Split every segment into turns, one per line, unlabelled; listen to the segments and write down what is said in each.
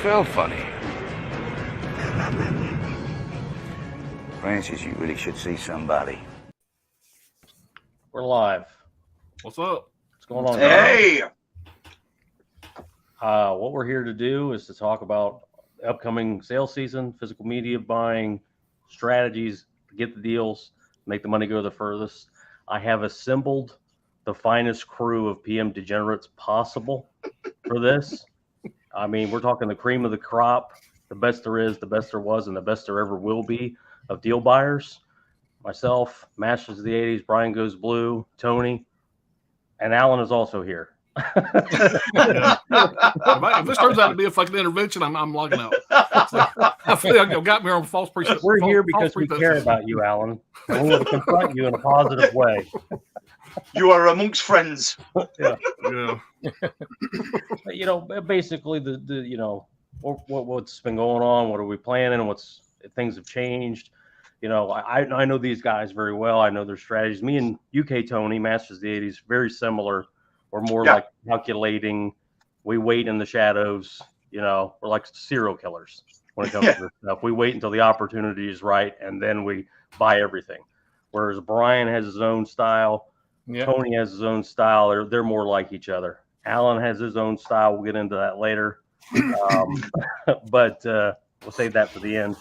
felt funny. Francis, you really should see somebody.
We're live.
What's up?
What's going on,
Hey!
What we're here to do is to talk about upcoming sales season, physical media buying, strategies to get the deals, make the money go the furthest. I have assembled the finest crew of PM degenerates possible for this. I mean, we're talking the cream of the crop, the best there is, the best there was, and the best there ever will be of deal buyers. Myself, Masters of the 80s, Brian Goes Blue, Tony, and Alan is also here.
Yeah. If this turns out to be a fucking intervention, I'm logging out. I feel like you got me on false pretenses.
We're here because we care about you, Alan. And we want to confront you in a positive way.
You are amongst friends.
Yeah.
You know, basically the you know what's been going on, what are we planning, what's things have changed. You know, I know these guys very well. I know their strategies. Me and UK Tony, Masters of the 80s, very similar. We're more like calculating. We wait in the shadows. You know, we're like serial killers when it comes to this stuff. We wait until the opportunity is right, and then we buy everything. Whereas Brian has his own style. Yeah. Tony has his own style. They're more like each other. Alan has his own style. We'll get into that later. But we'll save that for the end.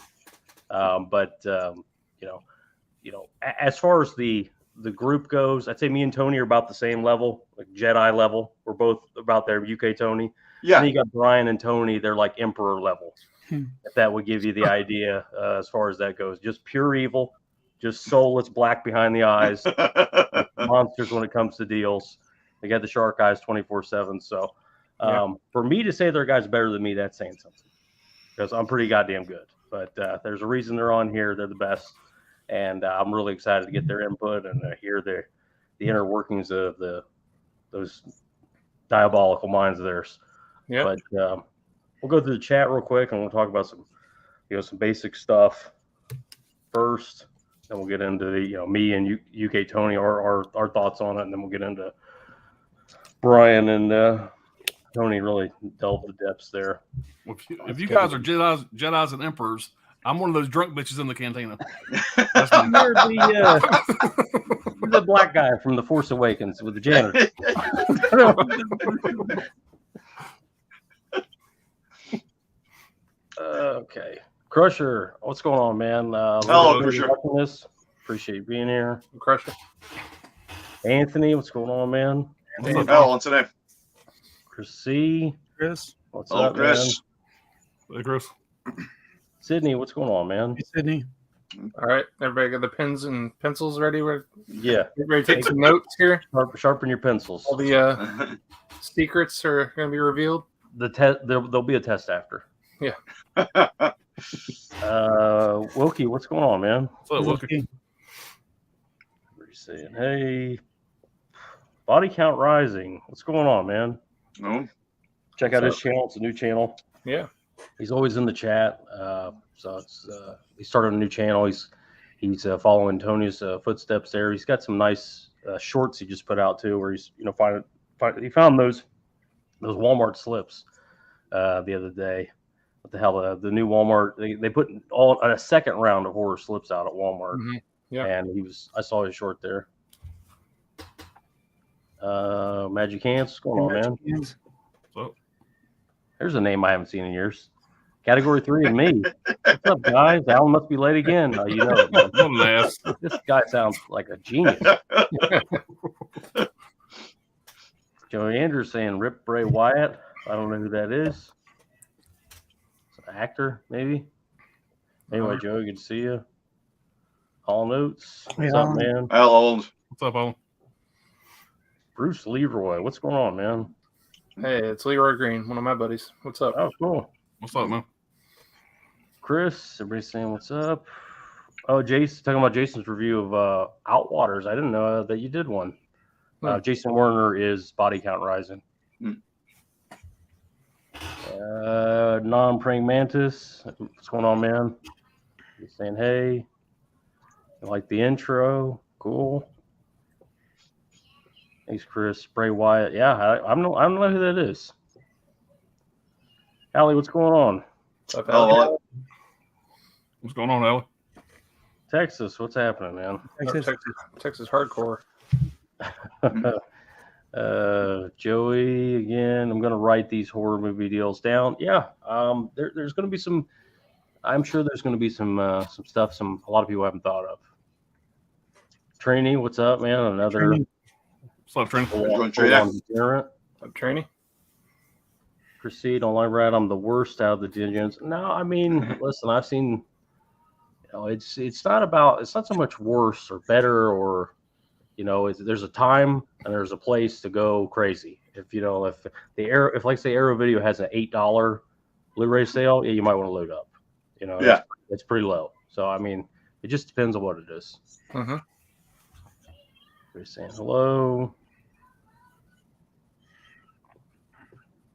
You know, as far as the group goes, I'd say me and Tony are about the same level, like Jedi level. We're both about there. UK Tony. Yeah. And then you got Brian and Tony. They're like Emperor level. If that would give you the idea as far as that goes. Just pure evil. Just soulless, black behind the eyes. Monsters when it comes to deals. They got the shark eyes 24/7. So for me to say their guys better than me, that's saying something. Because I'm pretty goddamn good. But there's a reason they're on here. They're the best. And I'm really excited to get their input and hear the inner workings of those diabolical minds of theirs. Yeah. But we'll go through the chat real quick and we'll talk about some basic stuff first. Then we'll get into the me and UK Tony our thoughts on it, and then we'll get into Brian and Tony really delve the depths there.
If you guys are Jedis and Emperors, I'm one of those drunk bitches in the cantina.
You're the black guy from The Force Awakens with the janitor. Okay. Crusher, what's going on, man?
Hello, Crusher.
Appreciate you being here.
Crusher.
Anthony, what's going on, man?
Hello, today.
Chris C.
Chris.
What's up,
Chris?
Hey, Chris.
Sydney, what's going on, man?
Hey, Sydney. All right, everybody got the pens and pencils ready?
Yeah.
Everybody take some notes here.
Sharpen your pencils.
All the secrets are going to be revealed.
There'll be a test after.
Yeah.
Wilkie, what's going on, man?
What's up, Wilkie?
What are you saying? Hey, Body Count Rising. What's going on, man?
Oh.
Check out his channel. It's a new channel.
Yeah.
He's always in the chat. So it's he started a new channel. He's following Tony's footsteps there. He's got some nice shorts he just put out too, where he's he found those Walmart slips the other day. What the hell? The new Walmart they put a second round of horror slips out at Walmart.
Mm-hmm. Yeah,
and I saw his short there. Magic Hands, what's going on, man?
So,
there's a name I haven't seen in years. Category 3 and me. What's up, guys? Alan must be late again. You know, this guy sounds like a genius. Joey Andrews saying Rip Bray Wyatt. I don't know who that is. It's an actor, maybe. Anyway, Joey, good to see you. Hall Notes. What's up, man?
Hello.
What's up, Owen?
Bruce Leroy. What's going on, man?
Hey, it's Leroy Green, one of my buddies. What's up?
Oh, cool.
What's up, man?
Chris, everybody's saying what's up. Oh, Jason, talking about Jason's review of Outwaters. I didn't know that you did one. Jason Werner is Body Count Rising. Non-praying mantis. What's going on, man? He's saying, hey, I like the intro. Cool. Thanks, Chris. Bray Wyatt. Yeah, I don't know who that is. Allie, what's going on?
Oh,
What's going on, Ellie?
Texas, what's happening, man?
Texas hardcore.
Joey again. I'm gonna write these horror movie deals down. Yeah. There's gonna be some. I'm sure there's gonna be some stuff a lot of people haven't thought of. Trini, what's up, man? Another.
What's up, Trent?
Doing Trini?
Up Trini.
Proceed on live rat. I'm the worst out of the Dingens. No, I mean, listen, I've seen. It's not so much worse or better or, there's a time and there's a place to go crazy. If like say Arrow Video has an $8 Blu-ray sale, yeah, you might want to load up.
Yeah,
it's pretty low. So I mean, it just depends on what it is.
Mm-hmm.
They're saying hello.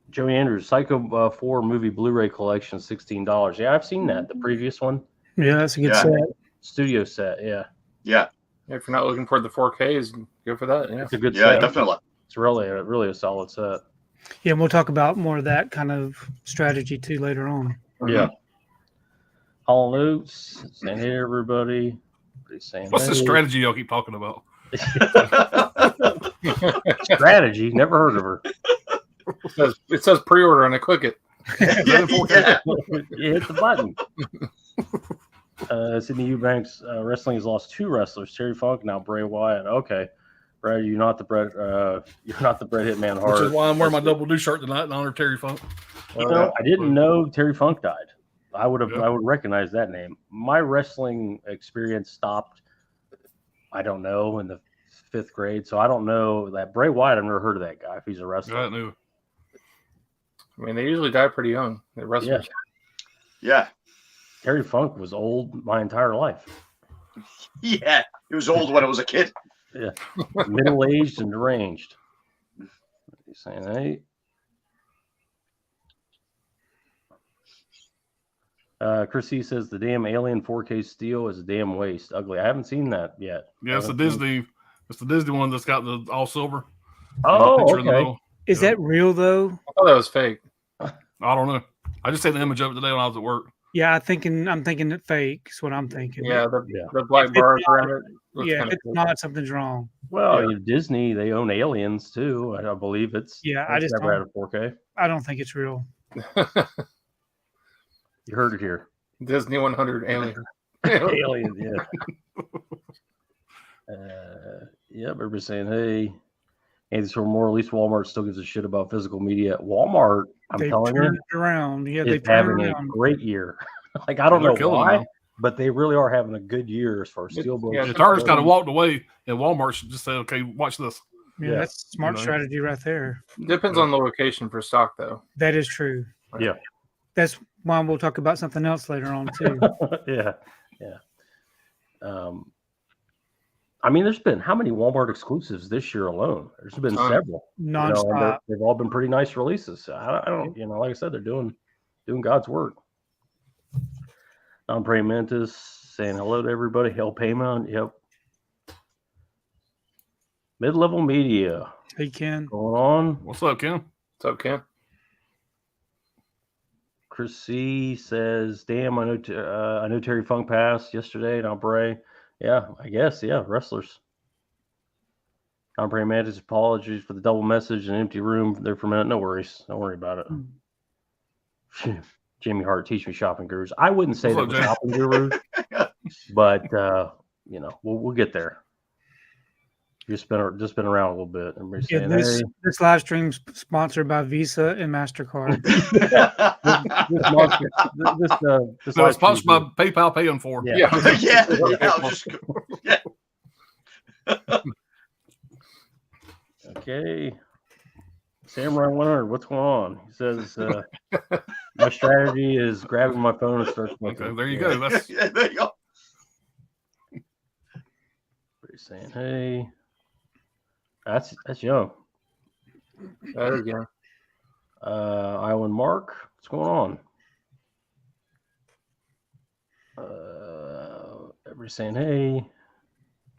Joey Andrews, Psycho 4 movie Blu-ray collection, $16. Yeah, I've seen that. The previous one.
Yeah, that's a good set.
Studio set, yeah.
Yeah.
If you're not looking for the 4Ks, go for that. Yeah,
It's a good
Yeah,
set.
definitely.
It's really a solid set.
Yeah, and we'll talk about more of that kind of strategy too later on.
Yeah. Hall Notes, saying hey everybody. Saying,
What's the
hey.
strategy y'all keep talking about?
Strategy? Never heard of her.
It says pre-order and I click it.
Yeah.
You hit the button. Sydney Eubanks, wrestling has lost 2 wrestlers, Terry Funk, now Bray Wyatt. Okay. Brad, you're not the Bret Hitman Hart.
Which is why I'm wearing my double do shirt tonight in honor of Terry Funk.
I didn't know Terry Funk died. I would recognize that name. My wrestling experience stopped, I don't know, in the 5th grade. So I don't know that Bray Wyatt. I've never heard of that guy if he's a wrestler.
I knew.
I mean, they usually die pretty young. The wrestlers.
Yeah.
Terry Funk was old my entire life.
Yeah. He was old when I was a kid.
Yeah. Middle-aged and deranged. He's saying, hey. Chris C says the damn Alien 4K steel is a damn waste. Ugly. I haven't seen that yet.
Yeah, it's the Disney. It's the Disney one that's got the all silver.
Oh,
Picture in the
okay.
middle.
Is that real though?
I thought that was fake.
I don't know. I just had the image of it today when I was at work.
Yeah, I'm thinking it fake. Is what I'm thinking.
Yeah, the black bars around it. Looks
Yeah, if
kinda
it's
cool.
not, something's wrong.
Well, Disney, they own Aliens too. I believe it's.
Yeah, I just
never had a 4K.
I don't think it's real.
You heard it here.
Disney 100 Alien.
Aliens, yeah. Yep, everybody's saying, hey. And for more, at least Walmart still gives a shit about physical media. Walmart, I'm telling
turned
you,
it around. Yeah, they
is
turned
having
it
a
around.
great year. Like, I don't
They're
know
killing
why,
them.
but they really are having a good year as far as steelbooks.
Yeah,
The Target's kind of walked away, and Walmart should just say, "Okay, watch this."
Yeah,
Yeah.
that's smart
You know.
strategy right there.
Depends on the location for stock, though.
That is true.
Yeah.
That's why we'll talk about something else later on too.
Yeah. I mean, there's been how many Walmart exclusives this year alone? There's been several.
Nonstop.
They've all been pretty nice releases. So I don't, like I said, they're doing God's work. I'm praying Mantis saying hello to everybody. Hell Payment. Yep. Mid-level media.
Hey Ken.
Going on.
What's up, Ken?
What's up, Ken?
Chris C says, "Damn, I know Terry Funk passed yesterday. Now Bray, yeah, I guess, yeah, wrestlers." I'm praying Mantis, apologies for the double message and empty room there for a minute. No worries, don't worry about it. Jamie Hart, teach me shopping gurus. I wouldn't say that
What's
we're
up,
shopping gurus, but we'll get there. Just been around a little bit. Everybody's
Yeah,
saying,
this live stream's sponsored by Visa and MasterCard.
this
No, it's
live
sponsored by
stream-
PayPal paying for.
Yeah.
Yeah. I was just,
Okay. Samurai 100, what's going on? He says, my strategy is grabbing my phone and start smoking.
Okay, there you go. That's
yeah, there you go.
He's saying, hey. That's young.
That is, yeah.
Iowan Mark, what's going on? Everybody's saying, hey.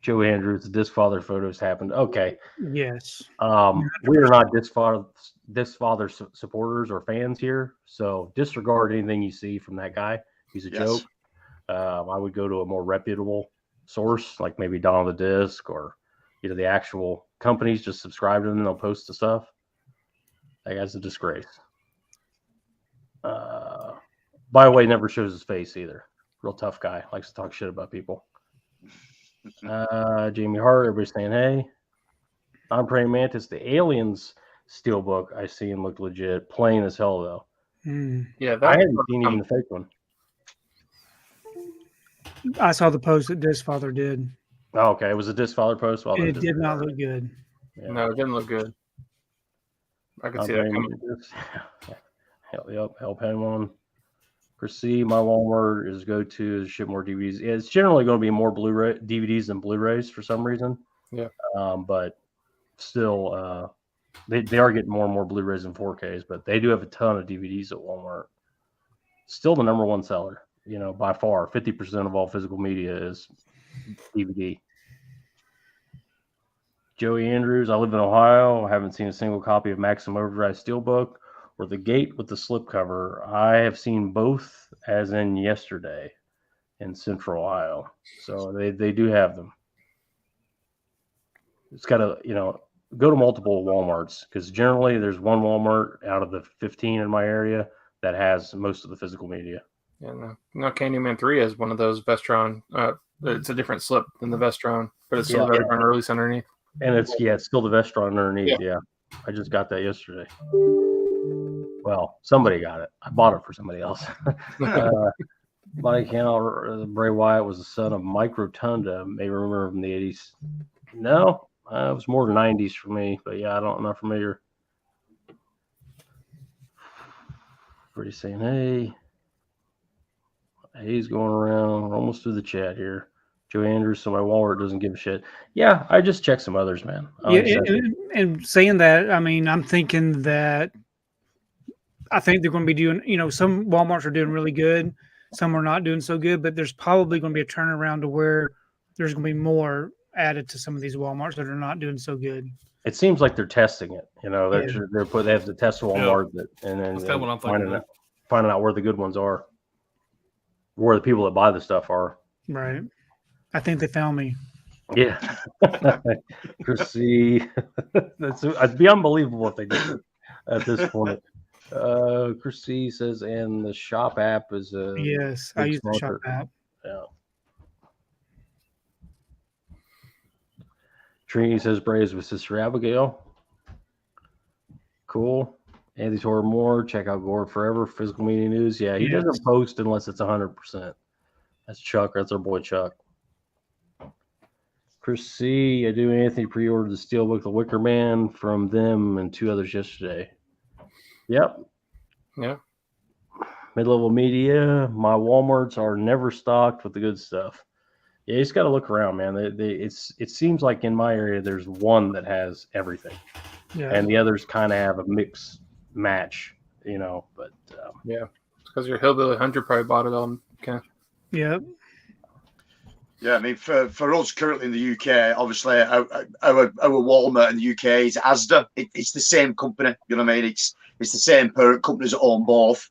Joe Andrews, the disc father photos happened. Okay.
Yes.
We are not disc father supporters or fans here, so disregard anything you see from that guy. He's a joke. I would go to a more reputable source, like maybe Dawn of the Disc or the actual companies. Just subscribe to them and they'll post the stuff. That guy's a disgrace. By the way, never shows his face either. Real tough guy. Likes to talk shit about people. Jamie Hart, everybody's saying hey. I'm Praying Mantis. The Aliens steelbook I seen looked legit. Plain as hell though.
Yeah,
I hadn't seen even the fake one.
I saw the post that Disc Father did.
Oh, okay, it was a disc father post. Well,
It did not look good.
Yeah.
No, it didn't look good. I could see that coming.
Help him on. Proceed. My Walmart is go to is ship more DVDs. Yeah, it's generally going to be more Blu-ray DVDs than Blu-rays for some reason.
Yeah.
But still, they are getting more and more Blu-rays and 4Ks, but they do have a ton of DVDs at Walmart. Still the number one seller. By far, 50% of all physical media is DVD. Joey Andrews, I live in Ohio. I haven't seen a single copy of Maximum Overdrive Steelbook or The Gate with the slipcover. I have seen both as in yesterday in Central Ohio. So they do have them. It's got to, go to multiple Walmarts because generally there's one Walmart out of the 15 in my area that has most of the physical media.
Yeah, no, Candyman 3 is one of those Vestron. It's a different slip than the Vestron, but it's still got a release underneath.
And it's still the Vestron underneath. Yeah. I just got that yesterday. Well, somebody got it. I bought it for somebody else. Body count, Bray Wyatt was the son of Mike Rotunda. May remember from the 80s. No, it was more 90s for me, but yeah, I'm not familiar. Pretty saying, hey. He's going around. We're almost through the chat here. Joe Andrews, so my Walmart doesn't give a shit. Yeah, I just checked some others, man.
And saying that, I mean, I'm thinking that I think they're going to be doing, some Walmarts are doing really good. Some are not doing so good, but there's probably going to be a turnaround to where there's going to be more added to some of these Walmarts that are not doing so good.
It seems like they're testing it. They have to test Walmart and then finding out where the good ones are. Where the people that buy the stuff are.
Right. I think they found me.
Yeah. Chrissy. It'd be unbelievable if they did at this point. Chrissy says, and the shop app is a.
Yes, I use the shop app.
Yeah. Trini says, Braves with Sister Abigail. Cool. Andy Tor Moore, check out Gore Forever, Physical Media News. Yeah, he doesn't post unless it's 100%. That's Chuck. That's our boy Chuck. Chris C. I do Anthony pre-ordered the Steelbook, The Wicker Man from them and 2 others yesterday. Yep.
Yeah.
Mid-level media. My Walmarts are never stocked with the good stuff. Yeah, you just got to look around, man. It seems like in my area there's one that has everything, and the others kind of have a mix match, but
yeah, because your Hillbilly Hunter probably bought it on. Okay.
Yeah.
Yeah, I mean, for us currently in the UK, obviously our Walmart in the UK is Asda. It's the same company, you know what I mean? It's the same companies that own both.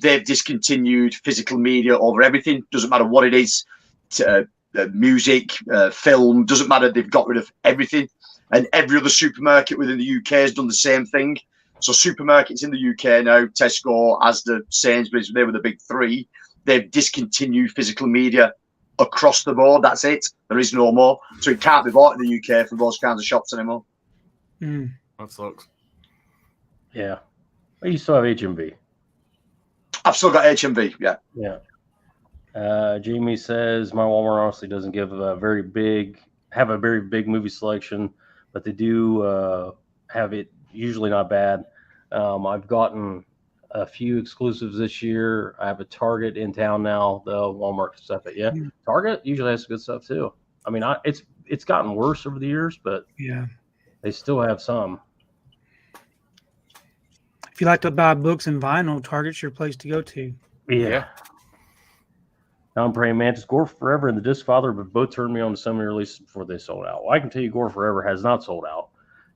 They've discontinued physical media over everything. Doesn't matter what it is, music, film. Doesn't matter. They've got rid of everything, and every other supermarket within the UK has done the same thing. So supermarkets in the UK now, Tesco, Asda, Sainsbury's, they were the big 3. They've discontinued physical media across the board. That's it. There is no more. So it can't be bought in the UK from those kinds of shops anymore.
That sucks.
Yeah. Well, you still have HMV.
I've still got HMV, yeah.
Yeah. Jamie says, my Walmart honestly doesn't have a very big movie selection, but they do have it usually not bad. I've gotten a few exclusives this year. I have a Target in town now, though. Walmart stuff, but yeah, Target usually has good stuff too. I mean, it's gotten worse over the years, but they still have some.
If you like to buy books and vinyl, Target's your place to go to.
Yeah. Non-praying mantis, Gore Forever, and the Disc Father, but both turned me on to semi-releases before they sold out. Well, I can tell you, Gore Forever has not sold out.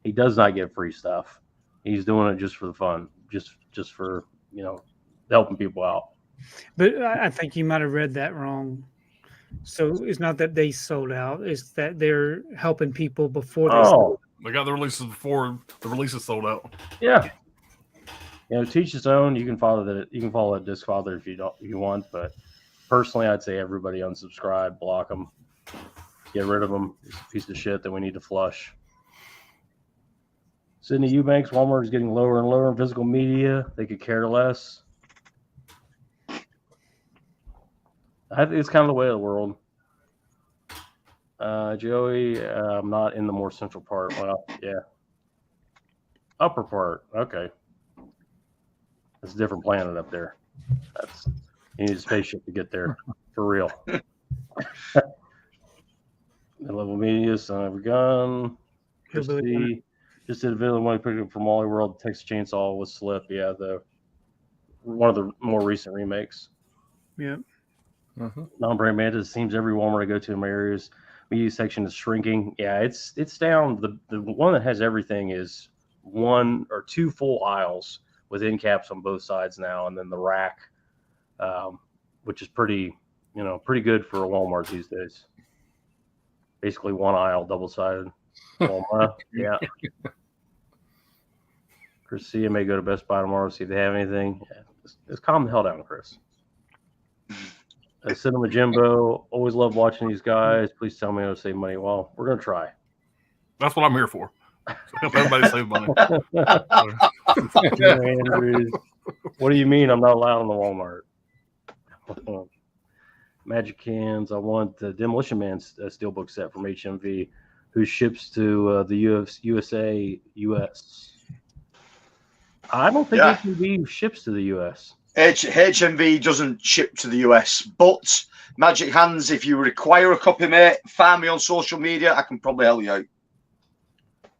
He does not get free stuff. He's doing it just for the fun, just for helping people out.
But I think you might have read that wrong. So it's not that they sold out; it's that they're helping people before they sold out.
They got the releases before the releases sold out.
Yeah. Teach his own. You can follow that. You can follow that Disc Father if you want, but personally, I'd say everybody unsubscribe, block them, get rid of them. It's a piece of shit that we need to flush. Sydney Eubanks, Walmart is getting lower and lower in physical media. They could care less. I think it's kind of the way of the world. Joey, I'm not in the more central part. Well, yeah. Upper part. Okay. It's a different planet up there. You need a spaceship to get there. For real. Level Media, Son of a Gun. Just did a video one picture from Wally World, Texas Chainsaw with Slip. Yeah, one of the more recent remakes.
Yeah.
Non-brand mantis, seems every Walmart I go to in my areas media section is shrinking. Yeah, it's down. The one that has everything is 1 or 2 full aisles with end caps on both sides now, and then the rack, which is pretty good for a Walmart these days. Basically 1 aisle, double-sided. Walmart. Yeah. Chris C, I may go to Best Buy tomorrow to see if they have anything. Yeah, just calm the hell down, Chris. Cinema Jimbo, always love watching these guys. Please tell me how to save money. Well, we're going to try.
That's what I'm here for. Help everybody save money.
Andrews, what do you mean I'm not allowed in the Walmart? Magic Cans, I want the Demolition Man steelbook set from HMV, who ships to the USA, US. I don't think HMV ships to the US.
HMV doesn't ship to the US, but Magic Hands, if you require a copy, mate, find me on social media. I can probably help you out.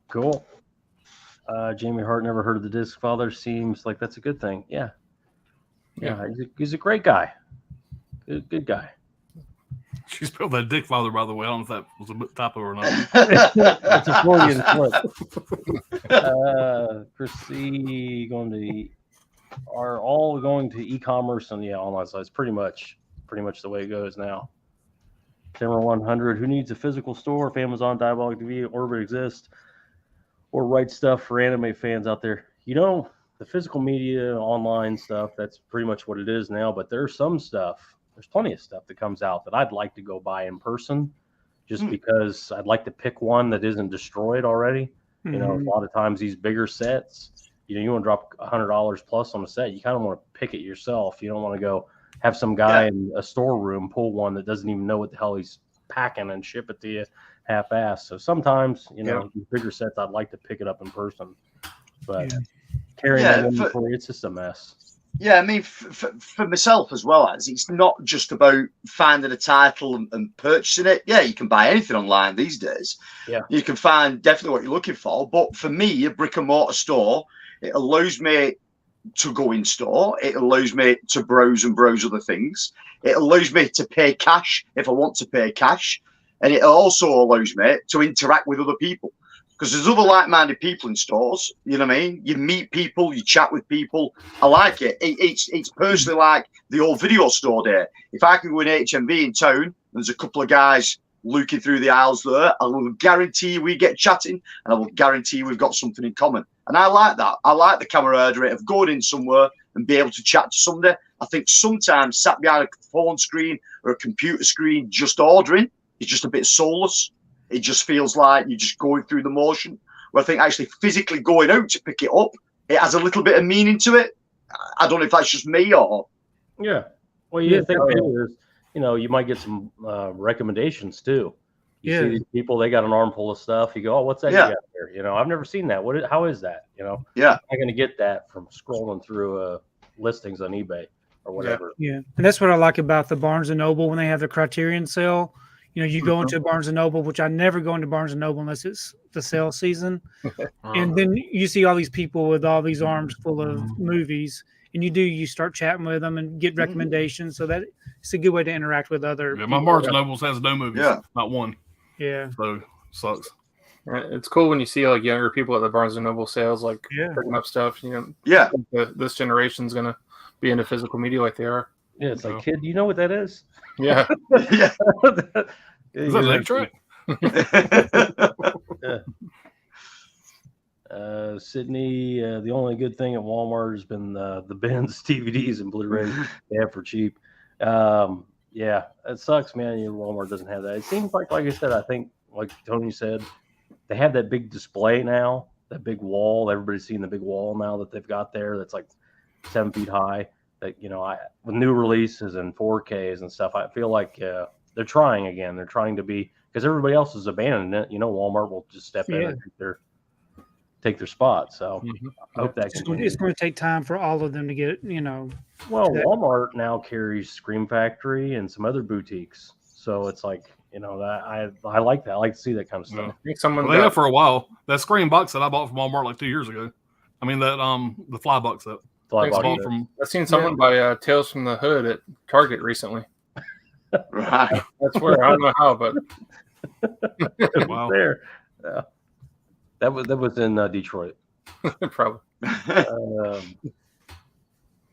Cool. Jamie Hart, never heard of the Disc Father. Seems like that's a good thing. Yeah. He's a great guy. Good guy.
She spelled that Dick Father, by the way. I don't know if that was a typo or not.
It's a Freudian slip. Proceed are all going to e-commerce and online sites. Pretty much the way it goes now. Timber 100. Who needs a physical store if Amazon, Diabolic TV, Orbit exist, or Right Stuff for anime fans out there? The physical media, online stuff. That's pretty much what it is now. But there's plenty of stuff that comes out that I'd like to go buy in person, just because I'd like to pick one that isn't destroyed already. A lot of times these bigger sets, you want to drop $100 plus on a set. You kind of want to pick it yourself. You don't want to go have some guy in a storeroom pull one that doesn't even know what the hell he's packing and ship it to you half-assed. So sometimes, these bigger sets, I'd like to pick it up in person. But carrying that inventory, it's just a mess.
Yeah, I mean, for myself as well, as it's not just about finding a title and purchasing it. Yeah, you can buy anything online these days.
Yeah,
you can find definitely what you're looking for. But for me, a brick and mortar store, it allows me to go in store. It allows me to browse other things. It allows me to pay cash if I want to pay cash. And it also allows me to interact with other people. Because there's other like-minded people in stores, you know what I mean? You meet people, you chat with people. I like it. It's personally like the old video store day. If I can go in HMV in town, there's a couple of guys looking through the aisles there, I will guarantee we get chatting, and I will guarantee we've got something in common. And I like that. I like the camaraderie of going in somewhere and be able to chat to somebody. I think sometimes sat behind a phone screen or a computer screen just ordering is just a bit soulless. It just feels like you're just going through the motion. Where I think actually physically going out to pick it up, it has a little bit of meaning to it. I don't know if that's just me or.
Yeah. Well, you think too is, you might get some recommendations too. You see these people, they got an armful of stuff. You go, oh, what's that you got there? I've never seen that. How is that? I'm going to get that from scrolling through listings on eBay or whatever.
Yeah. And that's what I like about the Barnes & Noble when they have the Criterion sale. You go into Barnes & Noble, which I never go into Barnes & Noble unless it's the sale season. And then you see all these people with all these arms full of movies. and you start chatting with them and get recommendations. So that it's a good way to interact with other.
Yeah, my
people.
Barnes and Nobles has no movies.
Yeah.
Not one.
Yeah.
So sucks.
It's cool when you see like younger people at the Barnes and Noble sales, like
Yeah.
picking up stuff. You know,
Yeah.
this generation's gonna be into physical media like they are.
Yeah, it's like, kid, you know what that is?
Yeah,
Yeah.
Is that an X-ray?
Sydney, the only good thing at Walmart has been the bins, DVDs, and Blu-rays they have for cheap. Yeah, it sucks, man. Walmart doesn't have that. It seems like I said, I think, like Tony said, they have that big display now, that big wall. Everybody's seen the big wall now that they've got there. That's like 7 feet high. That with new releases and 4Ks and stuff, I feel like they're trying again. They're trying to be, because everybody else has abandoned it. Walmart will just step in and take their spot. So I hope that
It's going to take time for all of them to get,
Well, Walmart now carries Scream Factory and some other boutiques. So it's like, that I like that. I like to see that kind of stuff.
I think someone
Well, they have for a while. That Scream box that I bought from Walmart like 2 years ago. I mean that the fly box that I bought from.
I've seen someone buy Tales from the Hood at Target recently.
Right.
That's where I don't know how, but
Wow.
There. Yeah. That was in Detroit.
probably.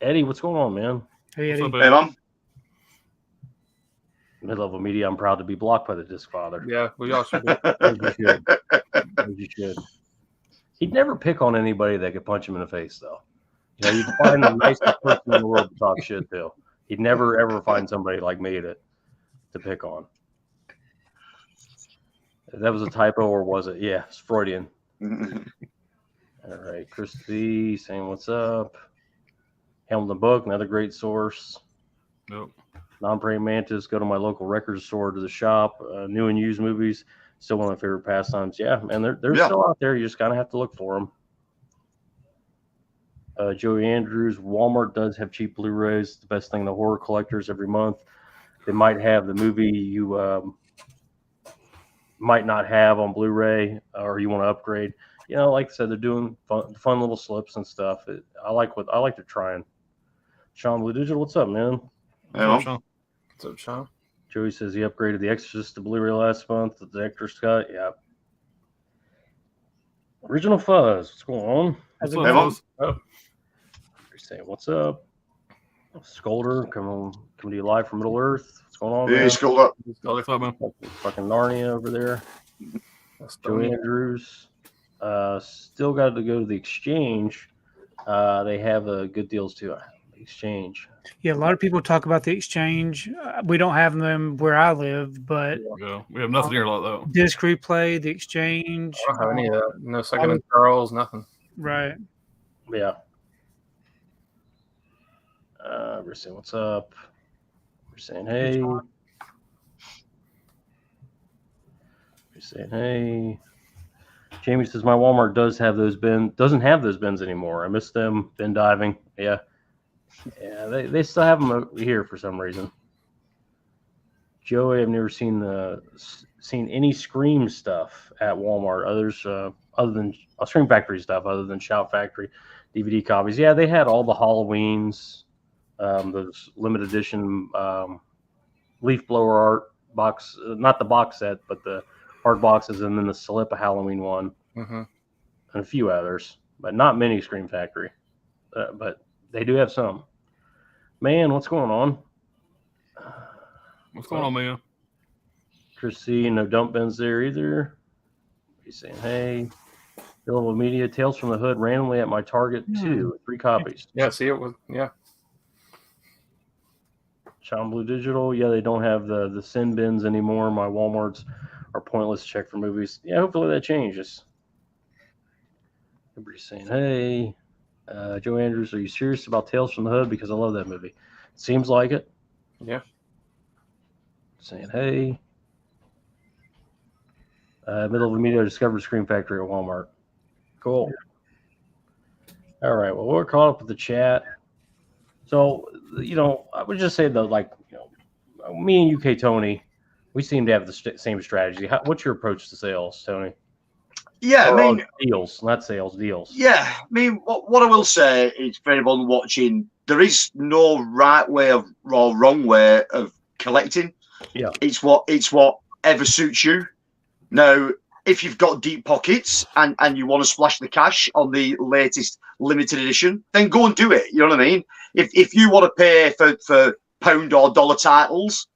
Eddie, what's going on, man?
Hey,
What's
Eddie.
up,
Hey,
Ed?
Mom.
Mid-level media. I'm proud to be blocked by the disc father.
Yeah, we all should. Be.
As you should. As you should. He'd never pick on anybody that could punch him in the face, though. You'd find the nicest person in the world to talk shit to. He'd never ever find somebody like me to pick on. That was a typo, or was it? Yeah, it's Freudian. All right, Christy saying what's up. Hamilton Book, another great source.
Yep.
Non-praying mantis, go to my local record store, to the shop. New and used movies, still one of my favorite pastimes. Yeah, man, they're still out there. You just kind of have to look for them. Joey Andrews, Walmart does have cheap Blu-rays. The best thing to horror collectors every month. They might have the movie you might not have on Blu-ray, or you want to upgrade. Like I said, they're doing fun little slips and stuff. I like they're trying. Sean Blue Digital, what's up, man?
Hey, Mom.
What's up, Sean?
Joey says he upgraded The Exorcist to Blu-ray last month. The director's cut, yeah. Original Fuzz, what's going on?
What's
Hey,
up,
Mom.
Buzz?
You're saying what's up? Scolder, coming to you live from Middle Earth. What's going on?
Hey,
man?
schooled up.
What's up, man?
Fucking Narnia over there.
That's
Joey Andrews. Still got to go to the Exchange. They have good deals too. The Exchange.
Yeah, a lot of people talk about the Exchange. We don't have them where I live, but
Yeah, we have nothing here like that.
Disc Replay, the Exchange.
I don't have any of that. No Second and Charles, nothing.
Right.
Yeah. We're saying what's up. We're saying hey. We're saying hey. Jamie says my Walmart doesn't have those bins anymore. I miss them. Bin diving. Yeah. Yeah, they still have them here for some reason. Joey, I've never seen any Scream stuff at Walmart. Other than Scream Factory stuff, other than Shout Factory DVD copies. Yeah, they had all the Halloweens, those limited edition leaf blower art box, not the box set, but the hard boxes, and then the Slip Halloween one,
Mm-hmm.
and a few others, but not many Scream Factory. But they do have some. Man, what's going on?
What's going on, man?
Chrissy, no dump bins there either. He's saying, hey. Billable Media, Tales from the Hood, randomly at my Target too. 3 copies.
Yeah, see it was
Sean Blue Digital, yeah, they don't have the sin bins anymore. My Walmarts are pointless to check for movies. Yeah, hopefully that changes. Everybody's saying, hey. Joe Andrews, are you serious about Tales from the Hood? Because I love that movie. Seems like it.
Yeah.
Saying, hey. Middle of the Media discovered Scream Factory at Walmart. Cool. All right. Well, we're caught up with the chat. So, I would just say though, me and UK Tony, we seem to have the same strategy. What's your approach to sales, Tony?
Yeah,
Or
I mean,
deals, not sales, deals.
yeah, I mean, what I will say is for anyone watching, there is no right way or wrong way of collecting.
Yeah.
It's whatever suits you. Now, if you've got deep pockets and you want to splash the cash on the latest limited edition, then go and do it. You know what I mean? If you want to pay for pound or dollar titles,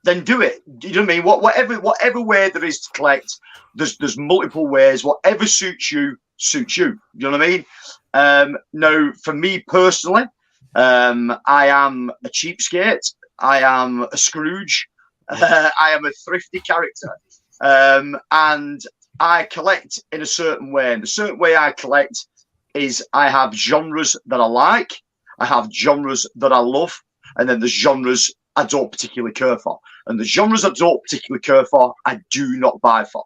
then do it. You know what I mean? Whatever way there is to collect, there's multiple ways. Whatever suits you, suits you. You know what I mean? Now, for me personally, I am a cheapskate. I am a Scrooge. I am a thrifty character. And I collect in a certain way. And the certain way I collect is I have genres that I like. I have genres that I love. And then there's genres I don't particularly care for. And the genres I don't particularly care for, I do not buy for.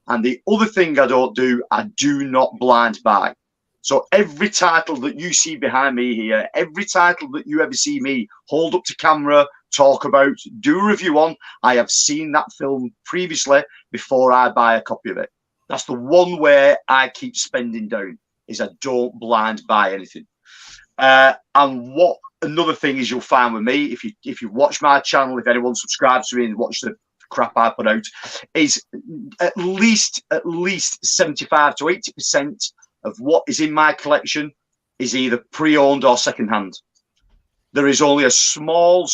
And the other thing I don't do, I do not blind buy. So every title that you see behind me here, every title that you ever see me hold up to camera, talk about, do a review on, I have seen that film previously before I buy a copy of it. That's the one way I keep spending down, is I don't blind buy anything. And what another thing is you'll find with me, if you watch my channel, if anyone subscribes to me and watch the crap I put out, is at least 75 to 80% of what is in my collection is either pre-owned or second-hand. There is only a small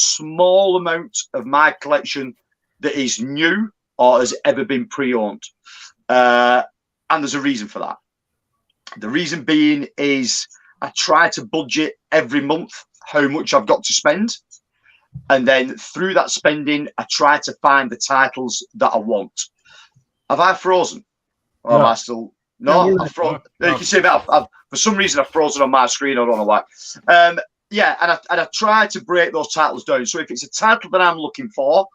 amount of my collection that is new or has ever been pre-owned. And there's a reason for that. The reason being is I try to budget every month how much I've got to spend. And then through that spending, I try to find the titles that I want. Have I frozen? Or am I still... No, I've frozen. You can see that for some reason I've frozen on my screen. I don't know why. Yeah, and I try to break those titles down. So if it's a title that I'm looking for,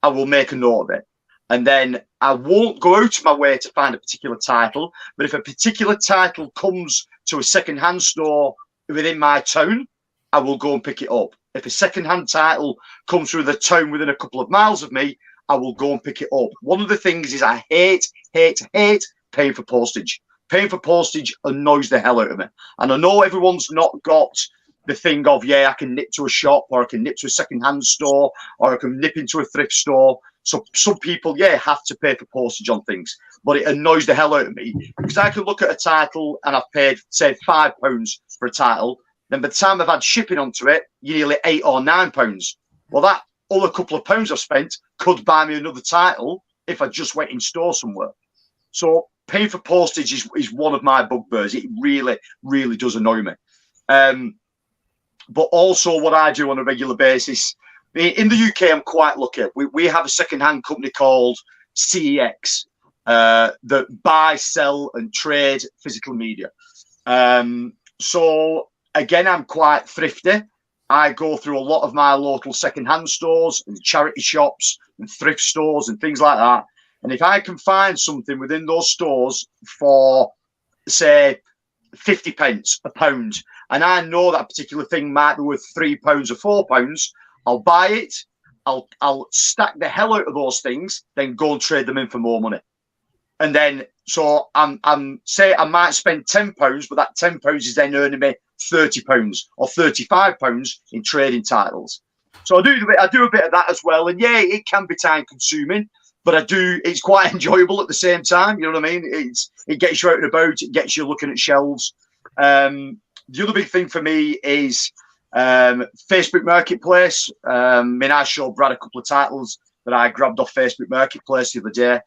I will make a note of it. And then I won't go out of my way to find a particular title. But if a particular title comes to a second-hand store within my town, I will go and pick it up. If a second-hand title comes through the town within a couple of miles of me, I will go and pick it up. One of the things is I hate paying for postage. Paying for postage annoys the hell out of me. And I know everyone's not got the thing of, yeah, I can nip to a shop, or I can nip to a second-hand store, or I can nip into a thrift store. So some people, yeah, have to pay for postage on things. But it annoys the hell out of me, because I can look at a title and I've paid, say, £5 for a title. Then by the time I've had shipping onto it, you're nearly £8 or £9. Well, that other couple of pounds I've spent could buy me another title if I just went in store somewhere. So paying for postage is one of my bugbears. It really, really does annoy me. But also what I do on a regular basis, in the UK, I'm quite lucky. We have a second-hand company called CEX that buy, sell and trade physical media. So again, I'm quite thrifty. I go through a lot of my local second-hand stores and charity shops and thrift stores and things like that. And if I can find something within those stores for, say, 50p, a pound, and I know that particular thing might be worth £3 or £4, I'll buy it. I'll stack the hell out of those things, then go and trade them in for more money. And then, so I'm say I might spend £10, but that £10 is then earning me £30 or £35 in trading titles. So I do a bit of that as well. And yeah, it can be time consuming, but it's quite enjoyable at the same time. You know what I mean? It gets you out and about. It gets you looking at shelves. The other big thing for me is Facebook Marketplace. I showed Brad a couple of titles that I grabbed off Facebook Marketplace the other day.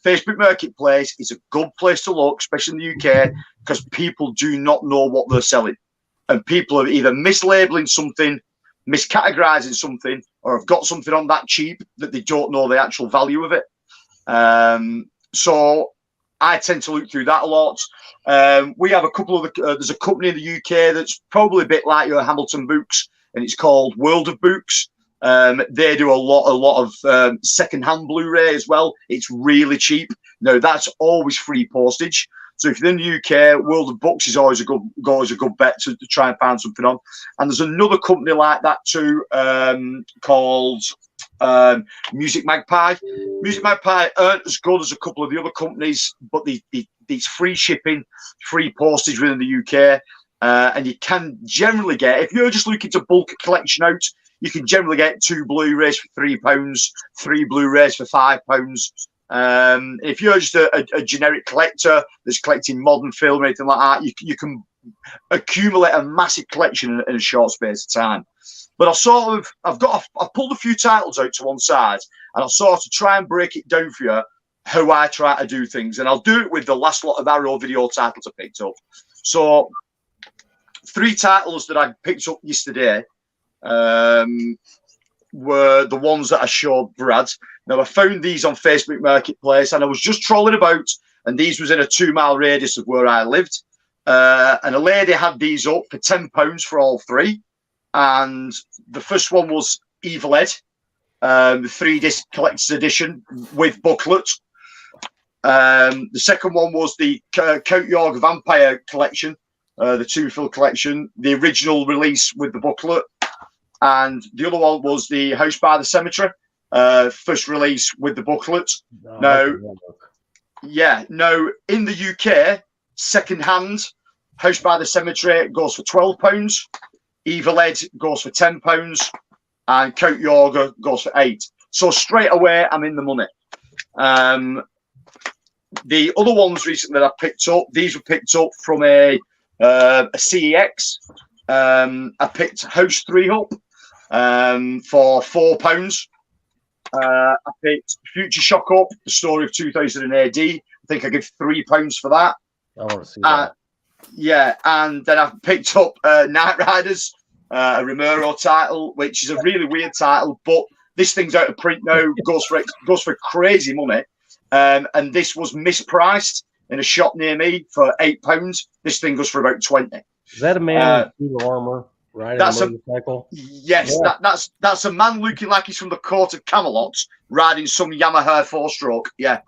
Facebook Marketplace is a good place to look, especially in the UK, because people do not know what they're selling. And people are either mislabeling something, miscategorizing something, or have got something on that cheap that they don't know the actual value of it. So I tend to look through that a lot. We have a couple of there's a company in the UK that's probably a bit like your Hamilton Books, and it's called World of Books. They do a lot of second-hand Blu-ray as well. It's really cheap. Now that's always free postage. So if you're in the UK, World of Books is always a good bet to try and find something on. And there's another company like that too, called Music Magpie. Music Magpie aren't as good as a couple of the other companies, but these free shipping, free postage within the UK, and you can generally get, if you're just looking to bulk a collection out, you can generally get 2 Blu-rays for £3, 3 Blu-rays for £5. If you're just a generic collector that's collecting modern film or anything like that, you can accumulate a massive collection in a short space of time. But I've pulled a few titles out to one side, and I'll sort of try and break it down for you how I try to do things, and I'll do it with the last lot of Arrow Video titles I picked up. So 3 titles that I picked up yesterday were the ones that I showed Brad. Now, I found these on Facebook Marketplace, and I was just trolling about, and these was in a 2-mile radius of where I lived. And a lady had these up for £10 for all 3. And the first one was Evil Ed, the 3-disc collector's edition with booklet. The second one was the Count York Vampire collection, the 2-fill collection, the original release with the booklet. And the other one was the House by the Cemetery, first release with the booklet. Now, in the UK, second hand, House by the Cemetery goes for £12. Evil Ed goes for £10, and Count Yorga goes for £8. So straight away, I'm in the money. The other ones recently that I picked up, these were picked up from a CEX. I picked House 3 up for £4. I picked Future Shock up, the story of 2000 AD. I think I give £3 for that.
I want to see that.
Yeah, and then I picked up Night Riders, a Romero title, which is a really weird title, but this thing's out of print now, goes for crazy money. And this was mispriced in a shop near me for £8. This thing goes for about 20.
Is that a man in steel armor riding a motorcycle?
Yes, yeah. That's a man looking like he's from the court of Camelot riding some Yamaha 4-stroke. Yeah.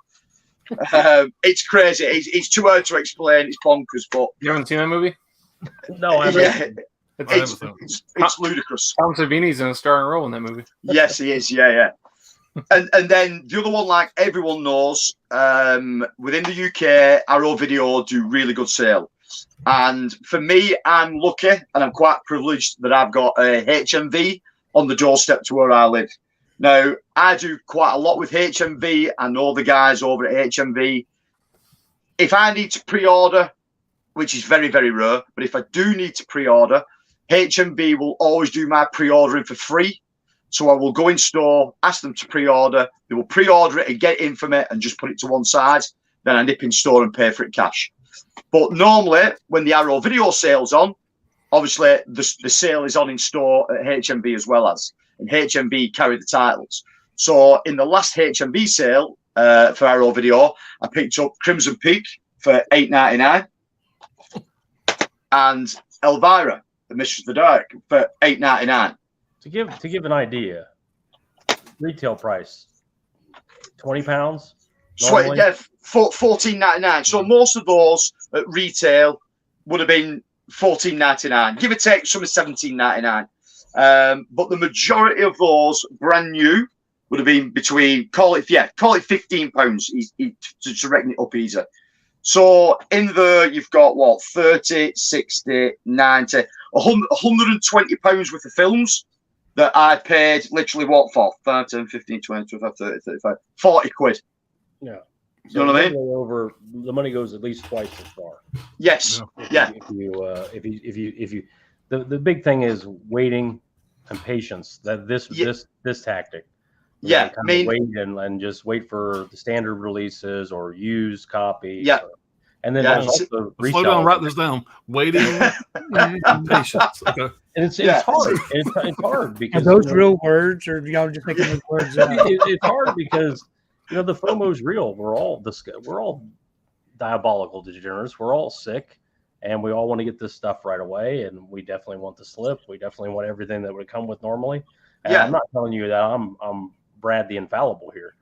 It's crazy. It's too hard to explain. It's bonkers, but
you haven't seen that movie?
No, I haven't.
Yeah, it's ludicrous.
Tom Savini's in a starring role in that movie.
Yes, he is. Yeah. And then the other one, like everyone knows, within the UK, Arrow Video do really good sale. And for me, I'm lucky and I'm quite privileged that I've got a HMV on the doorstep to where I live. Now, I do quite a lot with HMV. I know the guys over at HMV. If I need to pre-order, which is very, very rare, but if I do need to pre-order, HMV will always do my pre-ordering for free. So I will go in store, ask them to pre-order. They will pre-order it and get it in for me and just put it to one side. Then I nip in store and pay for it cash. But normally, when the Arrow Video sale's on, obviously the sale is on in store at HMV as well as. And HMV carry the titles. So in the last HMV sale for Arrow Video, I picked up Crimson Peak for $8.99 and Elvira, the Mistress of the Dark, for $8.99.
To give an idea, retail price £20.
So yeah, $14.99. So most of those at retail would have been $14.99, give or take some is $17.99. But the majority of those brand new would have been between call it £15 to reckon it up easy. So in there you've got what 30, 60, 90, £120 worth of films that I paid literally what for 5, 10, 15, 20, 25, 30, 35, 40 quid.
Yeah.
You know what I mean?
Over the money goes at least twice as far.
Yes. Yeah.
If you the big thing is waiting and patience. That this tactic.
Yeah. I mean,
wait and just wait for the standard releases or used copies.
Yeah.
And then also
slow down, write this down. Waiting and patience. Okay.
And it's hard. It's hard because
are those real words, or y'all just making those words up?
It's hard because the FOMO is real. We're all diabolical degenerates. We're all sick, and we all want to get this stuff right away. And we definitely want the slip. We definitely want everything that would come with normally. And I'm not telling you that I'm Brad the Infallible here.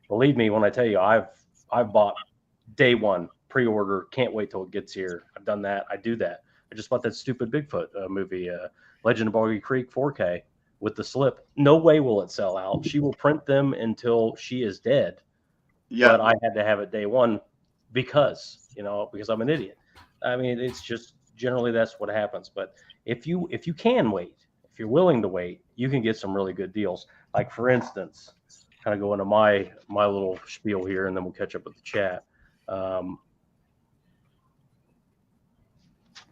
Believe me when I tell you I've bought day one pre-order. Can't wait till it gets here. I've done that. I do that. I just bought that stupid Bigfoot movie, Legend of Boggy Creek 4K. with the slip, no way will it sell out. She will print them until she is dead.
Yeah.
But I had to have it day one because I'm an idiot. I mean, it's just generally that's what happens. But if you can wait, if you're willing to wait, you can get some really good deals. Like for instance, kind of go into my little spiel here, and then we'll catch up with the chat.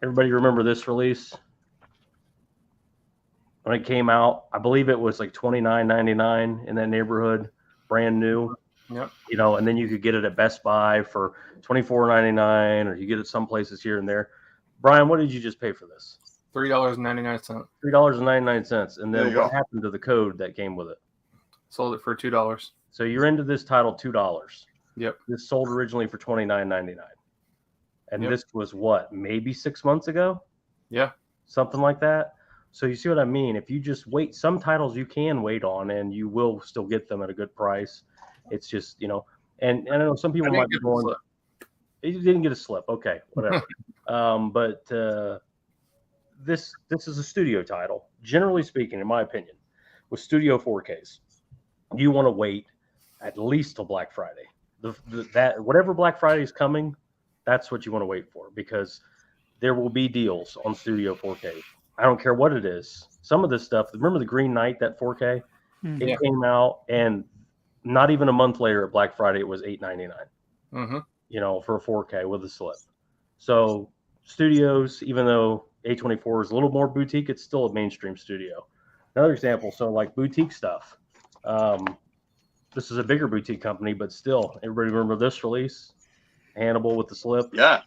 Everybody remember this release? When it came out, I believe it was like $29.99 in that neighborhood, brand new.
Yep.
And then you could get it at Best Buy for $24.99, or you get it some places here and there. Brian, what did you just pay for this?
$3.99.
$3.99. And
There
then
you
what
go.
happened to the code that came with it?
Sold it for $2.
So you're into this title $2.
Yep.
This sold originally for $29.99. And
Yep.
this was what, maybe 6 months ago?
Yeah.
Something like that. So you see what I mean? If you just wait, some titles you can wait on and you will still get them at a good price. It's just, and I know some people might be going, you didn't get a slip. Okay, whatever. But this is a studio title. Generally speaking, in my opinion, with studio 4Ks, you want to wait at least till Black Friday. That whatever Black Friday is coming, that's what you want to wait for, because there will be deals on studio 4K. I don't care what it is. Some of this stuff, remember the Green Knight, that 4K?
Mhm.
It came out, and not even a month later at Black Friday, it was $8.99.
Mm-hmm.
For a 4K with a slip. So studios, even though A24 is a little more boutique, it's still a mainstream studio. Another example, so like boutique stuff. This is a bigger boutique company, but still, everybody remember this release? Hannibal with the slip.
Yeah.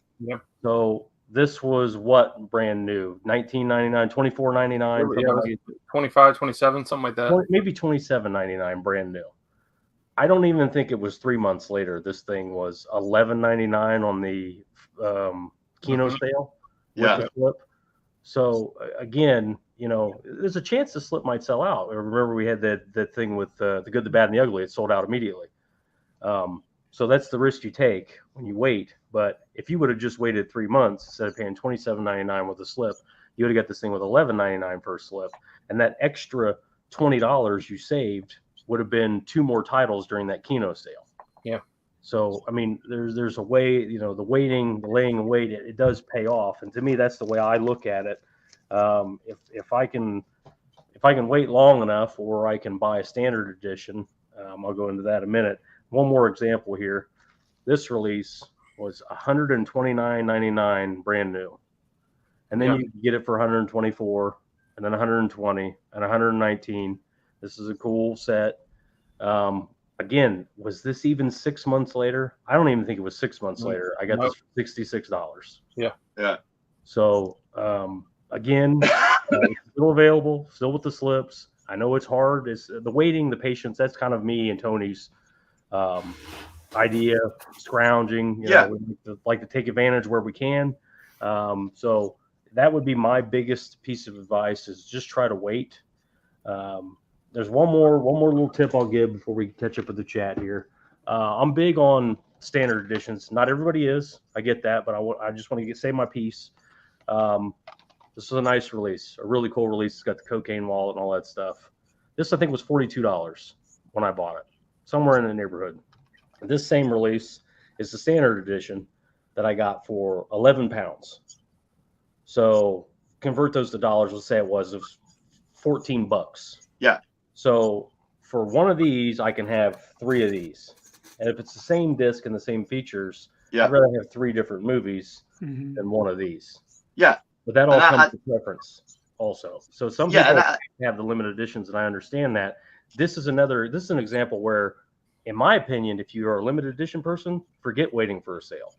So this was what, brand new? $19.99, $24.99.
Yeah, 25, 27, something like that.
Maybe $27.99, brand new. I don't even think it was 3 months later. This thing was $11.99 on the Kino sale with
Yeah.
the slip. So again, there's a chance the slip might sell out. Remember, we had that thing with the Good, the Bad, and the Ugly. It sold out immediately. So that's the risk you take when you wait. But if you would have just waited 3 months instead of paying $27.99 with a slip, you would have got this thing with $11.99 per slip, and that extra $20 you saved would have been 2 more titles during that Kino sale.
Yeah.
So I mean, there's a way, the waiting, the laying in wait, it does pay off, and to me, that's the way I look at it. If I can wait long enough, or I can buy a standard edition, I'll go into that in a minute. One more example here. This release was $129.99 brand new, and then you can get it for $124, and then $120, and $119. This is a cool set. Again, was this even 6 months later? I don't even think it was 6 months later. I got this for $66.
Yeah.
Yeah.
So again, it's still available, still with the slips. I know it's hard. It's the waiting, the patience. That's kind of me and Tony's idea, scrounging. We like to take advantage where we can. So that would be my biggest piece of advice: is just try to wait. There's one more little tip I'll give before we catch up with the chat here. I'm big on standard editions. Not everybody is. I get that, but I just want to say my piece. This is a nice release, a really cool release. It's got the cocaine wallet and all that stuff. This, I think, was $42 when I bought it, somewhere in the neighborhood. And this same release is the standard edition that I got for 11 pounds. So convert those to dollars. Let's say it was $14.
Yeah.
So for one of these, I can have 3 of these. And if it's the same disc and the same features,
Yeah.
I'd rather have 3 different movies
Mhm.
than one of these.
Yeah.
But that all
And
comes to preference also. So some people have the limited editions, and I understand that. This is an example where, in my opinion, if you are a limited edition person, forget waiting for a sale.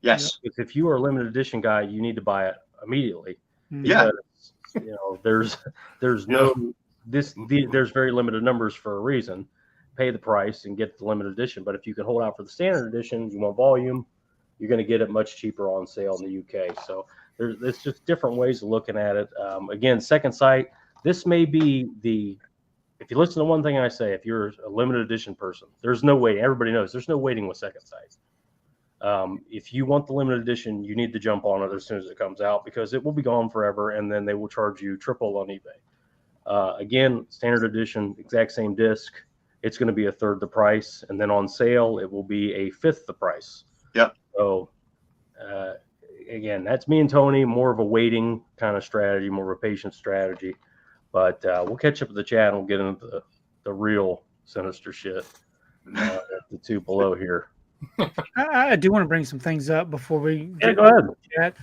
Yes.
If you are a limited edition guy, you need to buy it immediately.
Yeah.
Because, there's there's very limited numbers for a reason. Pay the price and get the limited edition. But if you can hold out for the standard edition, you want volume, you're going to get it much cheaper on sale in the UK. So there's just different ways of looking at it. Again, Second Sight, this may be if you listen to one thing I say, if you're a limited edition person, there's no waiting. Everybody knows there's no waiting with Second Sight. If you want the limited edition, you need to jump on it as soon as it comes out, because it will be gone forever, and then they will charge you triple on eBay. Again, standard edition, exact same disc. It's going to be a third the price, and then on sale it will be a fifth the price.
Yep.
So again, that's me and Tony, more of a waiting kind of strategy, more of a patient strategy. But we'll catch up with the chat and we'll get into the real sinister shit. The two below here.
I do want to bring some things up before we
go ahead.
Chat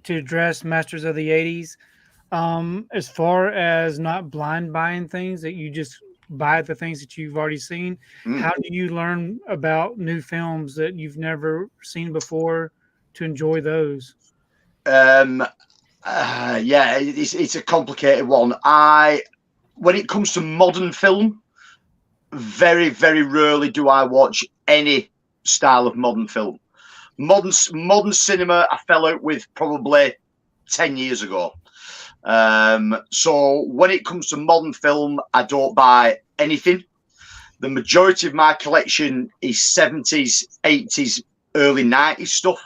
to address Masters of the 80s. As far as not blind buying things, that you just buy the things that you've already seen, how do you learn about new films that you've never seen before to enjoy those?
Yeah, it's a complicated one. When it comes to modern film, very, very rarely do I watch any style of modern film. Modern cinema I fell out with probably 10 years ago. So when it comes to modern film, I don't buy anything. The majority of my collection is 70s, 80s, early 90s stuff.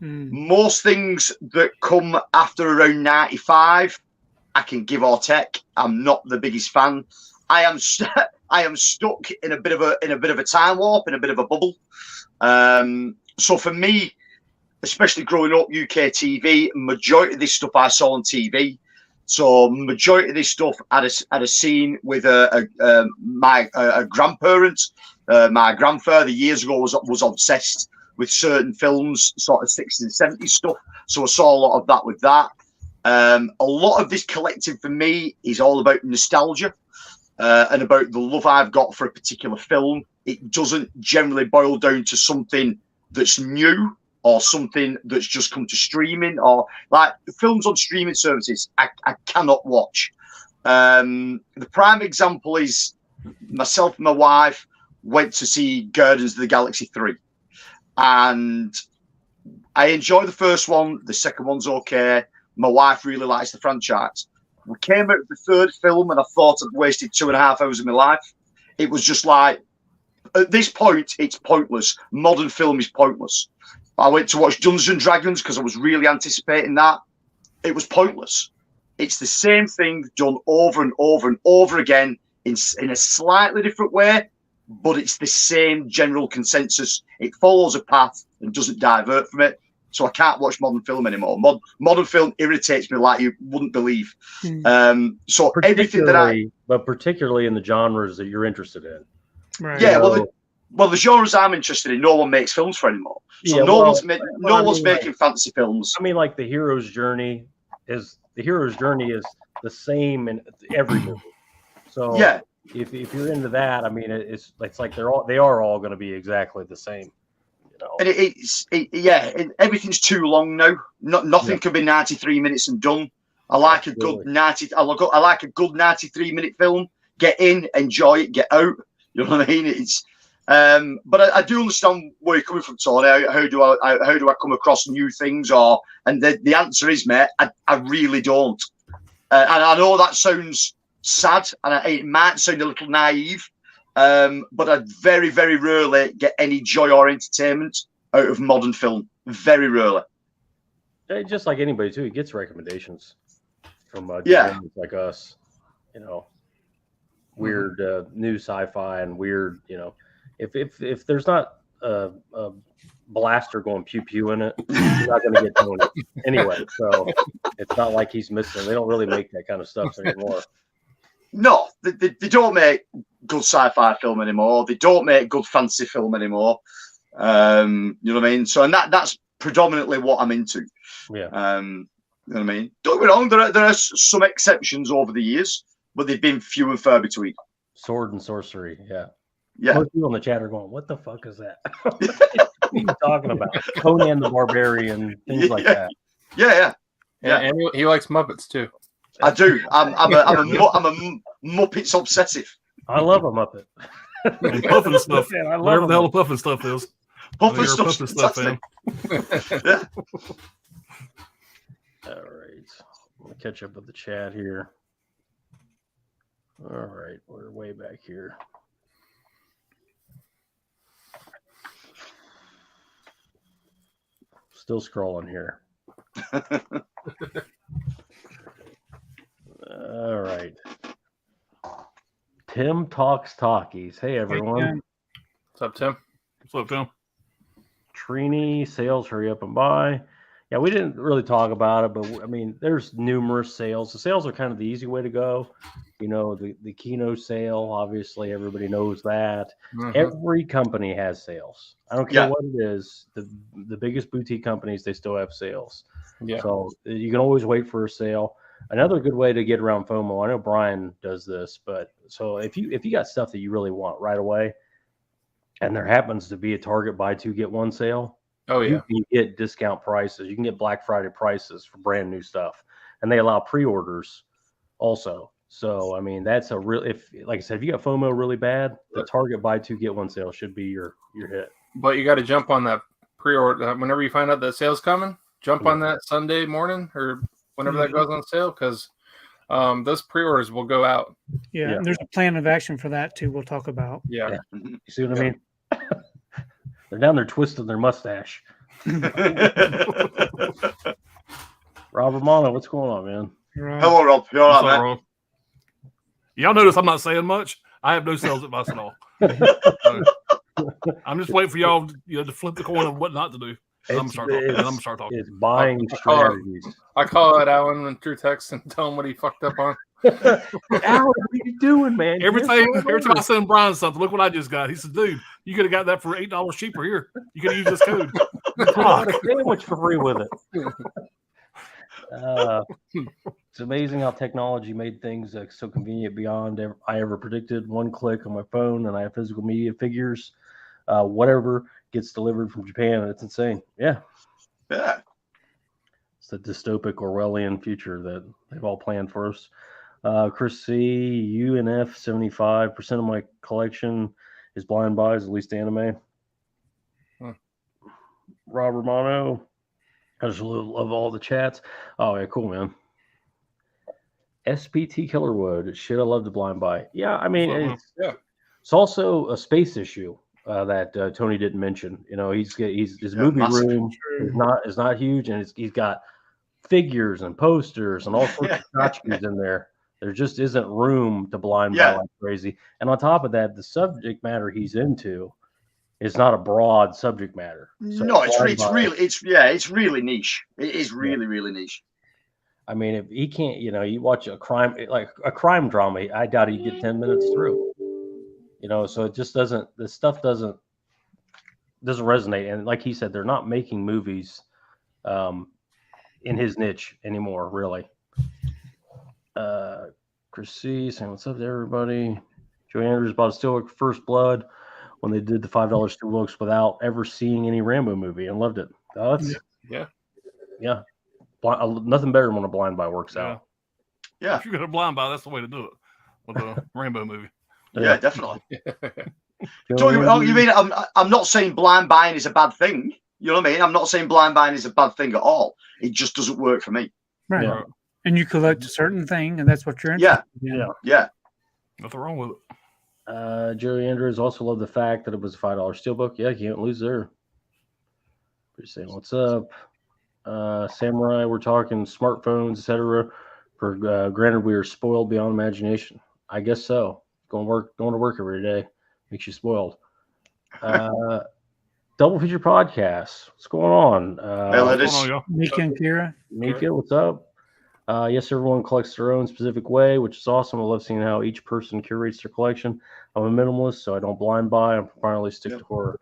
Most things that come after around 95, I can give or take. I'm not the biggest fan. I am stuck in a bit of a time warp, in a bit of a bubble. So for me, especially growing up UK TV, majority of this stuff I saw on TV. So majority of this stuff had a scene with my grandparent. My grandfather years ago was obsessed with certain films, sort of 60s and 70s stuff. So I saw a lot of that with that. A lot of this collective for me is all about nostalgia and about the love I've got for a particular film. It doesn't generally boil down to something that's new or something that's just come to streaming, or like films on streaming services I cannot watch. The prime example is myself and my wife went to see Guardians of the Galaxy 3. And I enjoyed the first one. The second one's okay. My wife really likes the franchise. We came out of the third film and I thought I'd wasted 2.5 hours of my life. It was just like, at this point, it's pointless. Modern film is pointless. I went to watch Dungeons and Dragons because I was really anticipating that. It was pointless. It's the same thing done over and over and over again in a slightly different way, but it's the same general consensus. It follows a path and doesn't divert from it. So I can't watch modern film anymore. Modern film irritates me like you wouldn't believe. So everything that
particularly in the genres that you're interested in.
Right.
Yeah, well, the genres I'm interested in, no one makes films for anymore. So no one's making fantasy films.
I mean, like the hero's journey is the same in every movie. So
yeah,
if you're into that, I mean, it's like they are all going to be exactly the same. You know?
And everything's too long now. Nothing can be 93 minutes and done. I like a good 93-minute film. Get in, enjoy it, get out. You know what I mean? It's but I do understand where you're coming from, Tony. How do I come across new things? And the answer is, mate, I really don't. And I know that sounds sad, and it might sound a little naive, but I very, very rarely get any joy or entertainment out of modern film. Very rarely.
Just like anybody too, he gets recommendations from like us, you know, weird new sci-fi and weird, you know, if there's not a blaster going pew pew in it, you're not going to get Tony anyway. So it's not like he's missing. They don't really make that kind of stuff anymore.
No, they don't make good sci-fi film anymore. They don't make good fantasy film anymore. You know what I mean? So, and that's predominantly what I'm into.
Yeah.
You know what I mean? Don't get me wrong. There are some exceptions over the years, but they've been few and far between.
Sword and sorcery. Yeah.
Yeah.
Most people in the chat are going, "What the fuck is that? What are you talking about?" Conan the Barbarian, things like that.
Yeah.
And he likes Muppets too.
I do. I'm a Muppets obsessive.
I love a Muppet.
And puffin stuff.
Man, I love
whatever the hell the puffin stuff is.
Puffin
You're a
stuff's
puffin stuff
fantastic.
fan.
Yeah.
All right. I'm gonna catch up with the chat here. All right, we're way back here. Still scrolling here. All right. Tim Talks Talkies. Hey, everyone.
Tim.
What's up, Tim?
What's up, Tim?
Trini, sales, hurry up and buy. Yeah, we didn't really talk about it, but I mean, there's numerous sales. The sales are kind of the easy way to go. You know, the Keno sale, obviously, everybody knows that.
Mhm.
Every company has sales. I don't care
Yeah.
what it is. The biggest boutique companies, they still have sales.
Yeah.
So you can always wait for a sale. Another good way to get around FOMO, I know Brian does this, but so if you got stuff that you really want right away, and there happens to be a Target buy two get one sale,
Oh
you
yeah.
can get discount prices. You can get Black Friday prices for brand new stuff, and they allow pre-orders also. So I mean, that's a real. If like I said, if you got FOMO really bad, the Target buy two get one sale should be your hit.
But you got to jump on that pre-order whenever you find out that sale's coming. Jump on that Sunday morning or whenever that goes on sale, because those pre-orders will go out.
Yeah,
Yeah.
and there's a plan of action for that too. We'll talk about.
Yeah.
You see what I mean? They're down there twisting their mustache. Rob Romano, what's going on, man?
Right.
Hello, Rob. You all
What's
right,
up,
man?
Ron? Y'all notice I'm not saying much. I have no sales advice at all. I'm just waiting for y'all, to flip the coin of what not to do. And I'm gonna start talking.
It's buying
I
strategies.
I call out Alan through text and tell him what he fucked up on.
Alan, what are you doing, man?
Every time I send Brian something, look what I just got. He says, "Dude, you could have got that for $8 cheaper here. You could have used this code."
got a sandwich for free with it. It's amazing how technology made things so convenient beyond I ever predicted. One click on my phone, and I have physical media figures, whatever gets delivered from Japan. It's insane. Yeah,
Yeah.
it's the dystopic Orwellian future that they've all planned for us. Chris C, UNF 75% of my collection is blind buys, at least anime. Rob Romano, I just love all the chats. Oh yeah, cool, man. SPT Killerwood, shit, I love the blind buy. Yeah, I mean, it's also a space issue that Tony didn't mention. You know, his movie
massive.
room is not huge, and he's got figures and posters and all sorts of tchotchkes in there. There just isn't room to blind buy like crazy. And on top of that, the subject matter he's into is not a broad subject matter. So
No, it's really niche. It is really niche.
I mean, if he can't, you watch a crime drama, I doubt he'd get 10 minutes through. So it just doesn't. This stuff doesn't resonate. And like he said, they're not making movies in his niche anymore, really. Chris C saying what's up to everybody. Joe Andrews bought a Steelbook First Blood when they did the $5 Steelbooks without ever seeing any Rambo movie and loved it. Oh, that's yeah. Nothing better when a blind buy works out.
Yeah.
If you're gonna blind buy, that's the way to do it with a Rainbow movie.
Yeah, definitely. So you mean I'm not saying blind buying is a bad thing. You know what I mean? I'm not saying blind buying is a bad thing at all. It just doesn't work for me.
Right.
Yeah.
And you collect a certain thing, and that's what you're interested in.
Yeah.
Nothing wrong with it.
Joey Andrews also loved the fact that it was a $5 Steelbook. Yeah, you can't lose there. You're saying what's up? Samurai, we're talking smartphones, etc. For granted, we are spoiled beyond imagination. I guess so. Going to work every day makes you spoiled. Double Feature Podcast. What's going on?
What's
going on, y'all?
Mika and Kira.
Mika, what's up? Yes, everyone collects their own specific way, which is awesome. I love seeing how each person curates their collection. I'm a minimalist, so I don't blind buy. I primarily stick to horror.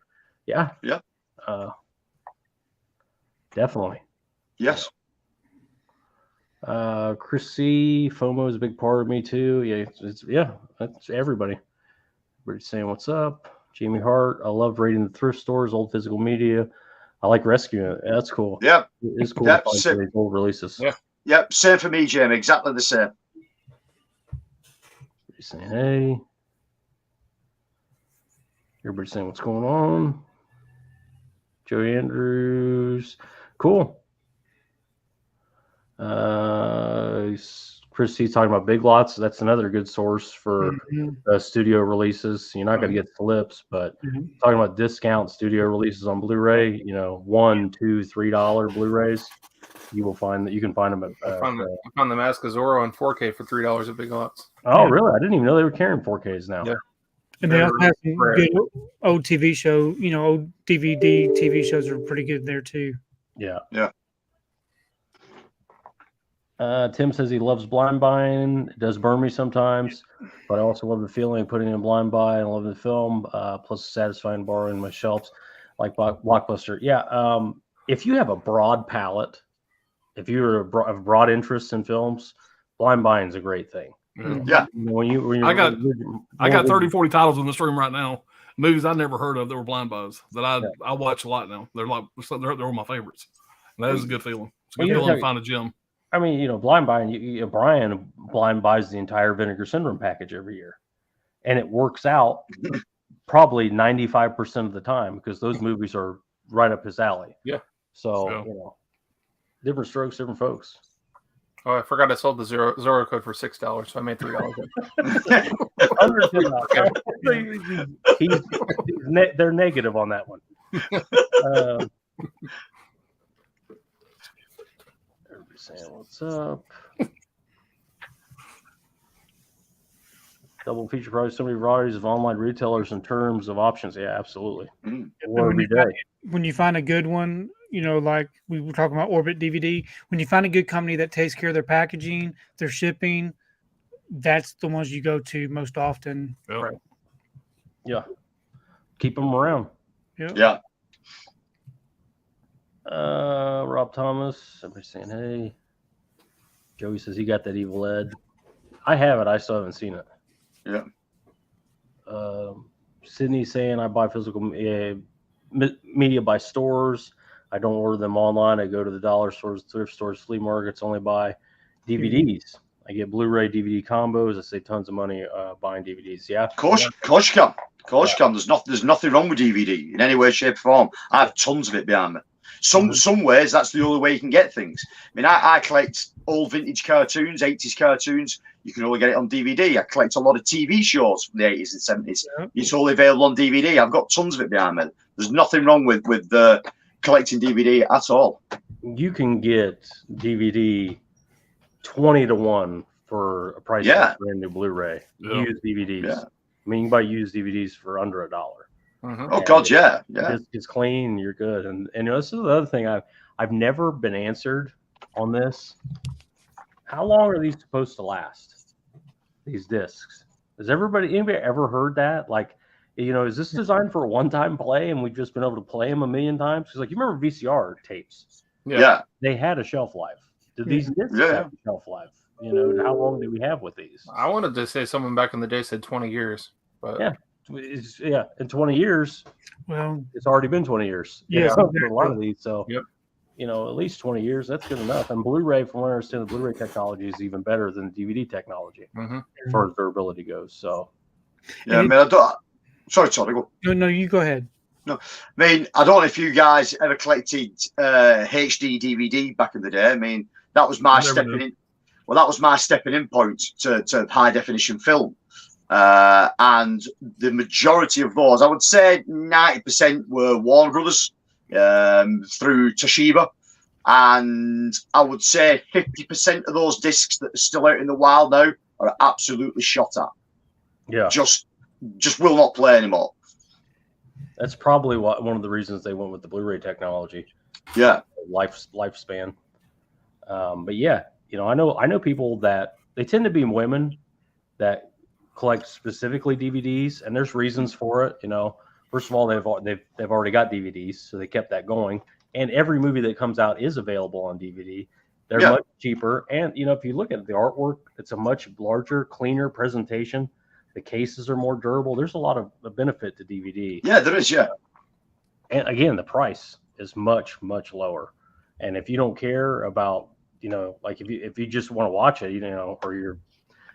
Yeah.
Yeah.
Definitely.
Yes.
Chris C, FOMO is a big part of me too. Yeah, that's everybody. We're saying what's up. Jamie Hart, I love raiding the thrift stores, old physical media. I like rescuing it. That's cool.
Yeah.
It's cool
Yeah,
to find some of these old releases.
Yeah.
Yep. Same for me, Jamie. Exactly the same.
Everybody's saying hey. Everybody's saying what's going on. Joey Andrews. Cool. Chris C's talking about Big Lots. That's another good source for studio releases. You're not going to get flips, but talking about discount studio releases on Blu-ray, $1, $2, $3 Blu-rays. you will find that you can find them at.
I found the Mask of Zorro in 4K for $3 at Big Lots.
Oh, really? I didn't even know they were carrying 4Ks now.
Yeah.
And they also have some
Rare.
good old TV show, old DVD TV shows are pretty good there too.
Yeah.
Yeah.
Tim says he loves blind buying. It does burn me sometimes, but I also love the feeling of putting in blind buy and love the film. Plus, satisfying borrowing my shelves like Blockbuster. Yeah. If you have a broad palette, if you're a broad interest in films, blind buying is a great thing.
Yeah.
When
I got 30, 40 titles in this room right now. Movies I never heard of that were blind buys that I watch a lot now. They're they're my favorites. And that is a good feeling. It's a good feeling to find a gem.
I mean, blind buying. Brian blind buys the entire Vinegar Syndrome package every year, and it works out probably 95% of the time because those movies are right up his alley.
Yeah.
So different strokes, different folks.
Oh, I forgot I sold the Zorro code for $6, so I made $3.
They're negative on that one. Everybody's saying what's up. Double feature price, so many varieties of online retailers in terms of options. Yeah, absolutely. Every day.
When you find a good one, like we were talking about Orbit DVD, when you find a good company that takes care of their packaging, their shipping, that's the ones you go to most often.
Yep.
Right. Yeah. Keep them around.
Yeah.
Rob Thomas, everybody's saying hey. Joey says he got that Evil Ed. I have it. I still haven't seen it.
Yeah.
Sydney saying I buy physical media by stores. I don't order them online. I go to the dollar stores, thrift stores, flea markets. Only buy DVDs. I get Blu-ray DVD combos. I save tons of money buying DVDs. Yeah.
Of course you can. There's nothing wrong with DVD in any way, shape, or form. I have tons of it behind me. Some ways that's the only way you can get things. I mean, I collect old vintage cartoons, 80s cartoons. You can only get it on DVD. I collect a lot of TV shows from the 80s and 70s. Yeah. It's all available on DVD. I've got tons of it behind me. There's nothing wrong with collecting DVD at all.
You can get DVD 20-1 for a price of a brand new Blu-ray. Used DVDs. Yeah. I mean, you can buy used DVDs for under $1.
Mm-hmm. Oh God, yeah.
It's clean. You're good. And this is the other thing I've never been answered on this. How long are these supposed to last? These discs? Has anybody ever heard that? Like, is this designed for a one-time play and we've just been able to play them a million times? Because, you remember VCR tapes?
Yeah.
They had a shelf life. Did these discs have a shelf life? How long do we have with these?
I wanted to say someone back in the day said 20 years, but
in 20 years.
Well,
it's already been 20 years.
Yeah,
for a lot of these. So, at least 20 years. That's good enough. And Blu-ray, from what I understand, the Blu-ray technology is even better than the DVD technology as far as durability goes. So,
yeah, I mean, I don't. Sorry, go.
No, you go ahead.
No, I mean, I don't know if you guys ever collected HD DVD back in the day. I mean, that was my stepping in. Well, that was my stepping in point to high definition film. And the majority of those, I would say 90% were Warner Brothers through Toshiba. And I would say 50% of those discs that are still out in the wild now are absolutely shot at.
Yeah.
Just will not play anymore.
That's probably one of the reasons they went with the Blu-ray technology.
Yeah.
Lifespan. But yeah, I know people that they tend to be women that collect specifically DVDs, and there's reasons for it. First of all, they've already got DVDs, so they kept that going. And every movie that comes out is available on DVD. They're much cheaper, and if you look at the artwork, it's a much larger, cleaner presentation. The cases are more durable. There's a lot of benefit to DVD.
Yeah, there is. Yeah,
and again, the price is much, much lower. And if you don't care about, like if you just want to watch it, or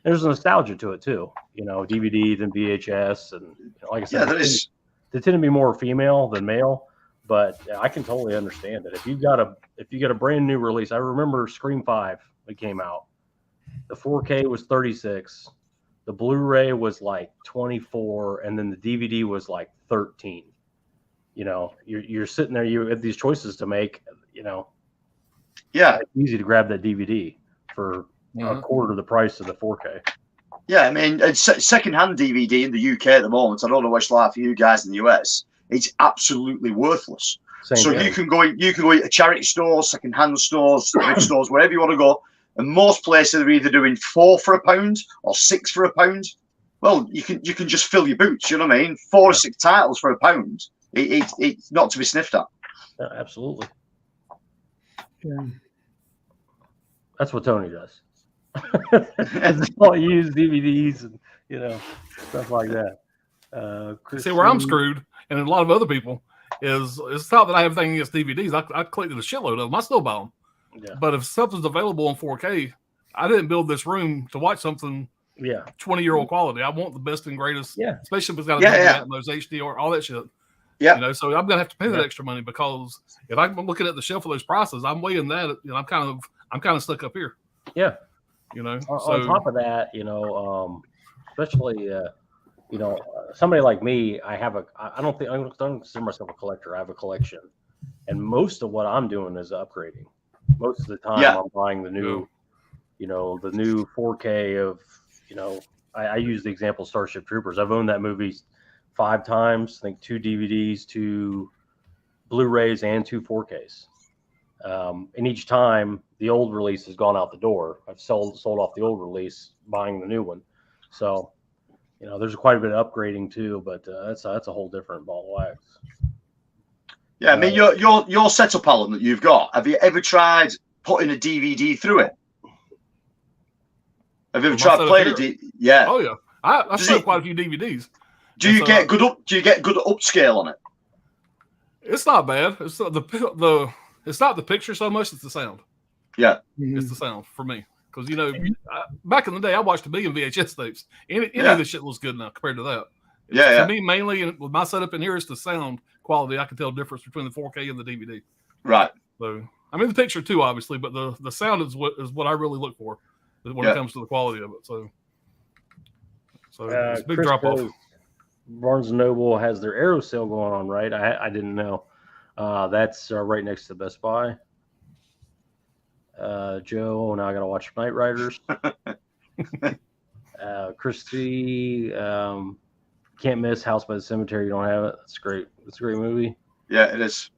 there's nostalgia to it too. DVD than VHS, and like I said, they tend to be more female than male. But I can totally understand it. If you got a brand new release, I remember Scream 5 that came out. The 4K was 36. The Blu-ray was like 24, and then the DVD was like 13. You're sitting there. You have these choices to make.
Yeah,
it's easy to grab that DVD for a quarter of the price of the 4K.
Yeah, I mean, second-hand DVD in the UK at the moment, I don't know what it's like for you guys in the US, it's absolutely worthless. So you can go into charity stores, second-hand stores, thrift stores, wherever you want to go, and most places are either doing 4 for £1 or 6 for £1. Well, you can just fill your boots, you know what I mean? 4 or 6 titles for £1. It's not to be sniffed at.
Yeah, absolutely.
Yeah.
That's what Tony does. It's all use DVDs and stuff like that.
See where I'm screwed, and a lot of other people is it's not that I have anything against DVDs. I collected a shitload of them. I still buy them.
Yeah.
But if something's available in 4K, I didn't build this room to watch something 20-year-old quality. I want the best and greatest.
Yeah.
Especially if it's got a Atmos, HD, or all that shit.
Yeah.
So I'm gonna have to pay that extra money because if I'm looking at the shelf of those prices, I'm weighing that. I'm kind of stuck up here.
Yeah.
On
top of that, especially somebody like me, I don't consider myself a collector. I have a collection, and most of what I'm doing is upgrading. Most of the time, I'm buying the new, the new 4K of, I use the example Starship Troopers. I've owned that movie 5 times. I think 2 DVDs, 2 Blu-rays, and 2 4Ks. And each time the old release has gone out the door. I've sold off the old release, buying the new one. So, there's quite a bit of upgrading too, but that's a whole different ball of wax.
Yeah, I mean your setup, Alan, that you've got. Have you ever tried putting a DVD through it? Have you ever tried playing it? Yeah.
Oh yeah, I still have quite a few DVDs.
Do you get good upscale on it?
It's not bad. It's not it's not the picture so much. It's the sound.
Yeah,
it's the sound for me because back in the day I watched 1 million VHS tapes. Any of this shit looks good now compared to that. For me, mainly with my setup in here, it's the sound quality. I can tell the difference between the 4K and the DVD.
Right.
So I mean the picture too, obviously, but the sound is what I really look for when it comes to the quality of it. So it's a big drop off.
Barnes & Noble has their Arrow sale going on, right? I didn't know. That's right next to Best Buy. Joe, now I got to watch Night Riders. Christy, can't miss House by the Cemetery. You don't have it. That's great. It's a great movie.
Yeah, it is.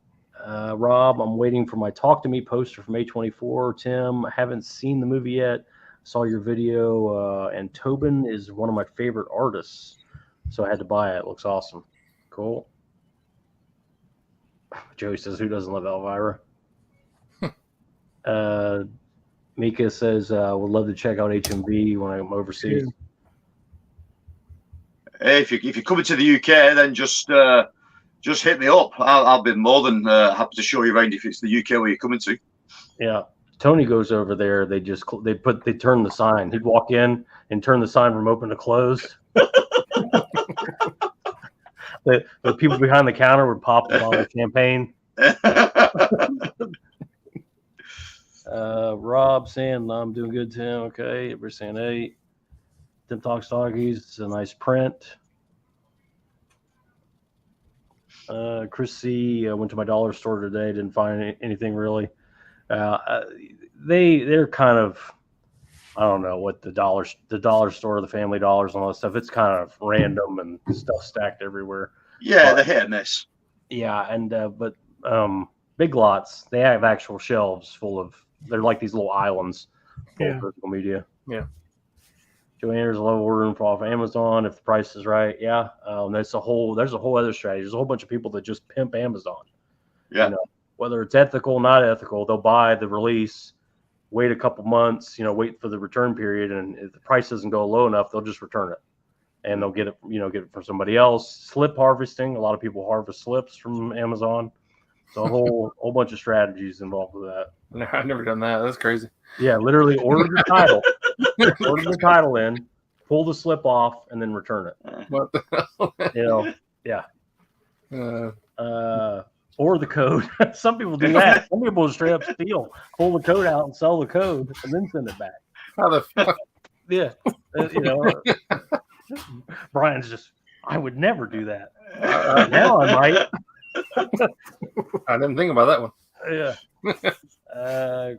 Rob, I'm waiting for my Talk to Me poster from A24. Tim, I haven't seen the movie yet. Saw your video, and Tobin is one of my favorite artists. So I had to buy it. It looks awesome. Cool. Joey says, who doesn't love Elvira? Mika says, would love to check out HMV when I'm overseas.
Hey, if you're coming to the UK, then just hit me up. I'll be more than happy to show you around if it's the UK where you're coming to.
Yeah. Tony goes over there. They turn the sign. He'd walk in and turn the sign from open to closed. The people behind the counter would pop a bottle of champagne. Rob saying, I'm doing good, Tim. Okay. Everybody's saying 8. Tim Talks Doggies. It's a nice print. Chris C. went to my dollar store today. Didn't find anything really. They're kind of, I don't know what the dollar store, the Family Dollars, and all that stuff. It's kind of random and stuff stacked everywhere.
Yeah, the hit and miss.
Yeah, and but Big Lots, they have actual shelves full of. They're like these little islands full of physical media.
Yeah.
Joanne's a low ordering off Amazon if the price is right. Yeah, there's a whole other strategy. There's a whole bunch of people that just pimp Amazon.
Yeah.
Whether it's ethical, not ethical, they'll buy the release, wait a couple months, wait for the return period, and if the price doesn't go low enough, they'll just return it, and they'll get it from somebody else. Slip harvesting, a lot of people harvest slips from Amazon. So a whole bunch of strategies involved with that.
No, I've never done that. That's crazy.
Yeah, literally order the title, in, pull the slip off, and then return it.
What the hell?
Yeah. Or the code. Some people do that. Some people straight up steal, pull the code out and sell the code, and then send it back.
How the fuck?
Yeah. Brian's just, I would never do that. Now I might.
I didn't think about that one.
Yeah.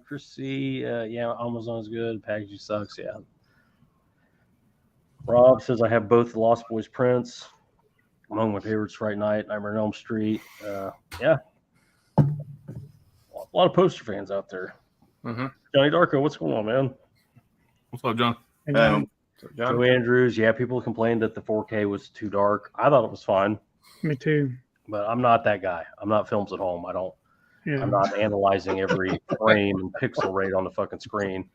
Chris C. Yeah, Amazon's good. Packaging sucks. Yeah. Rob says I have both the Lost Boys prints. Among my favorites, Fright Night, Nightmare on Elm Street. Yeah. A lot of poster fans out there.
Mm-hmm.
Johnny Darko, what's going on, man?
What's up, John?
And
John?
Joe Andrews, yeah, people complained that the 4K was too dark. I thought it was fine,
me too.
but I'm not that guy. I'm not films at home.
Yeah.
I'm not analyzing every frame and pixel rate on the fucking screen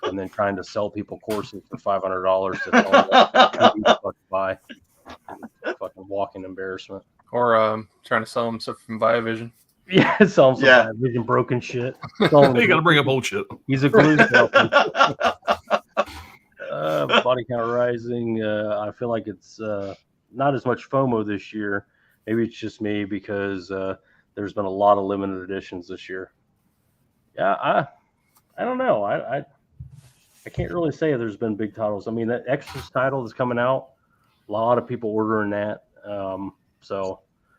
and then trying to sell people courses for $500 to buy. Fucking walking embarrassment.
Or trying to sell them stuff from Viavision.
Yeah, it sounds like vision broken shit.
You got to bring up old shit.
He's a glue salesman. Body count rising. I feel like it's not as much FOMO this year. Maybe it's just me because there's been a lot of limited editions this year. Yeah, I don't know. I can't really say there's been big titles. I mean, that Extras title is coming out. A lot of people ordering that.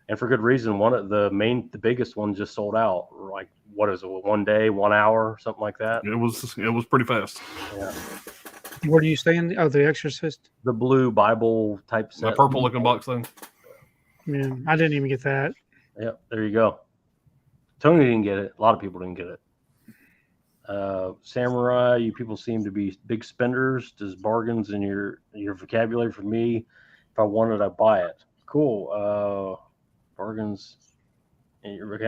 And for good reason. One of the biggest one just sold out. Like, what is it? 1 day, 1 hour, something like that.
It was pretty fast.
Yeah.
Where do you stay in? Oh, The Exorcist.
The blue Bible type set.
That purple looking box thing.
Yeah, I didn't even get that.
Yeah, there you go. Tony didn't get it. A lot of people didn't get it. Samurai, you people seem to be big spenders. Does bargains in your vocabulary for me? If I wanted, I'd buy it. Cool. Bargains in your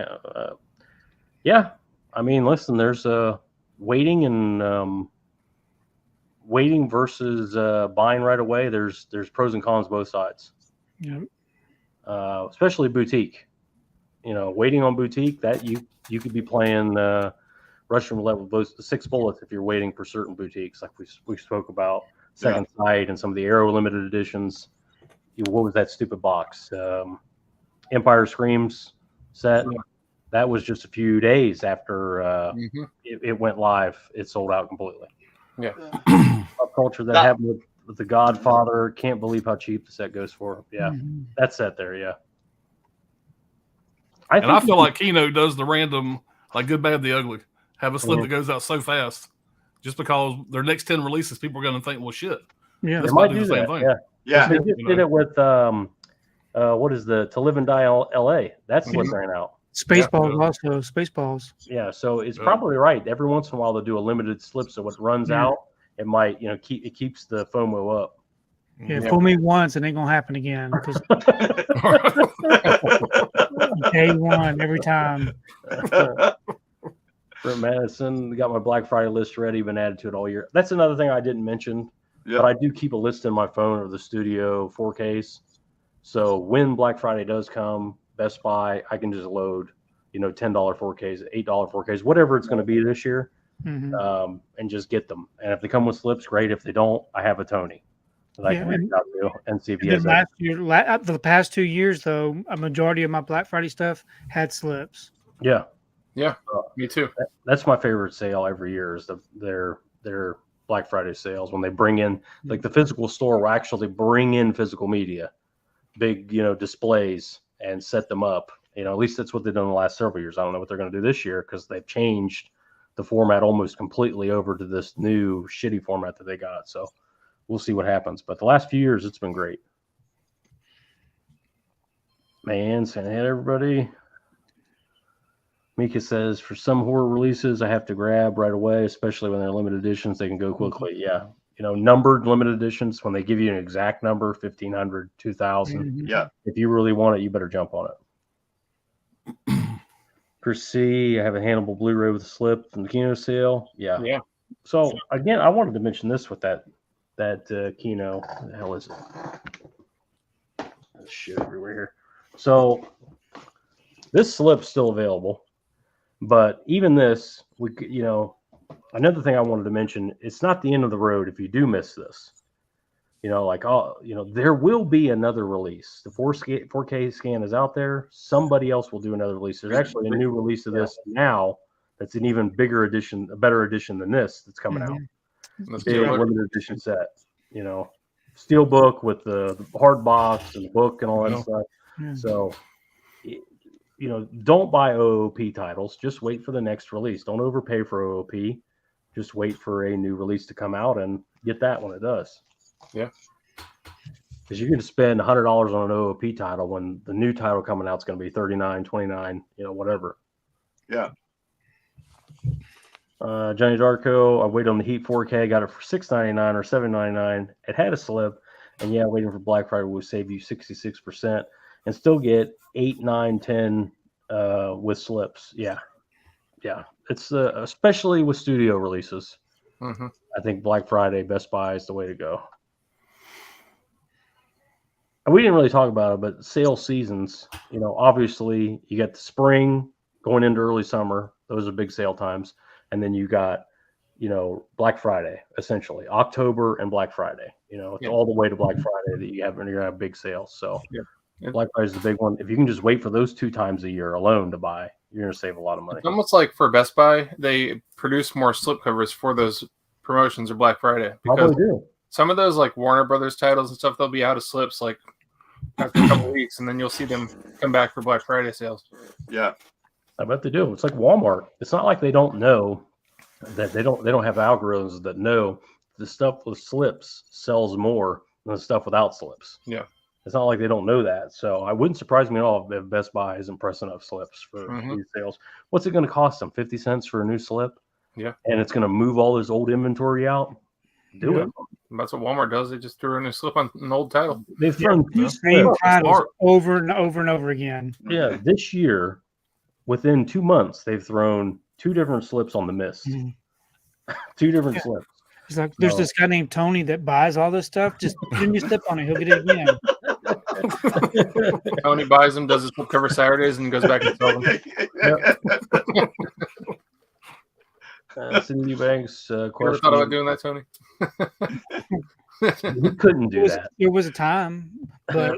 yeah. I mean, listen, there's waiting and waiting versus buying right away. There's pros and cons both sides.
Yeah.
Especially boutique. Waiting on boutique, that you could be playing Russian roulette with those 6 bullets if you're waiting for certain boutiques, like we spoke about Second Sight and some of the Arrow limited editions. What was that stupid box? Empire Screams set. Yeah. That was just a few days after it went live. It sold out completely.
Yeah.
Pop culture that happened with The Godfather. Can't believe how cheap the set goes for. Yeah. That set there. Yeah.
I feel like Kino does the random, like Good, Bad, the Ugly. Have a slip that goes out so fast, just because their next 10 releases, people are going to think, well, shit.
Yeah,
they might do the same thing. Yeah. They just did it with what is the To Live and Die LA? That's what ran out.
Spaceballs also. Spaceballs.
Yeah, so it's probably right. Every once in a while they'll do a limited slip, so what runs out, it might keeps the FOMO up.
Yeah, fool me once, it ain't gonna happen again. Day one every time.
Brent Madison, got my Black Friday list ready, been added to it all year. That's another thing I didn't mention, but I do keep a list in my phone of the studio 4Ks. So when Black Friday does come, Best Buy, I can just load, $10 4Ks, $8 4Ks, whatever it's going to be this year, and just get them. And if they come with slips, great. If they don't, I have a Tony that I can reach out to and see if he has
last year, the past 2 years, though, a majority of my Black Friday stuff had slips.
Yeah.
Yeah, me too.
That's my favorite sale every year is their Black Friday sales when they bring in, like the physical store will actually bring in physical media, big, displays and set them up. At least that's what they've done the last several years. I don't know what they're going to do this year because they've changed the format almost completely over to this new shitty format that they got. So we'll see what happens. But the last few years, it's been great. Man, saying hey, everybody. Mika says, for some horror releases, I have to grab right away, especially when they're limited editions. They can go quickly. Yeah. Numbered limited editions, when they give you an exact number, 1,500, 2,000.
Yeah.
If you really want it, you better jump on it. Per C, I have a Hannibal Blu-ray with a slip from the Kino sale. Yeah.
Yeah.
So, again, I wanted to mention this with that Kino. What the hell is it? There's shit everywhere here. So, this slip's still available. But even this, another thing I wanted to mention, it's not the end of the road if you do miss this. There will be another release. The 4K scan is out there. Somebody else will do another release. There's actually a new release of this now that's an even bigger edition, a better edition than this that's coming out. Big limited edition set. Steel book with the hard box and the book and all that stuff. So don't buy OOP titles. Just wait for the next release. Don't overpay for OOP. Just wait for a new release to come out and get that when it does.
Yeah.
Because you can spend $100 on an OOP title when the new title coming out is going to be $39, $29, whatever.
Yeah.
Johnny Darko, I waited on the Heat 4K, got it for $6.99 or $7.99. It had a slip, and waiting for Black Friday will save you 66% and still get 8, 9, 10 with slips. Yeah. It's especially with studio releases.
Mm-hmm.
I think Black Friday, Best Buy is the way to go. And we didn't really talk about it, but sale seasons, obviously you got the spring going into early summer. Those are big sale times. And then you got, Black Friday, essentially October and Black Friday, it's all the way to Black Friday that you're going to have big sales. So Black Friday is the big one. If you can just wait for those 2 times a year alone to buy, you're going to save a lot of money.
It's almost like for Best Buy, they produce more slipcovers for those promotions or Black Friday. Because
Probably do.
some of those like Warner Brothers titles and stuff, they'll be out of slips like after a couple weeks, and then you'll see them come back for Black Friday sales.
Yeah.
I bet they do. It's like Walmart. It's not like they don't know that they don't have algorithms that know the stuff with slips sells more than the stuff without slips.
Yeah.
It's not like they don't know that. So I wouldn't surprise me at all if Best Buy isn't pressing up slips for these sales. What's it going to cost them? 50 cents for a new slip?
Yeah.
And it's going to move all this old inventory out? Do it.
That's what Walmart does. They just threw a new slip on an old title.
They've thrown two
Same
slips.
titles over and over and over again.
Yeah, this year, within 2 months, they've thrown 2 different slips on the Mist. 2 different slips.
He's like, there's this guy named Tony that buys all this stuff. Just put a new slip on it. He'll get it again.
Tony buys them, does his slip cover Saturdays, and goes back and sells them.
Cindy Banks
You ever
question.
thought about doing that, Tony?
He couldn't do that.
There was a time, but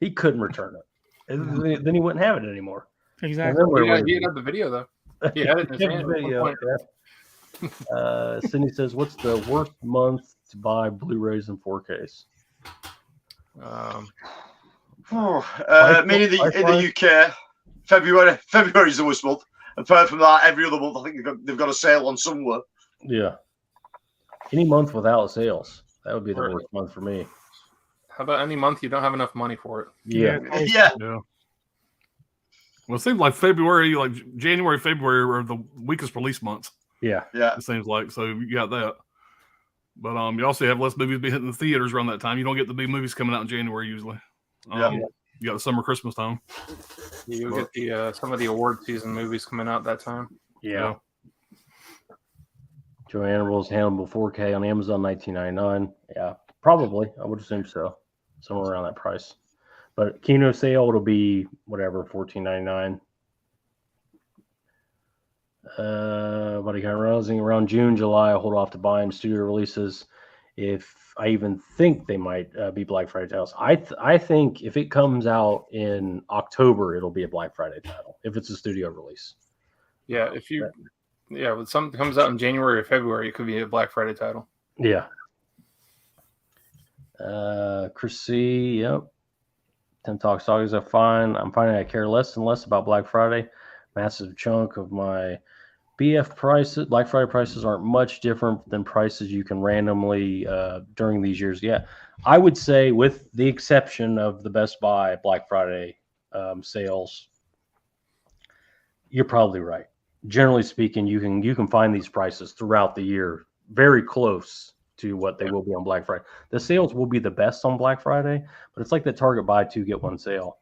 He couldn't return it. And then he wouldn't have it anymore.
exactly.
He had the video, though. He had it in his
Yeah,
hand. at one
video,
point.
yeah. Cindy says, "What's the worst month to buy Blu-rays and 4Ks?"
In the UK, February is the worst month. Apart from that, every other month, I think they've got a sale on somewhere.
Yeah. Any month without sales, that would be the
Right.
worst month for me.
How about any month you don't have enough money for it?
Yeah.
Yeah.
Well, it seems like February, like January, February are the weakest release months.
Yeah.
It seems like. So you got that. But you also have less movies be hitting the theaters around that time. You don't get the big movies coming out in January usually. You got the summer Christmas time.
You'll get the some of the award season movies coming out that time.
Yeah. Joanne Rules Hannibal 4K on Amazon, $19.99. Yeah, probably. I would assume so. Somewhere around that price. But Kino sale, it'll be whatever, $14.99. But again, around June, July, I'll hold off to buying studio releases. If I even think they might be Black Friday titles. I think if it comes out in October, it'll be a Black Friday title if it's a studio release.
Yeah, when something comes out in January or February, it could be a Black Friday title.
Yeah. Chris C. Yep. 10 Talk Sagas are fine. I'm finding I care less and less about Black Friday. Massive chunk of my BF prices, Black Friday prices aren't much different than prices you can randomly during these years. Yeah, I would say with the exception of the Best Buy Black Friday sales, you're probably right. Generally speaking, you can find these prices throughout the year very close to what they will be on Black Friday. The sales will be the best on Black Friday, but it's like the Target buy 2 get 1 sale.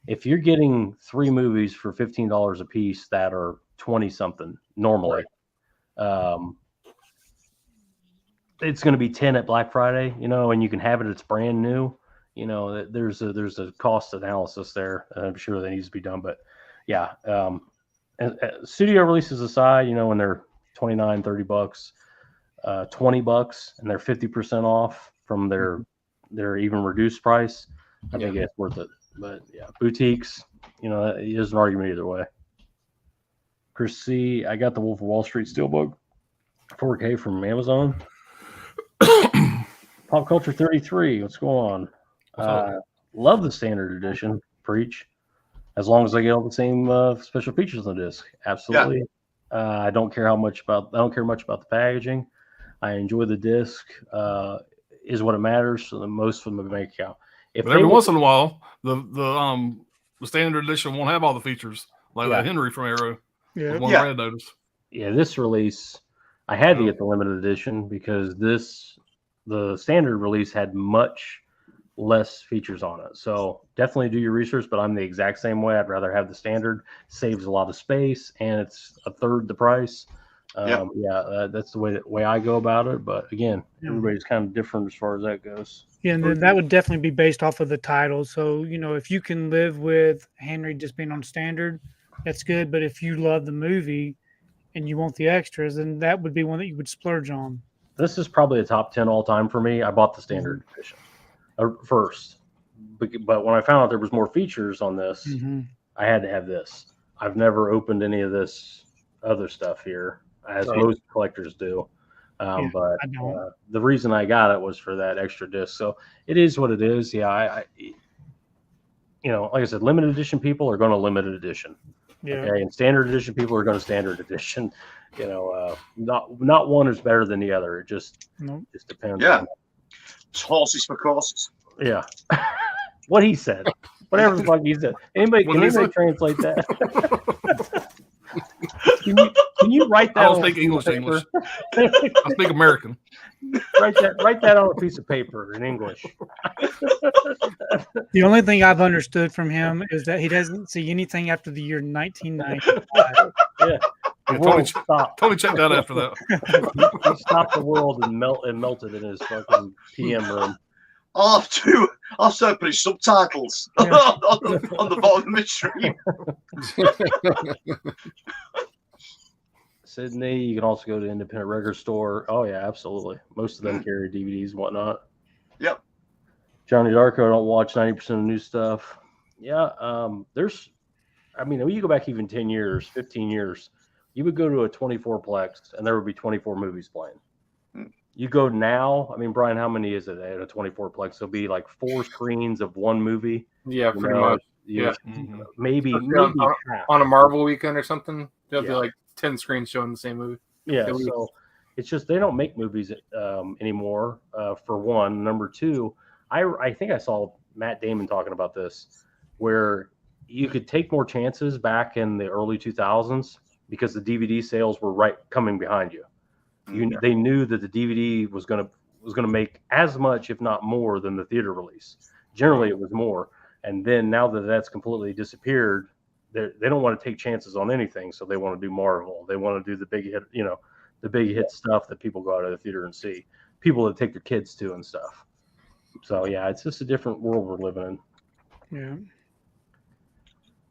If you're getting 3 movies for $15 a piece that are 20 something normally, it's going to be 10 at Black Friday, and you can have it. It's brand new. There's a cost analysis there. I'm sure that needs to be done, but yeah. And studio releases aside, when they're $29, $30, $20, and they're 50% off from their even reduced price, I think it's worth it. But yeah, boutiques, there's an argument either way. Chris C, I got the Wolf of Wall Street Steelbook 4K from Amazon. Pop Culture 33, what's going on? Love the standard edition. Preach. As long as I get all the same special features on the disc, absolutely. I don't care much about the packaging. I enjoy the disc. Is what it matters for the most for my bank account.
But every once in a while, the standard edition won't have all the features like that Henry from Arrow.
Yeah,
one Brad noticed.
Yeah, this release, I had to get the limited edition because the standard release had much less features on it. So definitely do your research, but I'm the exact same way. I'd rather have the standard. Saves a lot of space, and it's a third the price. That's the way I go about it. But again, everybody's kind of different as far as that goes.
Yeah, and then that would definitely be based off of the title. So, if you can live with Henry just being on standard, that's good. But if you love the movie and you want the extras, then that would be one that you would splurge on.
This is probably a top 10 all time for me. I bought the standard edition first, but when I found out there was more features on this, I had to have this. I've never opened any of this other stuff here, as most collectors do. But the reason I got it was for that extra disc. So it is what it is. Yeah, I like I said, limited edition people are going to limited edition. Yeah. Okay, and standard edition people are going to standard edition. Not one is better than the other. It just depends.
Yeah. It's horses for courses.
Yeah. What he said. Whatever the fuck he said. Can anybody translate that? Can you write that?
I don't speak English. I speak American.
Write that on a piece of paper in English.
The only thing I've understood from him is that he doesn't see anything after the year 1995.
Yeah.
Tony checked out after that.
He stopped the world and melted in his fucking PM room.
I'll have to put his subtitles on the bottom of the stream.
Sydney, you can also go to independent record store. Oh yeah, absolutely. Most of them carry DVDs and whatnot.
Yep.
Johnny Darko, I don't watch 90% of new stuff. Yeah, when you go back even 10 years, 15 years, you would go to a 24-plex and there would be 24 movies playing. You go now, Brian, how many is it at a 24-plex? There'll be like 4 screens of one movie.
Yeah, pretty much. Yeah.
Maybe
on a Marvel weekend or something, there'll be like 10 screens showing the same movie.
Yeah, so it's just they don't make movies anymore, for one. Number two, I think I saw Matt Damon talking about this, where you could take more chances back in the early 2000s because the DVD sales were coming behind you. They knew that the DVD was going to make as much, if not more, than the theater release. Generally, it was more. And then now that that's completely disappeared, they don't want to take chances on anything. So they want to do Marvel. They want to do the big hit, the big hit stuff that people go out of the theater and see. People that take their kids to and stuff. So yeah, it's just a different world we're living in.
Yeah.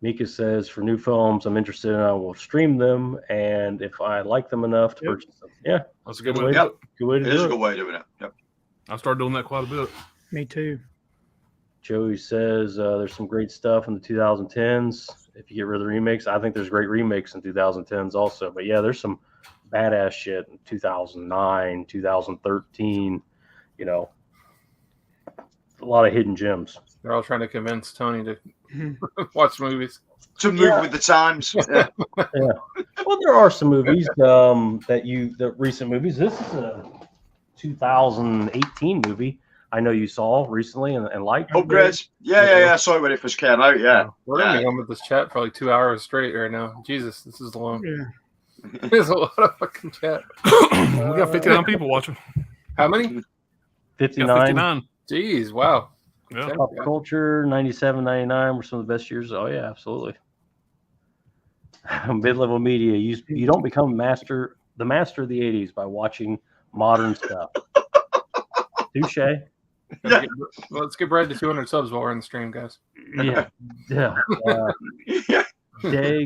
Mika says, for new films I'm interested in, I will stream them, and if I like them enough to purchase them. Yeah,
that's a good way to do it.
Good way to do it.
It is a good way of doing it. Yep.
I started doing that quite a bit.
Me too.
Joey says there's some great stuff in the 2010s. If you get rid of the remakes, I think there's great remakes in 2010s also. But yeah, there's some badass shit in 2009, 2013. A lot of hidden gems.
They're all trying to convince Tony to watch movies.
To move with the times. Yeah.
Yeah. Well, there are some movies the recent movies. This is a 2018 movie I know you saw recently and liked.
Upgrades. Yeah. I saw it when it first came out. Yeah.
We're going to be on with this chat for like 2 hours straight right now. Jesus, this is long.
Yeah.
There's a lot of fucking chat.
We got 59 people watching.
How many?
59.
Jeez, wow.
Yeah.
Pop culture, 97, 99 were some of the best years. Oh, yeah, absolutely. Mid-level media. You don't become the master of the 80s by watching modern stuff. Touche.
Yeah. Let's get Brad to 200 subs while we're on the stream, guys.
Yeah. Dag,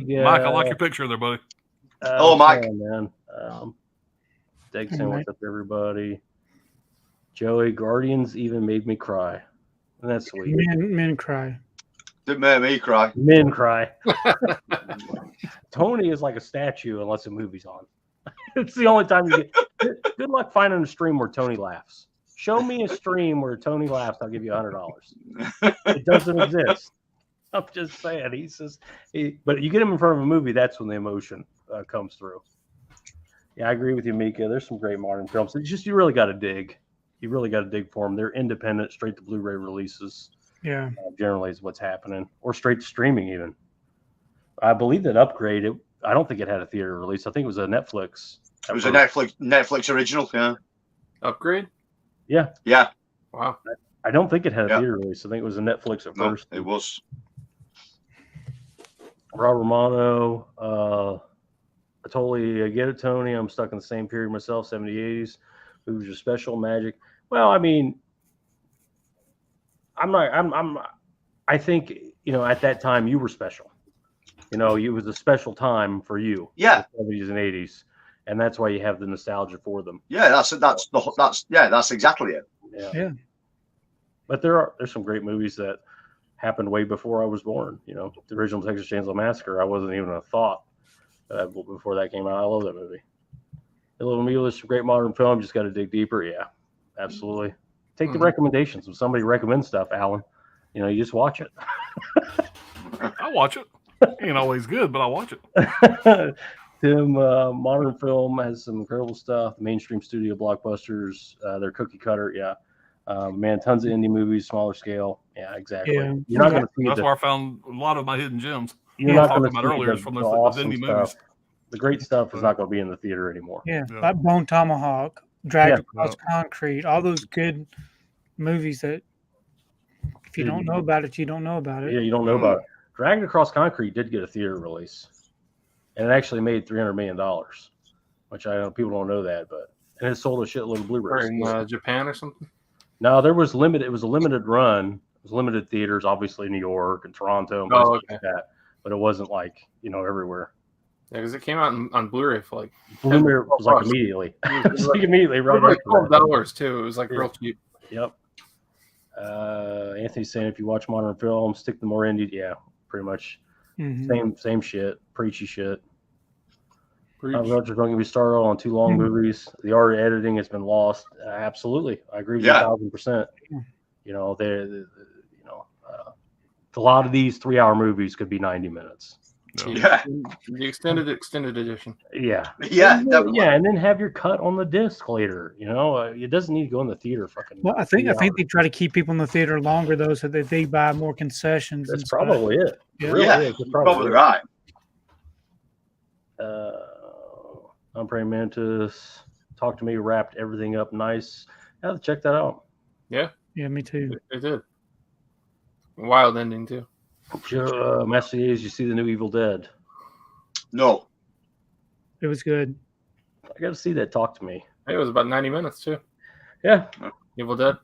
Mike, I like your picture there, buddy.
Mike.
Man. Dag saying what's up, everybody. Joey, Guardians even made me cry. And that's sweet.
Men cry.
Didn't make me cry.
Men cry. Tony is like a statue unless a movie's on. It's the only time you get. Good luck finding a stream where Tony laughs. Show me a stream where Tony laughs. I'll give you $100. It doesn't exist. I'm just saying. He says, but you get him in front of a movie, that's when the emotion comes through. Yeah, I agree with you, Mika. There's some great modern films. It's just you really got to dig. You really got to dig for them. They're independent, straight to Blu-ray releases.
Yeah,
generally is what's happening, or straight to streaming even. I believe that Upgrade. I don't think it had a theater release. I think it was a Netflix.
It was a Netflix original. Yeah.
Upgrade.
Yeah.
Yeah.
Wow.
I don't think it had a theater release. I think it was a Netflix at first.
It was.
Rob Romano. I totally get it, Tony. I'm stuck in the same period myself, 70s. Who's your special magic? Well, I mean, I think, at that time you were special. It was a special time for you.
Yeah.
The 70s and 80s. And that's why you have the nostalgia for them.
Yeah, that's exactly it.
Yeah. But there's some great movies that happened way before I was born. The original Texas Chainsaw Massacre, I wasn't even a thought before that came out. I love that movie. A Little Mulish, great modern film. Just got to dig deeper. Yeah, absolutely. Take the recommendations. When somebody recommends stuff, Alan, you just watch it.
I watch it. Ain't always good, but I watch it.
Tim, modern film has some incredible stuff. Mainstream studio blockbusters, they're cookie cutter. Yeah. Man, tons of indie movies, smaller scale. Yeah, exactly.
Yeah.
You're not going to see
That's where I found a lot of my hidden gems.
You're not going to
about
see
earlier
the,
from
the
those
awesome
indie
stuff.
movies.
The great stuff is not going to be in the theater anymore.
yeah,
Yeah.
like Bone Tomahawk, Dragged
Yeah.
Across Concrete, all those good movies that if you don't know about it, you don't know about it.
Yeah, you don't know about it. Dragged Across Concrete did get a theater release, and it actually made $300 million, which I know people don't know that, and it sold a shitload of Blu-rays.
In Japan or something.
No, there was limited. It was a limited run. It was limited theaters, obviously New York and Toronto, and places like that. But it wasn't like everywhere.
Yeah, because it came out on Blu-ray for like
Blu-ray was like immediately.
it was
like immediately, right?
like
after that.
$12 too. It was like real cheap.
Yep. Anthony's saying if you watch modern films, stick to more indie. Yeah, pretty much same shit, preachy shit. Roger, don't get me started on too long movies. The art of editing has been lost. Absolutely, I agree with you 1,000%. A lot of these 3-hour movies could be 90 minutes.
No.
Yeah.
The extended edition.
Yeah.
Yeah. Definitely.
Yeah, and then have your cut on the disc later. It doesn't need to go in the theater. Fucking.
Well, I think they try to keep people in the theater longer though, so that they buy more concessions.
That's probably it.
Yeah.
Really
Yeah,
is. It's
probably right.
I'm praying Mantis. Talk to Me wrapped everything up nice. I have to check that out.
Yeah, me too.
It did. Wild ending too.
Master Yates, you see the new Evil Dead?
No.
It was good.
I got to see that. Talk to Me.
It was about 90 minutes too.
Yeah.
Evil Dead.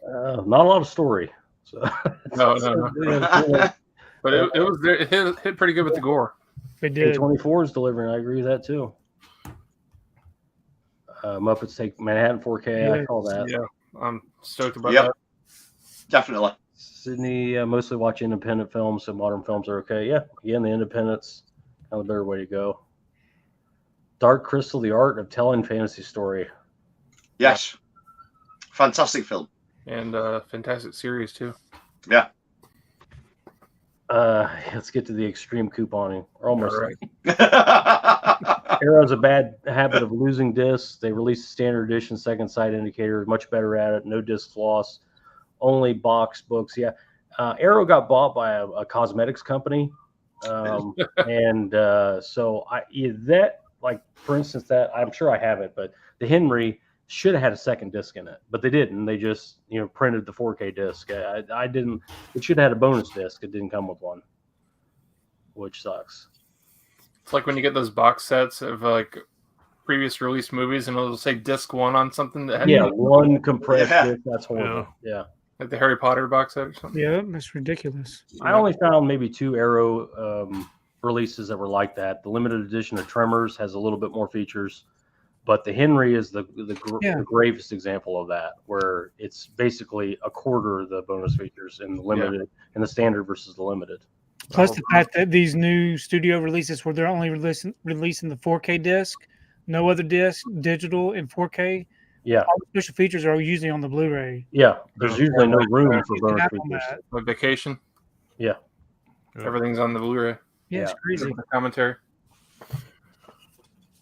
Not a lot of story. So.
No. But it was there. It hit pretty good with the gore.
It did.
A24 is delivering. I agree with that too. Muppets Take Manhattan 4K. I call that.
Yeah, I'm stoked about
Yep.
that.
Definitely.
Sydney, mostly watch independent films, so modern films are okay. Yeah, again, the independents, kind of a better way to go. Dark Crystal, The Art of Telling Fantasy Story.
Yes. Fantastic film.
And fantastic series too.
Yeah.
Let's get to the extreme couponing. We're almost
All right.
Arrow has a bad habit of losing discs. They released a standard edition second sight indicator, much better at it. No disc loss, only box books. Yeah, Arrow got bought by a cosmetics company, and so for instance, that I'm sure I have it, but the Henry should have had a second disc in it, but they didn't. They just printed the 4K disc. I didn't. It should have had a bonus disc. It didn't come with one, which sucks.
It's like when you get those box sets of like previous release movies, and it'll say disc 1 on something that had
one compressed disc. That's horrible. Yeah.
Like the Harry Potter box set or something.
Yeah, that's ridiculous.
I only found maybe 2 Arrow releases that were like that. The limited edition of Tremors has a little bit more features, but the Henry is the gravest example of that, where it's basically a quarter of the bonus features in the limited and the standard versus the limited.
Plus the fact that these new studio releases where they're only releasing the 4K disc, no other disc, digital and 4K.
Yeah.
All the special features are usually on the Blu-ray.
Yeah. There's usually no room for bonus features.
Like Vacation.
Yeah.
Everything's on the Blu-ray.
Yeah, it's crazy.
The commentary.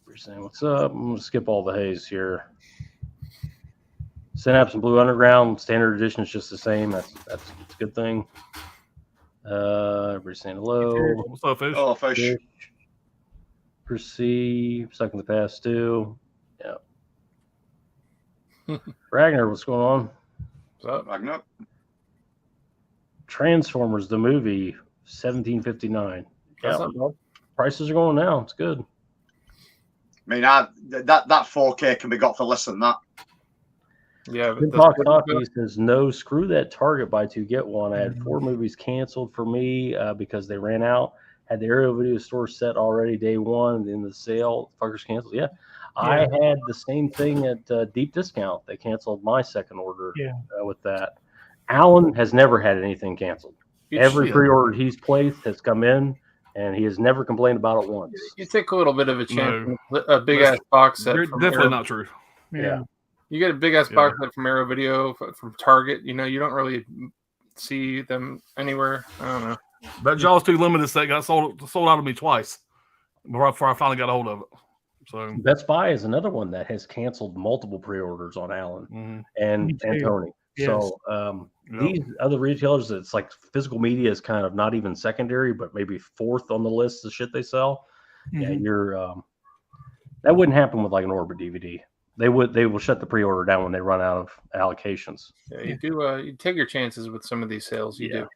You're saying, what's up? I'm going to skip all the haze here. Synapse and Blue Underground, standard edition is just the same. That's a good thing. Everybody's saying hello.
What's up, Fish?
Oh, Fish.
Perceive, Stuck in the Past too. Yeah. Ragnar, what's going on?
What's up?
Ragnar.
Transformers, the movie, 1759.
That's
Yeah,
not bad.
prices are going down. It's good.
I mean, that 4K can be got for less than that.
Yeah,
Good
but
Talk
the-
Talkie says, no, screw that Target buy two, get one. I had 4 movies canceled for me because they ran out. Had the Aerial Video Store set already day one, and then the sale, fuckers canceled. Yeah. I had the same thing at Deep Discount. They canceled my second order with that. Alan has never had anything canceled. Every pre-order he's placed has come in, and he has never complained about it once.
You take a little bit of a chance. A big ass box set. From
Definitely
Arrow.
not true.
Yeah.
You get a big ass box set from Arrow Video from Target. You know, you don't really see them anywhere. I don't know.
That Jaws 2 limited set got sold out of me twice before I finally got a hold of it. So
Best Buy is another one that has canceled multiple pre-orders on Alan and Tony.
Yes.
So these other retailers, it's like physical media is kind of not even secondary, but maybe fourth on the list of shit they sell. Yeah, you're that wouldn't happen with like an Orbit DVD. They will shut the pre-order down when they run out of allocations.
Yeah, you do. You take your chances with some of these sales. You do.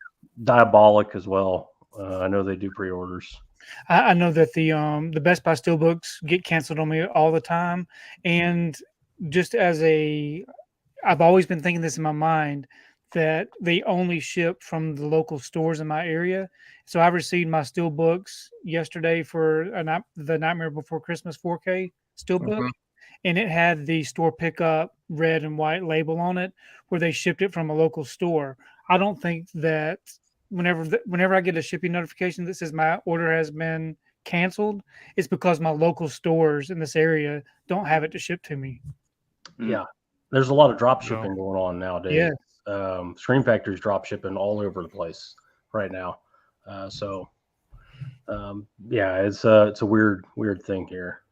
Diabolic as well. I know they do pre-orders.
I know that the Best Buy Steelbooks get canceled on me all the time, and just as I've always been thinking this in my mind that they only ship from the local stores in my area. So I received my Steelbooks yesterday for the Nightmare Before Christmas 4K Steelbook, and it had the store pickup red and white label on it, where they shipped it from a local store. I don't think that whenever I get a shipping notification that says my order has been canceled, it's because my local stores in this area don't have it to ship to me.
Yeah. There's a lot of drop shipping going on nowadays.
Yeah.
Screen Factory's drop shipping all over the place right now. It's a weird thing here.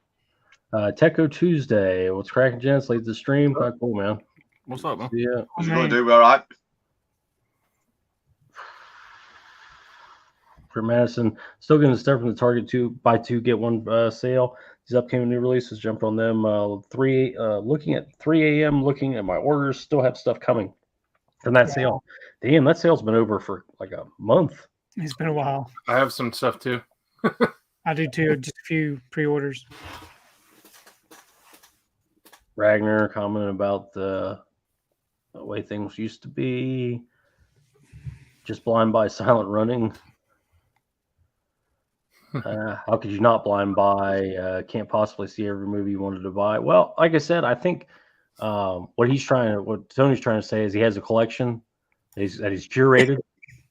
Techo Tuesday. What's cracking, gents? Leads the stream. Quite cool, man.
What's up, man?
Yeah.
What's it going to do? All right.
For Madison, still getting the stuff from the Target 2 buy 2 get 1 sale. These upcoming new releases, jumped on them. Looking at 3 a.m. Looking at my orders, still have stuff coming from that sale. Damn, that sale's been over for like a month.
It's been a while.
I have some stuff too.
I do too. Just a few pre-orders.
Ragnar commenting about the way things used to be. Just blind buy, silent running. How could you not blind buy? Can't possibly see every movie you wanted to buy. Well, like I said, I think what Tony's trying to say is he has a collection that he's curated,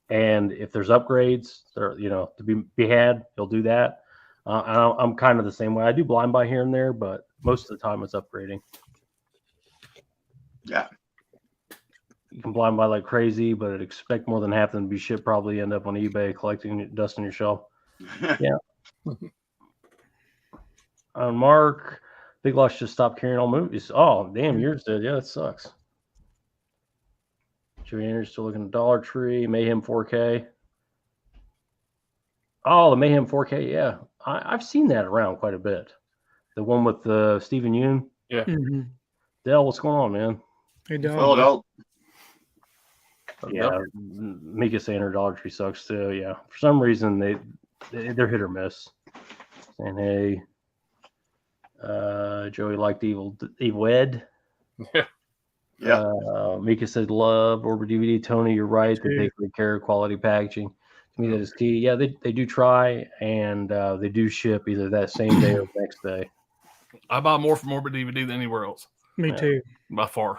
and if there's upgrades to be had, he'll do that. I'm kind of the same way. I do blind buy here and there, but most of the time it's upgrading.
Yeah.
You can blind buy like crazy, but I'd expect more than half of them to be shipped. Probably end up on eBay collecting dust on your shelf. Yeah. Mark, Big Lots just stopped carrying all movies. Oh, damn, yours did. Yeah, that sucks. Joey Andrews still looking at Dollar Tree. Mayhem 4K. Oh, the Mayhem 4K. Yeah, I've seen that around quite a bit. The one with Stephen Yeun.
Yeah.
Dell, what's going on, man?
Hey, Dell.
Well,
Yeah, Mika saying her Dollar Tree sucks too. Yeah, for some reason they're hit or miss. And hey, Joey liked Evil Ed.
Yeah.
Mika said love Orbit DVD. Tony, you're right. They take great care of quality packaging. To me, that is key. Yeah, they do try, and they do ship either that same day or the next day.
I buy more from Orbit DVD than anywhere else.
Me too.
By far.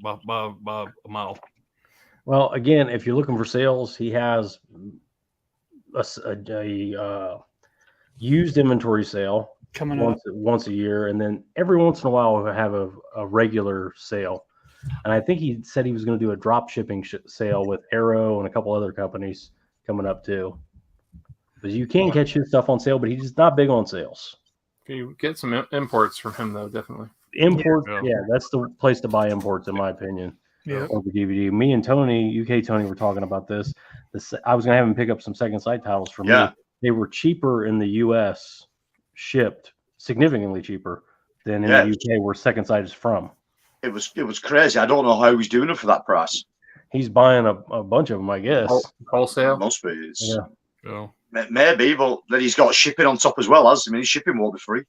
by a mile.
Well, again, if you're looking for sales, he has a used inventory sale
coming up
once a year, and then every once in a while we'll have a regular sale. And I think he said he was going to do a drop shipping sale with Arrow and a couple other companies coming up too. But you can catch his stuff on sale, but he's not big on sales.
If you get some imports from him, though, definitely.
Imports, yeah, that's the place to buy imports, in my opinion.
Yeah.
Over DVD. Me and Tony, UK Tony, were talking about this. I was gonna have him pick up some second sight titles for me. They were cheaper in the US, shipped significantly cheaper than in the UK, where second sight is from.
It was crazy. I don't know how he's doing it for that price.
He's buying a bunch of them, I guess.
Wholesale.
Must be.
Yeah.
Maybe, but then he's got shipping on top as well. His shipping won't be free.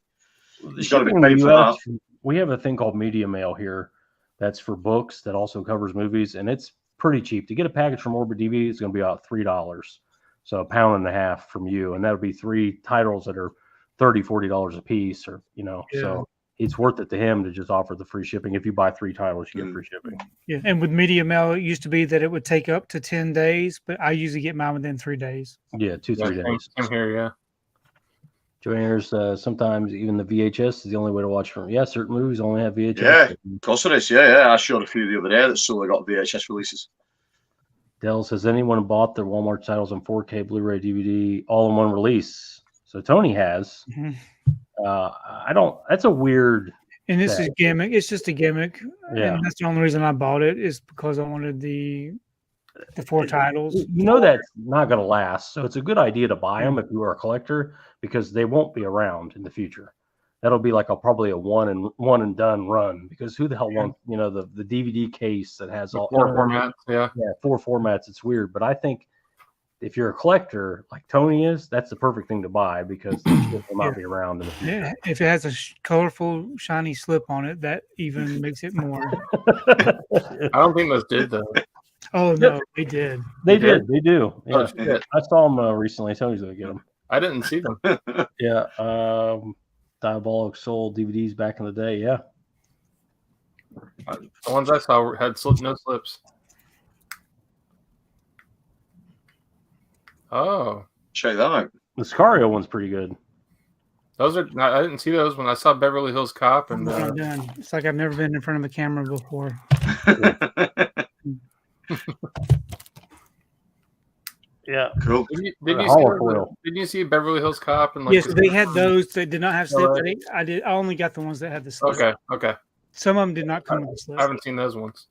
He's got to be paid for that.
We have a thing called Media Mail here that's for books that also covers movies, and it's pretty cheap. To get a package from Orbit DVD, it's going to be about $3. So $1.50 from you, and that'll be 3 titles that are $30, $40 a piece, or so it's worth it to him to just offer the free shipping. If you buy 3 titles, you get free shipping.
Yeah, and with Media Mail, it used to be that it would take up to 10 days, but I usually get mine within 3 days.
Yeah, 2-3 days.
I'm here, yeah.
Joanne's, sometimes even the VHS is the only way to watch from. Yeah, certain movies only have VHS.
Yeah, of course it is. Yeah. I showed a few the other day that still got VHS releases.
Dell says, anyone bought their Walmart titles on 4K, Blu-ray, DVD, all in one release? So Tony has.
Mm-hmm.
I don't. That's a weird.
And this is gimmick. It's just a gimmick.
Yeah,
and that's the only reason I bought it is because I wanted the 4 titles.
That's not going to last. So it's a good idea to buy them if you are a collector, because they won't be around in the future. That'll be like probably a one and done run, because who the hell wants the DVD case that has all
4 formats? Yeah,
4 formats. It's weird, but I think if you're a collector like Tony is, that's the perfect thing to buy, because they will not be around in the future.
Yeah, if it has a colorful, shiny slip on it, that even makes it more.
I don't think those did though.
Oh no, they did.
They did. They do. Yeah.
Oh,
I saw them recently. Tony's gonna get them.
I didn't see them.
Yeah. Diabolic Soul DVDs back in the day. Yeah.
The ones I saw had no slips. Oh,
check that out.
The Sicario one's pretty good.
Those are. I didn't see those when I saw Beverly Hills Cop, and
it's like I've never been in front of a camera before.
Yeah,
cool.
Did you see Beverly Hills Cop? And
yes, they had those that did not have slip. I only got the ones that had the slip.
Okay.
Some of them did not come with the slip.
I haven't seen those ones.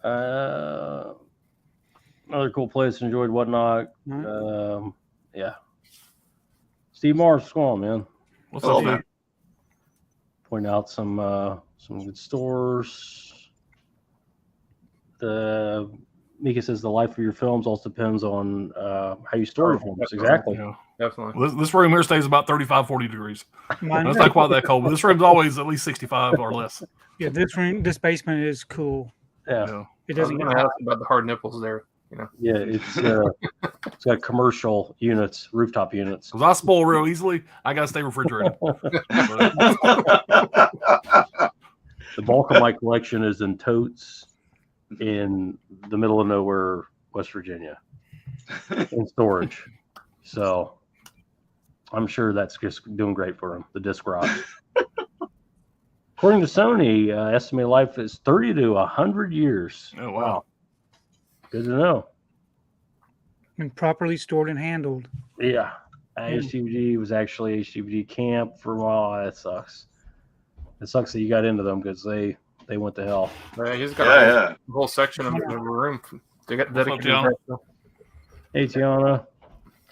Another cool place. Enjoyed Whatnot. Yeah. Steve Mars, what's going on, man?
What's up, man?
Point out some good stores. Mika says the life of your films also depends on how you store your films. Exactly.
Yeah.
Definitely.
Well, this room here stays about 35, 40 degrees. It's not quite that cold, but this room's always at least 65 or less.
Yeah, this basement is cool.
Yeah.
It doesn't
get ask about the hard nipples there.
Yeah, it's got commercial units, rooftop units.
Because I spoil real easily, I got to stay refrigerated.
The bulk of my collection is in totes in the middle of nowhere, West Virginia, in storage. So I'm sure that's just doing great for them, the disc rod. According to Sony, estimated life is 30 to 100 years.
Oh, wow.
Good to know.
And properly stored and handled.
Yeah. HDVD was actually HDVD camp for a while. That sucks. It sucks that you got into them because they went to hell.
Yeah, he's got a whole section of the room. They got dedicated.
Hey, Tiana.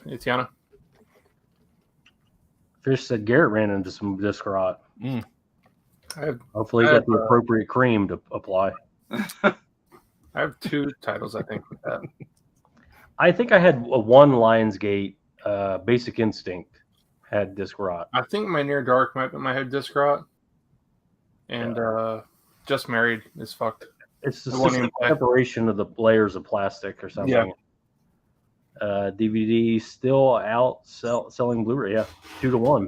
Hey, Tiana.
Fish said Garrett ran into some disc rot. Hopefully he got the appropriate cream to apply.
I have 2 titles, I think. With that.
I think I had one Lionsgate, Basic Instinct had disc rot.
I think my Near Dark might have disc rot. And Just Married is fucked.
It's the separation of the layers of plastic or something.
Yeah.
DVD still out selling Blu-ray. Yeah, 2 to 1.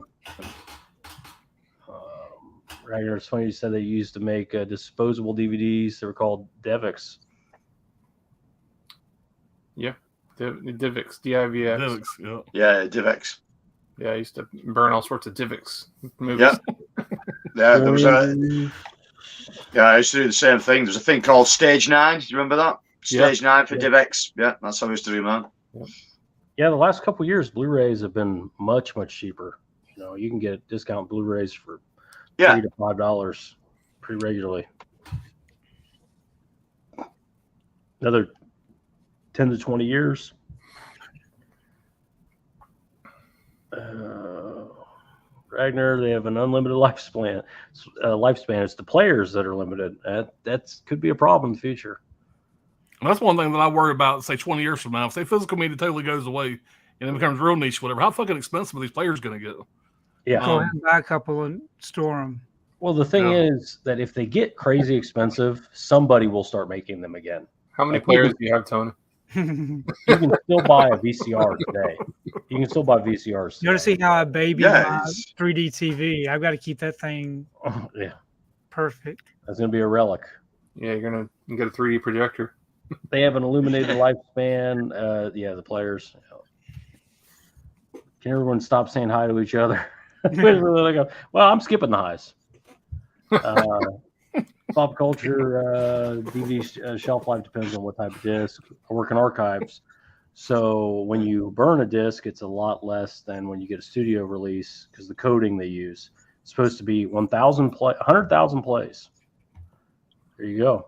Ragnar, it's funny you said they used to make disposable DVDs. They were called Devix.
Yeah, Divx, D-I-V-X.
Divx, yeah.
Yeah, Divx.
Yeah, I used to burn all sorts of Divx movies.
Yeah, there was I used to do the same thing. There's a thing called Stage 9. Do you remember that? Stage 9 for DivX. Yeah, that's how I used to do mine.
Yeah, the last couple of years, Blu-rays have been much cheaper. You know, you can get discount Blu-rays for $3 to $5 pretty regularly. Another 10 to 20 years. Ragnar, they have an unlimited lifespan. It's the players that are limited. That could be a problem in the future.
And that's one thing that I worry about, say, 20 years from now. If say physical media totally goes away and it becomes real niche, whatever, how fucking expensive are these players going to get?
Yeah.
Go ahead and buy a couple and store them.
Well, the thing is that if they get crazy expensive, somebody will start making them again.
How many players do you have, Tony?
You can still buy a VCR today. You can still buy VCRs.
You want to see how I baby my 3D TV? I've got to keep that thing perfect.
That's going to be a relic.
Yeah, you're going to get a 3D projector.
They have an illuminated lifespan. The players. Can everyone stop saying hi to each other? Well, I'm skipping the highs. Pop culture, DVD shelf life depends on what type of disc. I work in archives. So when you burn a disc, it's a lot less than when you get a studio release because the coding they use is supposed to be 100,000 plays. There you go.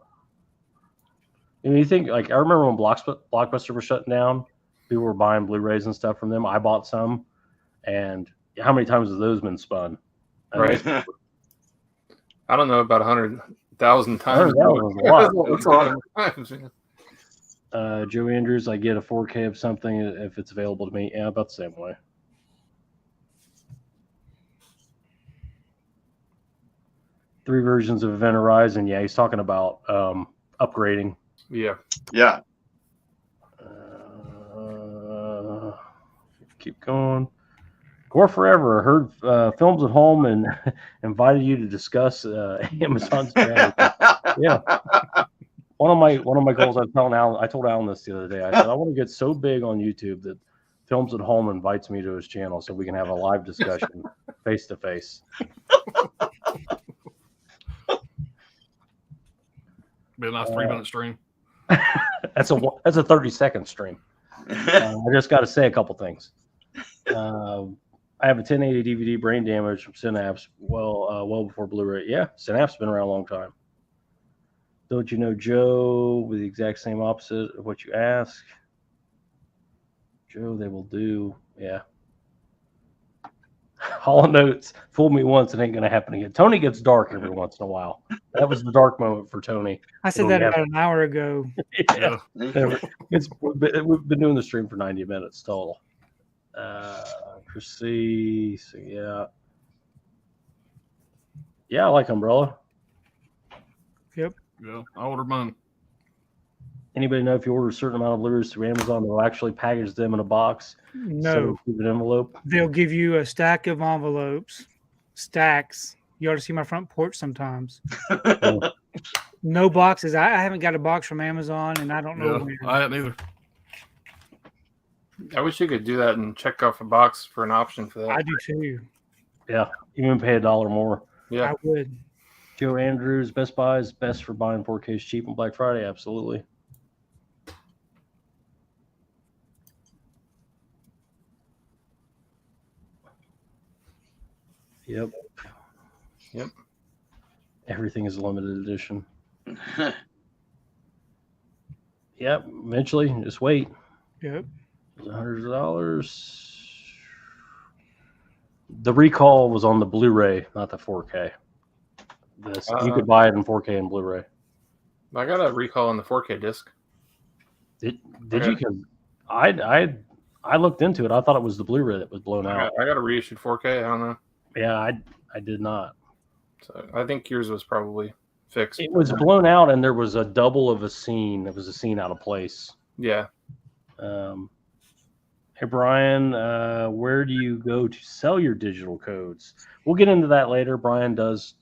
And you think, like, I remember when Blockbuster was shutting down, people were buying Blu-rays and stuff from them. I bought some, and how many times have those been spun?
Right. I don't know, about 100,000 times.
That's
a lot of times.
Joe Andrews, I get a 4K of something if it's available to me. Yeah, about the same way. Three versions of Event Horizon. Yeah, he's talking about upgrading.
Yeah.
Keep going. Gore Forever. I heard Films at Home and invited you to discuss Amazon strategy. Yeah. One of my goals. I told Alan this the other day. I said I want to get so big on YouTube that Films at Home invites me to his channel so we can have a live discussion face to face.
Be a nice 3-minute stream.
That's a 30-second stream. I just got to say a couple things. I have a 1080 DVD Brain Damage from Synapse well before Blu-ray. Yeah, Synapse been around a long time. Don't you know Joe with the exact same opposite of what you ask? Joe, they will do. Yeah. Hall of Notes fooled me once. It ain't going to happen again. Tony gets dark every once in a while. That was the dark moment for Tony.
I said that about an hour ago.
Yeah. We've been doing the stream for 90 minutes total. Chrissy, so yeah, I like Umbrella.
Yep.
Yeah, I ordered mine.
Anybody know if you order a certain amount of Blu-rays through Amazon, they'll actually package them in a box?
No.
So an envelope.
They'll give you a stack of envelopes. Stacks. You ought to see my front porch sometimes. No boxes. I haven't got a box from Amazon, and I don't know where.
I haven't either.
I wish you could do that and check off a box for an option for that.
I do too.
Yeah, even pay $1 more.
Yeah,
I would.
Joe Andrews, Best Buy is best for buying 4Ks cheap on Black Friday. Absolutely. Yep. Everything is limited edition. Yep. Eventually, just wait.
Yep.
Hundreds of dollars. The recall was on the Blu-ray, not the 4K. You could buy it in 4K and Blu-ray.
I got a recall on the 4K disc.
Did you? Because I looked into it. I thought it was the Blu-ray that was blown out.
I got a reissued 4K. I don't know.
Yeah, I did not.
So I think yours was probably fixed.
It was blown out, and there was a double of a scene. It was a scene out of place.
Yeah.
Hey, Brian, where do you go to sell your digital codes? We'll get into that later. Brian does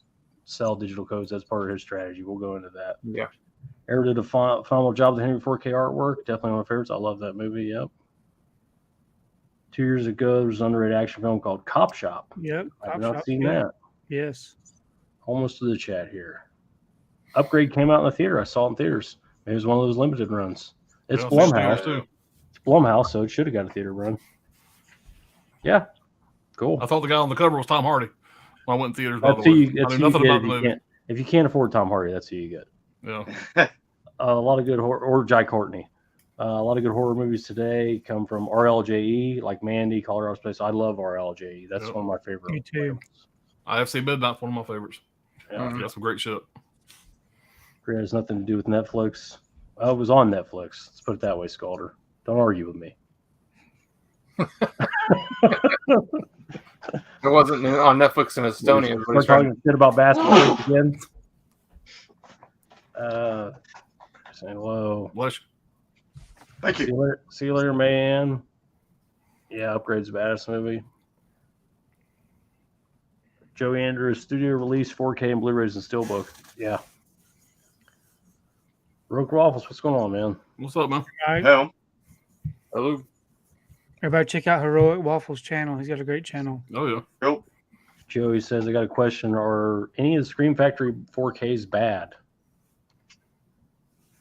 sell digital codes. That's part of his strategy. We'll go into that.
Yeah.
Ever did a phenomenal job with the Henry 4K artwork. Definitely one of my favorites. I love that movie. Yep. 2 years ago, there was an underrated action film called Cop Shop.
Yep.
I've not seen that.
Yes.
Almost to the chat here. Upgrade came out in the theater. I saw it in theaters. It was one of those limited runs. It's
Yeah,
Blumhouse.
too.
It's Blumhouse, so it should have got a theater run. Yeah, cool.
I thought the guy on the cover was Tom Hardy when I went in theaters.
That's
By
who
the way,
you,
I
that's
knew
who
nothing
you
about
get
the movie.
if you can't afford Tom Hardy. That's who you get.
Yeah,
A lot of good horror, or Jai Courtney. A lot of good horror movies today come from RLJE, like Mandy, Colorado Space. I love RLJE. That's
Yep.
one of my favorite.
Me too.
IFC Midnight's one of my favorites.
Yeah.
Got some great shit.
It has nothing to do with Netflix. It was on Netflix. Let's put it that way, Scalder. Don't argue with me.
It wasn't on Netflix in Estonia. is what
We're
he's trying
talking shit about basketball again. Say hello.
Bless you.
Thank
See
you.
you later, see you later, man. Yeah, Upgrade's a badass movie. Joey Andrews, studio release 4K and Blu-rays and Steelbook. Yeah. Roke Waffles, what's going on, man?
What's up, man?
All right.
Hell,
Hello.
Everybody check out Heroic Waffles channel. He's got a great channel.
Oh yeah.
cool.
Joey says, I got a question. Are any of the Scream Factory 4Ks bad?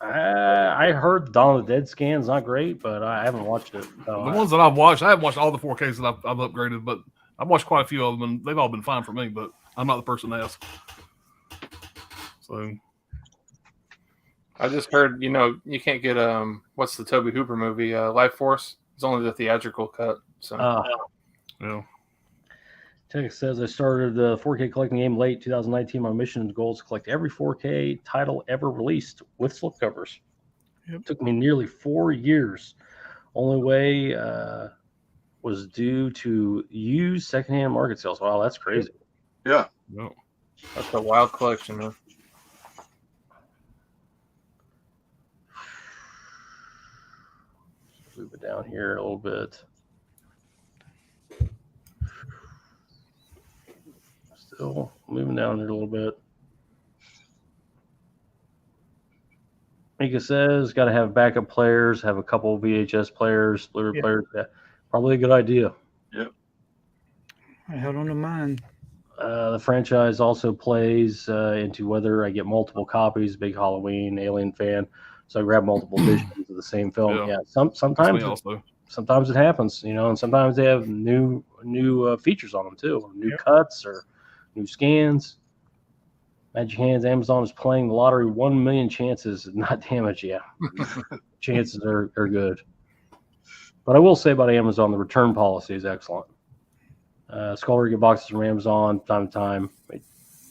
I heard Dawn of the Dead scan's not great, but I haven't watched it.
The ones that I've watched, I haven't watched all the 4Ks that I've upgraded, but I've watched quite a few of them, and they've all been fine for me. But I'm not the person to ask. So
I just heard, you can't get what's the Toby Hooper movie, Life Force? It's only the theatrical cut. So
yeah.
Tex says I started the 4K collecting game late 2019. My mission and goal is to collect every 4K title ever released with slipcovers.
Yep.
Took me nearly 4 years. Only way was due to used secondhand market sales. Wow, that's crazy.
Yeah.
No.
that's a wild collection, man.
Move it down here a little bit. Still moving down here a little bit. Mika says, got to have backup players, have a couple of VHS players, Blu-ray players. Yeah, probably a good idea.
I held on to mine.
The franchise also plays into whether I get multiple copies. Big Halloween, Alien fan, so I grab multiple editions of the same film.
Yeah.
Yeah,
That's
sometimes
me also.
sometimes it happens, and sometimes they have new features on them too, or new cuts or new scans. Magic Hands, Amazon is playing the lottery. 1 million chances, not damage. Yeah, chances are good. But I will say about Amazon, the return policy is excellent. Scholar get boxes from Amazon time to time.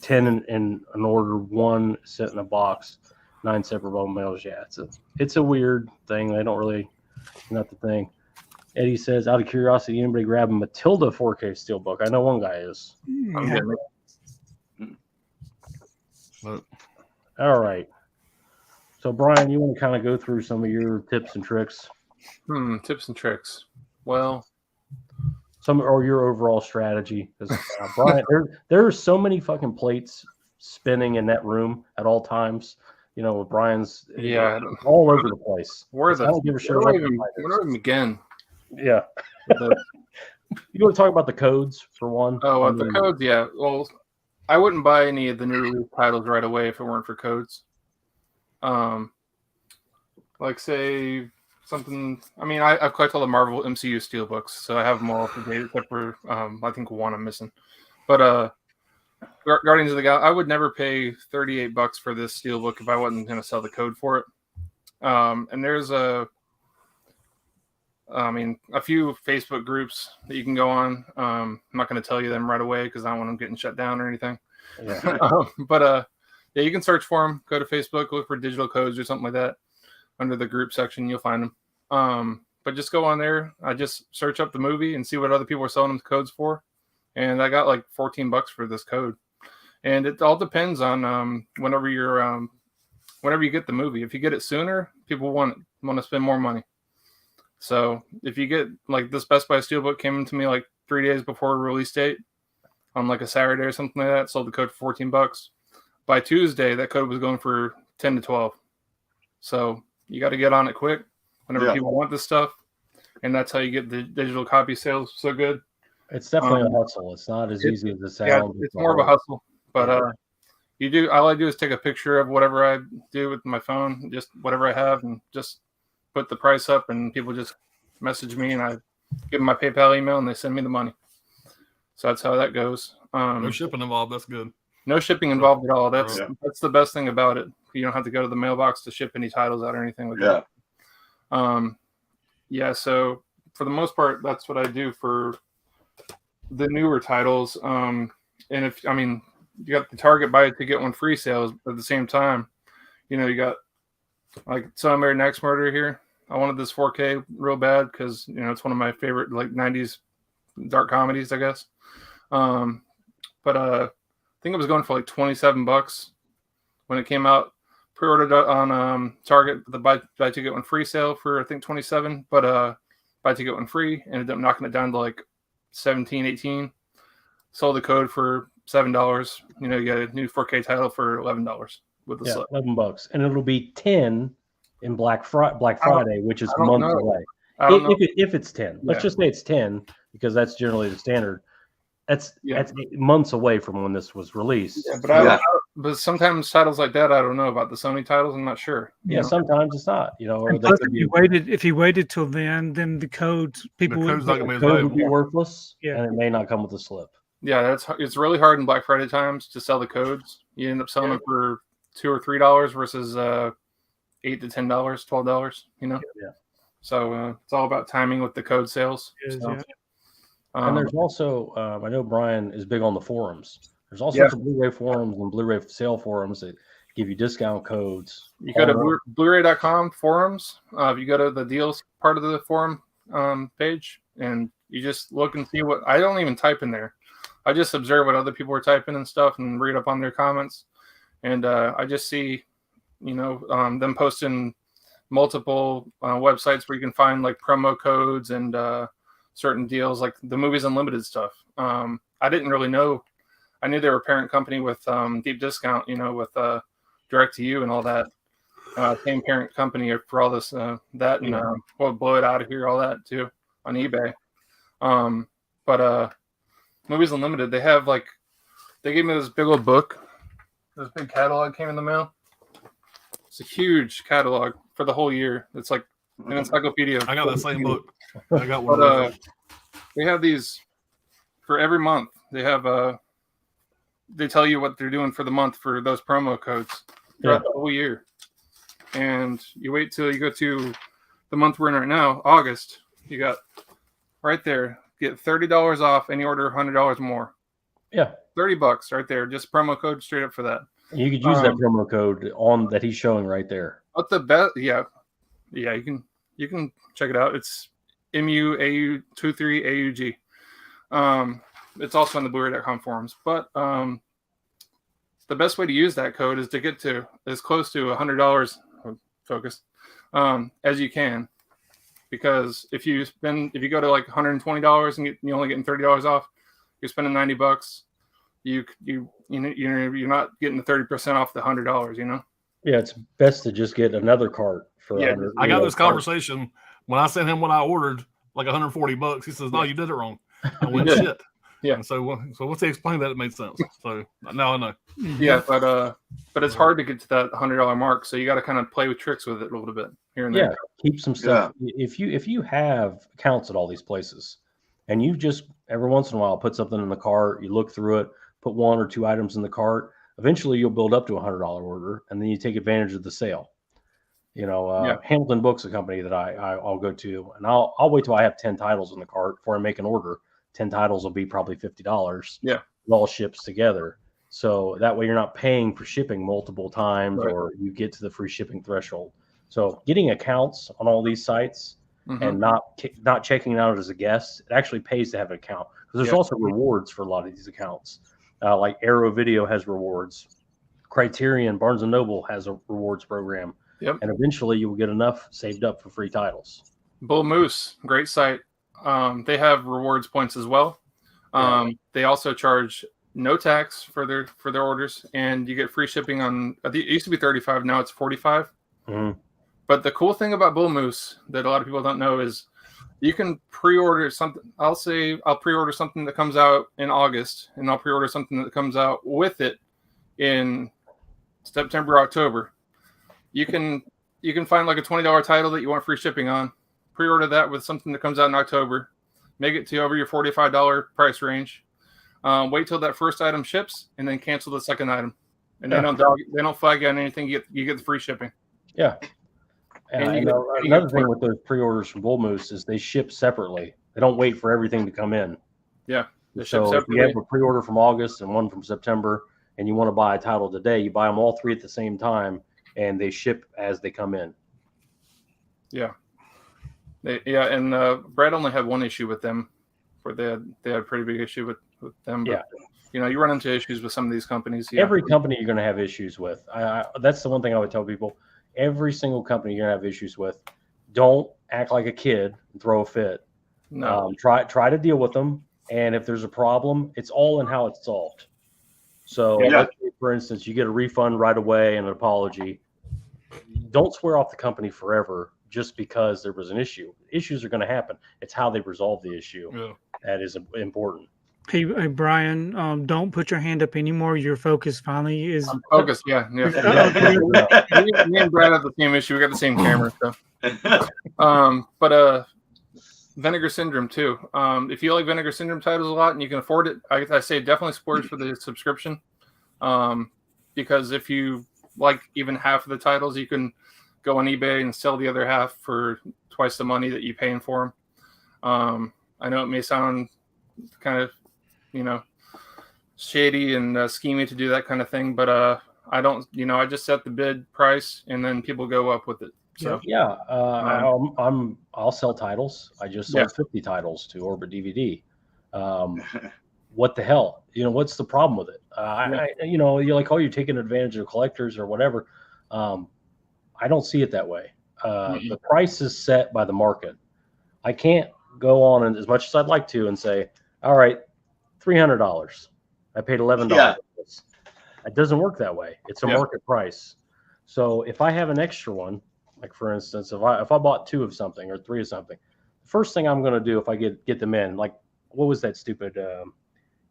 10 in an order, 1 sent in a box, 9 separate bone mails. Yeah, it's a weird thing. They don't really, not the thing. Eddie says, out of curiosity, anybody grab a Matilda 4K steelbook? I know one guy is.
I'm getting it.
But
All right. So Brian, you want to kind of go through some of your tips and tricks,
Tips and tricks. Well,
or your overall strategy? Because Brian, there are so many fucking plates spinning in that room at all times. With Brian's all over the place. I don't give a shit.
Where do I even begin?
Yeah. You want to talk about the codes for one?
Oh, the codes, yeah. Well, I wouldn't buy any of the new release titles right away if it weren't for codes. Like say something. I mean, I've collected all the Marvel MCU steelbooks, so I have them all up to date except for I think one I'm missing. But Guardians of the Galaxy, I would never pay $38 for this steelbook if I wasn't going to sell the code for it. And there's a few Facebook groups that you can go on. I'm not going to tell you them right away because I don't want them getting shut down or anything.
Yeah.
Yeah, you can search for them. Go to Facebook, look for digital codes or something like that. Under the group section, you'll find them. But just go on there. I just search up the movie and see what other people are selling them codes for. And I got like $14 for this code. And it all depends on whenever you get the movie. If you get it sooner, people want to spend more money. So if you get like this Best Buy Steelbook came to me like 3 days before release date on like a Saturday or something like that, sold the code for $14. By Tuesday, that code was going for 10 to 12. So you got to get on it quick whenever people want this stuff. And that's how you get the digital copy sales so good.
It's definitely a hustle. It's not as easy as it sounds.
Yeah, it's more of a hustle. But All I do is take a picture of whatever I do with my phone, just whatever I have, and just put the price up, and people just message me, and I give them my PayPal email, and they send me the money. So that's how that goes.
No shipping involved. That's good.
No shipping involved at all. That's the best thing about it. You don't have to go to the mailbox to ship any titles out or anything like that. So for the most part, that's what I do for the newer titles. And you got the Target buy it to get one free sales at the same time. You got like Son of Mary Next Murder here. I wanted this 4K real bad because it's one of my favorite like 90s dark comedies, I guess. But I think it was going for like $27 when it came out. Pre-ordered on Target the buy two get one free sale for I think $27, but buy two get one free. Ended up knocking it down to like $17, $18. Sold the code for $7. You get a new 4K title for $11 with the slip.
$11, and it'll be 10 in Black Friday, which is months away. If it's 10, let's just say it's 10 because that's generally the standard. That's months away from when this was released.
Yeah, but sometimes titles like that, I don't know about the Sony titles. I'm not sure.
Sometimes it's not. Or
plus if you waited till then the codes
would be worthless, and it may not come with a slip.
Yeah, it's really hard in Black Friday times to sell the codes. You end up selling them for $2 or $3 versus $8 to $10, $12. So it's all about timing with the code sales.
And there's also, I know Brian is big on the forums. There's all sorts of Blu-ray forums and Blu-ray sale forums that give you discount codes.
You go to Blu-ray.com forums. If you go to the deals part of the forum page, and you just look and see what I don't even type in there. I just observe what other people are typing and stuff and read up on their comments. And I just see, them posting multiple websites where you can find like promo codes and certain deals, like the Movies Unlimited stuff. I didn't really know. I knew they were a parent company with deep discount, with Direct2You and all that. Same parent company for all this, that, and we'll blow it out of here, all that too on eBay. But Movies Unlimited, they gave me this big old book. This big catalog came in the mail. It's a huge catalog for the whole year. It's like an encyclopedia.
I got that same book. I got one.
But they have these for every month. They have they tell you what they're doing for the month for those promo codes throughout the whole year. And you wait till you go to the month we're in right now, August. You got right there, get $30 off any order $100 more.
Yeah.
$30 right there. Just promo code straight up for that.
You could use that promo code on that he's showing right there.
What the best? Yeah, you can check it out. It's MUAU23AUG. It's also on the Blu-ray.com forums. But the best way to use that code is to get to as close to $100 focus as you can, because if you go to like $120 and you're only getting $30 off, you're spending $90. You're not getting the 30% off the $100.
Yeah, it's best to just get another cart for.
Yeah,
I got this conversation when I sent him what I ordered, like $140. He says, "No, you did it wrong." I went, "Shit."
Yeah.
And so once he explained that, it made sense. So now I know.
Yeah, but it's hard to get to that $100 mark. So you got to kind of play with tricks with it a little bit here and there.
Yeah, keep some stuff. Yeah. If you have accounts at all these places, and you just every once in a while put something in the cart, you look through it, put one or two items in the cart. Eventually, you'll build up to $100 order, and then you take advantage of the sale. Hamilton Books, a company that I'll go to, and I'll wait till I have 10 titles in the cart before I make an order. 10 titles will be probably $50.
Yeah,
it all ships together, so that way you're not paying for shipping multiple times, or you get to the free shipping threshold. So getting accounts on all these sites and not checking it out as a guest, it actually pays to have an account, because there's also rewards for a lot of these accounts. Like Arrow Video has rewards, Criterion, Barnes & Noble has a rewards program.
Yep.
And eventually you will get enough saved up for free titles.
Bull Moose, great site. They have rewards points as well. They also charge no tax for their orders, and you get free shipping on. It used to be $35, now it's $45.
Mm-hmm.
But the cool thing about Bull Moose that a lot of people don't know is you can pre-order something. I'll say I'll pre-order something that comes out in August, and I'll pre-order something that comes out with it in September, October, you can find like a $20 title that you want free shipping on. Pre-order that with something that comes out in October. Make it to over your $45 price range. Wait till that first item ships, and then cancel the second item. And they don't flag you on anything. You get the free shipping.
Yeah. Another thing with those pre-orders from Bull Moose is they ship separately. They don't wait for everything to come in.
Yeah.
So if you have a pre-order from August and one from September, and you want to buy a title today, you buy them all three at the same time, and they ship as they come in.
Yeah. And Brad only had one issue with them. They had a pretty big issue with them. But, you run into issues with some of these companies. Yeah.
Every company you're going to have issues with. That's the one thing I would tell people. Every single company you're going to have issues with. Don't act like a kid and throw a fit.
No.
Try to deal with them. And if there's a problem, it's all in how it's solved. So, let's say, for instance, you get a refund right away and an apology. Don't swear off the company forever just because there was an issue. Issues are going to happen. It's how they resolve the issue that is important.
Hey, Brian, don't put your hand up anymore. Your focus finally is.
I'm focused, yeah. Me and Brad have the same issue. We got the same camera, so. But Vinegar Syndrome too. If you like Vinegar Syndrome titles a lot and you can afford it, I say definitely splurge for the subscription. Because if you like even half of the titles, you can go on eBay and sell the other half for twice the money that you're paying for them. I know it may sound kind of, shady and schemy to do that kind of thing, but I don't. I just set the bid price and then people go up with it. So I'll
sell titles. I just sold 50 titles to Orbit DVD. What the hell? What's the problem with it? You're like, you're taking advantage of collectors or whatever. I don't see it that way. The price is set by the market. I can't go on and as much as I'd like to and say, all right, $300. I paid $11. Yeah. It doesn't work that way. It's a market price. So if I have an extra one, like for instance, if I bought 2 of something or 3 of something, the first thing I'm going to do if I get them in, like what was that stupid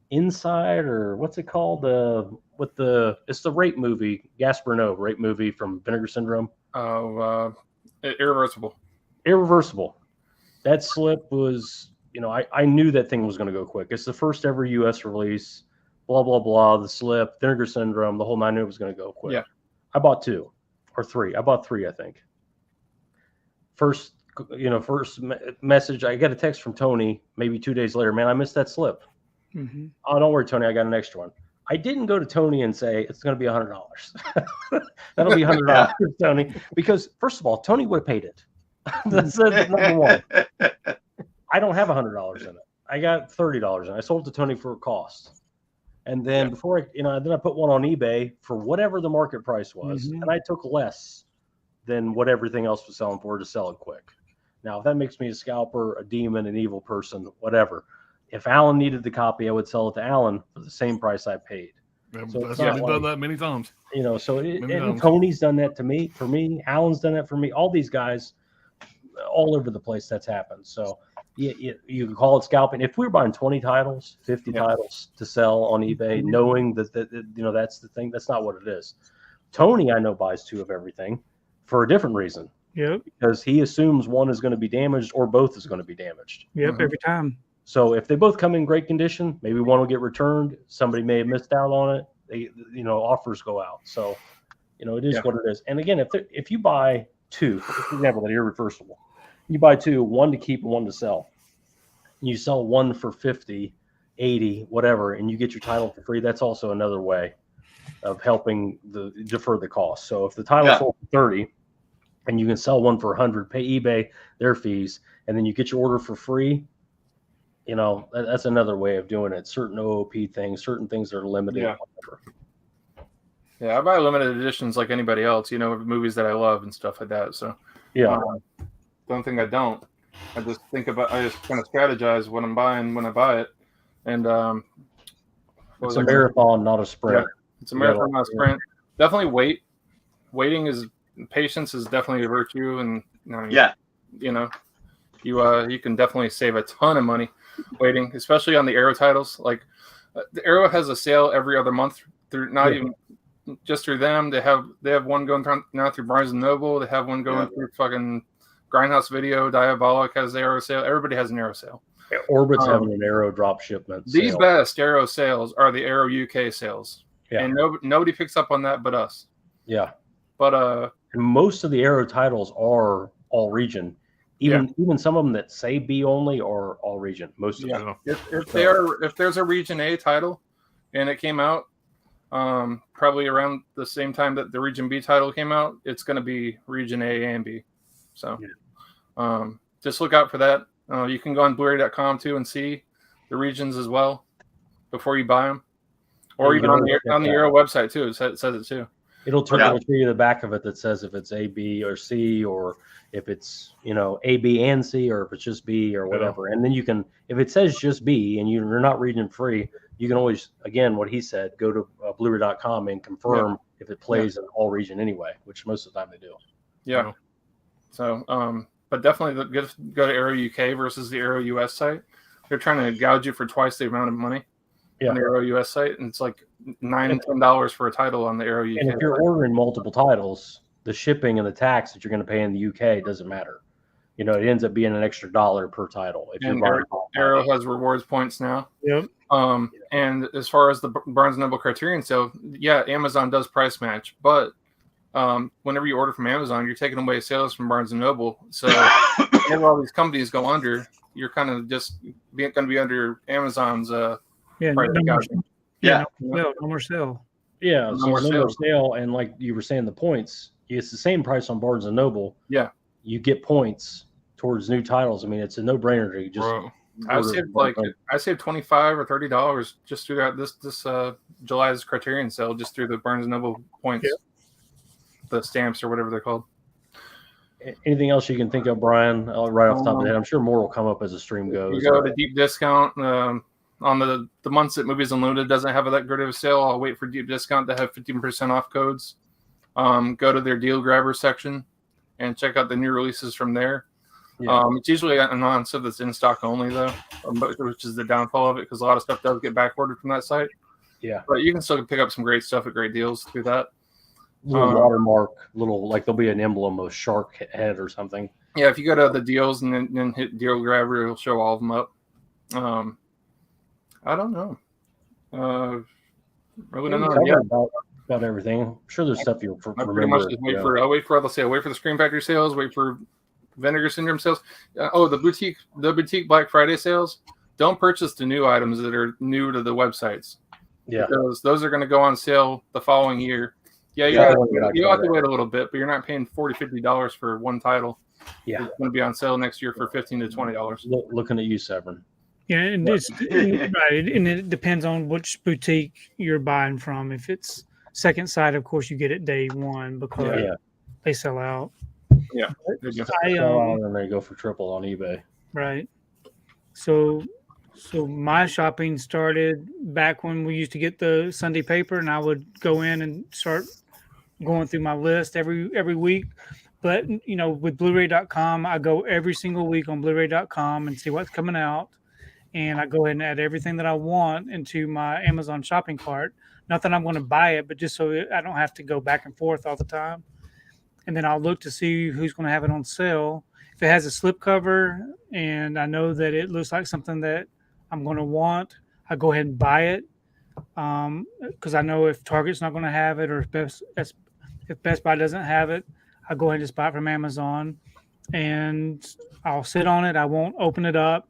Inside or what's it called? It's the rape movie, Gaspar Noé rape movie from Vinegar Syndrome.
Oh, Irreversible.
That slip was, I knew that thing was going to go quick. It's the first ever U.S. release. Blah blah blah. The slip, Vinegar Syndrome, the whole 9. I knew it was going to go quick.
Yeah.
I bought 2 or 3. I bought 3, I think. First message. I got a text from Tony maybe 2 days later. Man, I missed that slip.
Mm-hmm.
Oh, don't worry, Tony. I got an extra one. I didn't go to Tony and say it's going to be $100. That'll be $100, Tony. Because first of all, Tony would have paid it. That's number one. I don't have $100 in it. I got $30 in it. I sold it to Tony for a cost. And then before then I put one on eBay for whatever the market price was, and I took less than what everything else was selling for to sell it quick. Now, if that makes me a scalper, a demon, an evil person, whatever. If Alan needed the copy, I would sell it to Alan for the same price I paid.
So I've done that many times.
And Tony's done that for me. Alan's done that for me. All these guys, all over the place, that's happened. So you can call it scalping. If we were buying 20 titles, 50 titles to sell on eBay, knowing that that's the thing, that's not what it is. Tony, I know, buys 2 of everything for a different reason.
Yep.
Because he assumes one is going to be damaged or both is going to be damaged.
Yep, every time.
So if they both come in great condition, maybe one will get returned. Somebody may have missed out on it. Offers go out. So, it is what it is. And again, if you buy 2, for example, that irreversible, you buy 2, one to keep and one to sell. And you sell one for 50, 80, whatever, and you get your title for free. That's also another way of helping defer the cost. So if the title sold for 30 and you can sell one for 100, pay eBay their fees, and then you get your order for free, that's another way of doing it. Certain OOP things, certain things that are limited.
Yeah, I buy limited editions like anybody else, movies that I love and stuff like that. So, don't think I don't. I just kind of strategize what I'm buying when I buy it. And
it's a marathon, not a sprint.
Yeah, it's a marathon, not a sprint. Definitely patience is definitely a virtue. And, you can definitely save a ton of money waiting, especially on the Arrow titles. Like the Arrow has a sale every other month through just through them. They have one going now through Barnes and Noble. They have one going through fucking Grindhouse Video. Diabolic has the Arrow sale. Everybody has an Arrow sale.
Orbit's having an Arrow drop shipment.
The best Arrow sales are the Arrow UK sales.
Yeah.
And nobody picks up on that but us.
Yeah.
But
and most of the Arrow titles are all region. Even some of them that say B only are all region. Most of them.
If there's a Region A title and it came out probably around the same time that the Region B title came out, it's going to be Region A and B. So just look out for that. You can go on Blu-ray.com too and see the regions as well before you buy them, or even on the Arrow website too. It says it too.
It'll show you the back of it that says if it's A, B, or C, or if it's A, B, and C, or if it's just B or whatever. And then you can, if it says just B and you're not region free, you can always, again, what he said, go to Blu-ray.com and confirm if it plays in all region anyway, which most of the time they do.
Yeah. So, but definitely go to Arrow UK versus the Arrow US site. They're trying to gouge you for twice the amount of money on the Arrow US site, and it's like $9 and $10 for a title on the Arrow UK.
And if you're ordering multiple titles, the shipping and the tax that you're going to pay in the UK doesn't matter. It ends up being an extra $1 per title. If
and Arrow has rewards points now.
Yep.
And as far as the Barnes & Noble Criterion sale, Amazon does price match, but whenever you order from Amazon, you're taking away sales from Barnes & Noble. So whenever all these companies go under, you're kind of just going to be under Amazon's price gouging.
No more sale.
Yeah, so no more sale, and like you were saying, the points, it's the same price on Barnes & Noble.
Yeah.
You get points towards new titles. I mean, it's a no-brainer to just
I saved $25 or $30 just through this July's Criterion sale, just through the Barnes & Noble points, the stamps or whatever they're called.
Anything else you can think of, Brian, right off the top of the head? I'm sure more will come up as the stream goes.
You go to deep discount on the months that Movies Unlimited doesn't have that great of a sale. I'll wait for deep discount to have 15% off codes. Go to their deal grabber section and check out the new releases from there. Yeah. It's usually on stuff that's in stock only, though, which is the downfall of it, because a lot of stuff does get back ordered from that site.
Yeah,
but you can still pick up some great stuff at great deals through that.
Little watermark, like there'll be an emblem of shark head or something.
Yeah, if you go to the deals and then hit deal grabber, it'll show all of them up. I don't know. Really don't know
about everything. I'm sure there's stuff you'll remember.
Pretty much just wait for wait for the Scream Factory sales, wait for Vinegar Syndrome sales. The boutique Black Friday sales. Don't purchase the new items that are new to the websites.
Yeah,
because those are going to go on sale the following year. Yeah, you have to wait a little bit, but you're not paying $40, $50 for one title.
Yeah,
it's going to be on sale next year for $15 to $20.
Looking at you, Severn.
Yeah, and it's right, and it depends on which boutique you're buying from. If it's Second Sight, of course, you get it day one because they sell out.
Yeah,
and they go for triple on eBay.
Right. So my shopping started back when we used to get the Sunday paper, and I would go in and start going through my list every week. But with Blu-ray.com, I go every single week on Blu-ray.com and see what's coming out, and I go ahead and add everything that I want into my Amazon shopping cart. Not that I'm going to buy it, but just so I don't have to go back and forth all the time. And then I'll look to see who's going to have it on sale. If it has a slipcover and I know that it looks like something that I'm going to want, I go ahead and buy it because I know if Target's not going to have it, or if Best Buy doesn't have it, I go ahead and just buy it from Amazon, and I'll sit on it. I won't open it up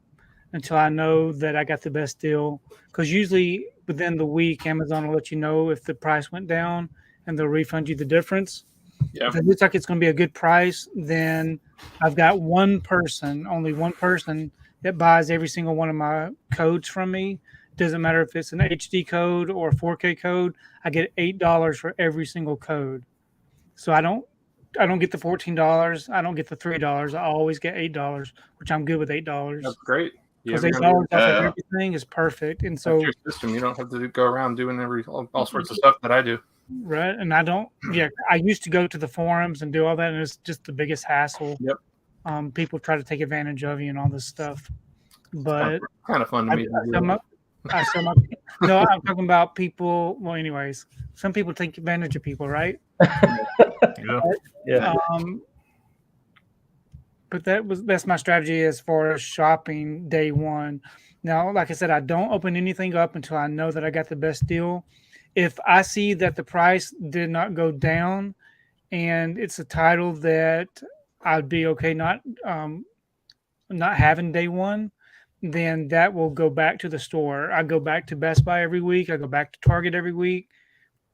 until I know that I got the best deal, because usually within the week, Amazon will let you know if the price went down and they'll refund you the difference.
Yeah.
If it looks like it's going to be a good price, then I've got only one person that buys every single one of my codes from me. Doesn't matter if it's an HD code or a 4K code. I get $8 for every single code. So I don't get the $14. I don't get the $3. I always get $8, which I'm good with $8.
That's great.
Because $8 off of everything is perfect. And so
that's your system. You don't have to go around doing all sorts of stuff that I do.
Right. And I don't, I used to go to the forums and do all that, and it's just the biggest hassle.
Yep.
People try to take advantage of you and all this stuff. But
kind of fun to me.
No, I'm talking about people. Well, anyways, some people take advantage of people, right?
Yeah.
But that's my strategy as far as shopping day one. Now, like I said, I don't open anything up until I know that I got the best deal. If I see that the price did not go down and it's a title that I'd be okay not having day one, then that will go back to the store. I go back to Best Buy every week. I go back to Target every week,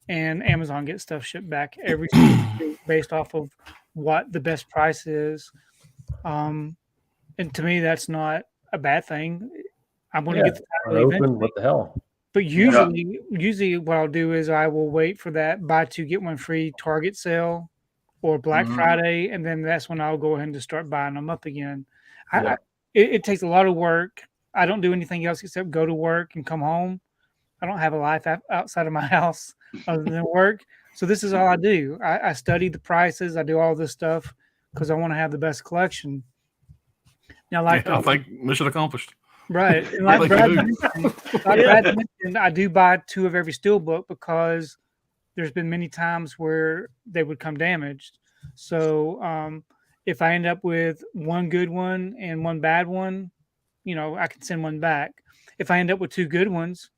and Amazon gets stuff shipped back every week based off of what the best price is. And to me, that's not a bad thing. I'm going to get the title
open. What the hell?
But usually what I'll do is I will wait for that buy two get one free Target sale or Black Friday, and then that's when I'll go ahead and just start buying them up again. It takes a lot of work. I don't do anything else except go to work and come home. I don't have a life outside of my house other than work. So this is all I do. I study the prices. I do all this stuff because I want to have the best collection. Now, I
think mission accomplished.
Right. And like Brad mentioned, I do buy 2 of every steelbook because there's been many times where they would come damaged. So if I end up with 1 good one and 1 bad one, I can send 1 back. If I end up with 2 good ones,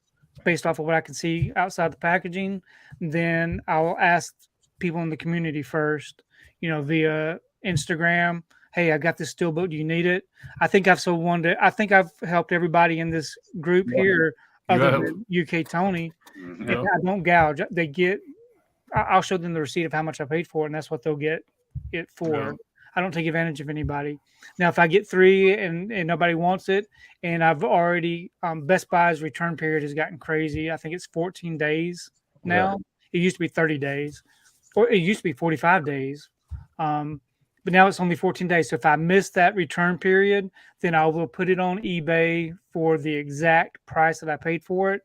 based off of what I can see outside the packaging, then I'll ask people in the community first, via Instagram. Hey, I got this steelbook. Do you need it? I think I've helped everybody in this group here, other than UK Tony. And I don't gouge. I'll show them the receipt of how much I paid for it, and that's what they'll get it for. Yeah. I don't take advantage of anybody. Now, if I get 3 and nobody wants it, and I've already Best Buy's return period has gotten crazy. I think it's 14 days now. Right. It used to be 30 days, or it used to be 45 days. But now it's only 14 days. So if I miss that return period, then I will put it on eBay for the exact price that I paid for it.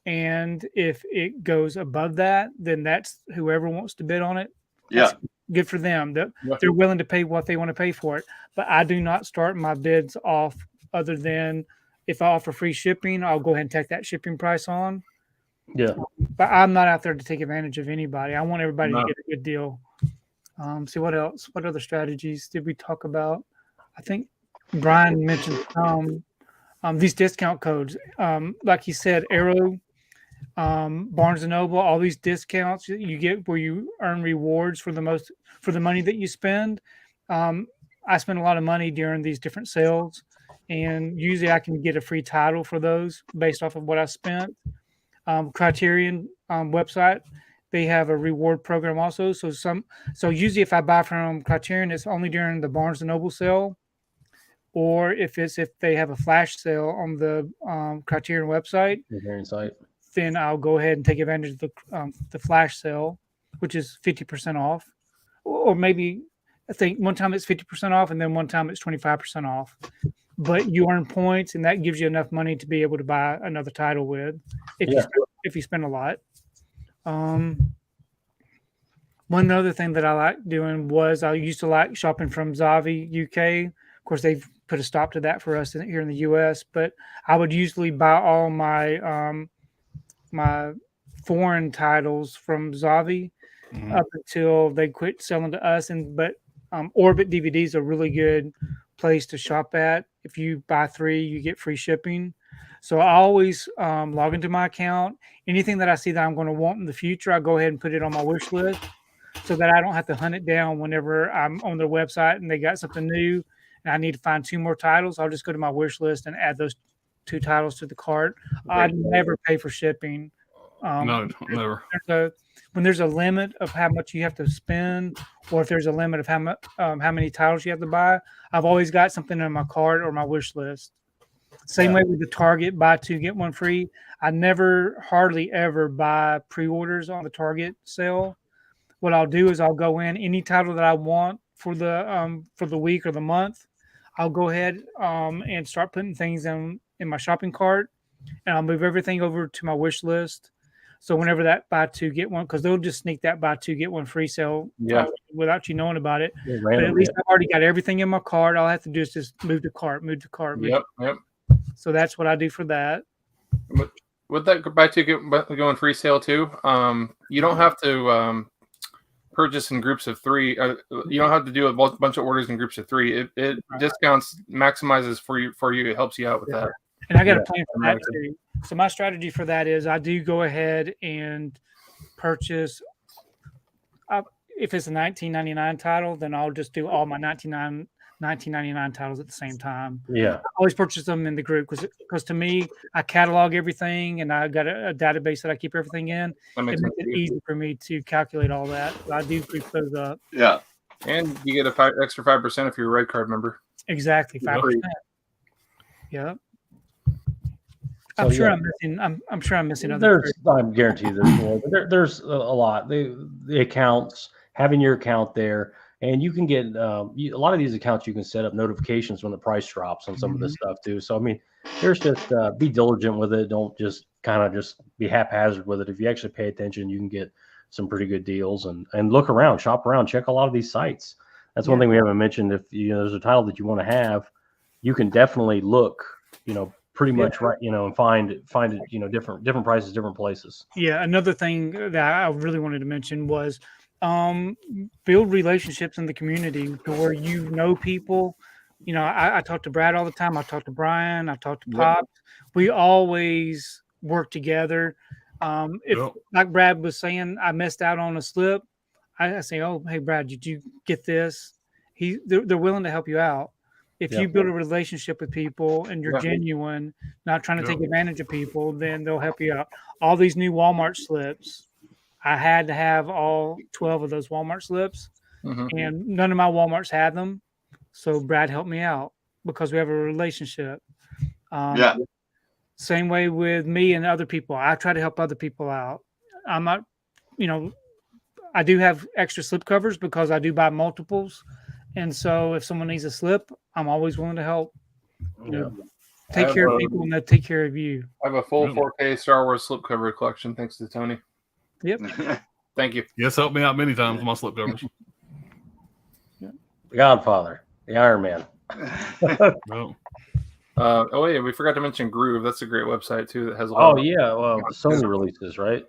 And if it goes above that, then that's whoever wants to bid on it.
Yeah.
Good for them. They're willing to pay what they want to pay for it. But I do not start my bids off other than if I offer free shipping, I'll go ahead and take that shipping price on.
Yeah.
But I'm not out there to take advantage of anybody. I want everybody to get a good deal. See what else? What other strategies did we talk about? I think Brian mentioned these discount codes. Like he said, Arrow, Barnes and Noble, all these discounts you get where you earn rewards for the money that you spend. I spend a lot of money during these different sales, and usually I can get a free title for those based off of what I spent. Criterion website, they have a reward program also. So usually if I buy from Criterion, it's only during the Barnes and Noble sale, or if they have a flash sale on the Criterion website, then I'll go ahead and take advantage of the flash sale, which is 50% off, or maybe I think one time it's 50% off, and then one time it's 25% off. But you earn points, and that gives you enough money to be able to buy another title with if you spend a lot. One other thing that I like doing was I used to like shopping from Zavvi UK. Of course, they've put a stop to that for us here in the US. But I would usually buy all my my foreign titles from Zavvi up until they quit selling to us. But Orbit DVD is a really good place to shop at. If you buy 3, you get free shipping. So I always log into my account. Anything that I see that I'm going to want in the future, I go ahead and put it on my wish list so that I don't have to hunt it down whenever I'm on their website and they got something new and I need to find 2 more titles. I'll just go to my wish list and add those 2 titles to the cart. I never pay for shipping.
No, never.
When there's a limit of how much you have to spend, or if there's a limit of how many titles you have to buy, I've always got something in my cart or my wish list. Same way with the Target buy 2 get 1 free. I never hardly ever buy pre-orders on the Target sale. What I'll do is I'll go in any title that I want for the week or the month. I'll go ahead and start putting things in my shopping cart, and I'll move everything over to my wish list. So whenever that buy 2 get 1, because they'll just sneak that buy 2 get 1 free sale without you knowing about it. But at least I've already got everything in my cart. All I have to do is just move the cart.
Yep.
So that's what I do for that.
with that buy two get going free sale too, you don't have to purchase in groups of 3. You don't have to do a bunch of orders in groups of 3. It discounts, maximizes for you. It helps you out with that.
And I got a plan for that too. So my strategy for that is I do go ahead and purchase. If it's a 1999 title, then I'll just do all my 1999 titles at the same time.
Yeah.
I always purchase them in the group because to me, I catalog everything and I got a database that I keep everything in. It makes it easy for me to calculate all that. So I do group those up.
Yeah.
And you get extra 5% if you're a Red Card member.
Exactly. 5%. Yeah. I'm sure I'm missing other.
I'm guaranteed there's more. But there's a lot. The accounts, having your account there, and you can get a lot of these accounts. You can set up notifications when the price drops on some of this stuff too. So I mean, there's just be diligent with it. Don't just kind of just be haphazard with it. If you actually pay attention, you can get some pretty good deals and look around, shop around, check a lot of these sites. That's one thing we haven't mentioned. If there's a title that you want to have, you can definitely look. Pretty much right, and find it, different prices, different places.
Yeah, another thing that I really wanted to mention was build relationships in the community to where people. I talk to Brad all the time. I talk to Brian. I talk to Pop. We always work together. Like Brad was saying, I missed out on a slip. I say, "Oh, hey, Brad, did you get this?" They're willing to help you out. If you build a relationship with people and you're genuine, not trying to take advantage of people, then they'll help you out. All these new Walmart slips, I had to have all 12 of those Walmart slips, and none of my Walmarts had them. So Brad helped me out because we have a relationship. Same way with me and other people. I try to help other people out. I'm not, I do have extra slip covers because I do buy multiples. And so if someone needs a slip, I'm always willing to help. Take care of people and they'll take care of you.
I have a full 4K Star Wars slipcover collection thanks to Tony.
Yep.
Thank you.
Yes, helped me out many times with my slipcovers.
The Godfather, the Iron Man.
We forgot to mention Groove. That's a great website too that has a
lot Sony releases, right?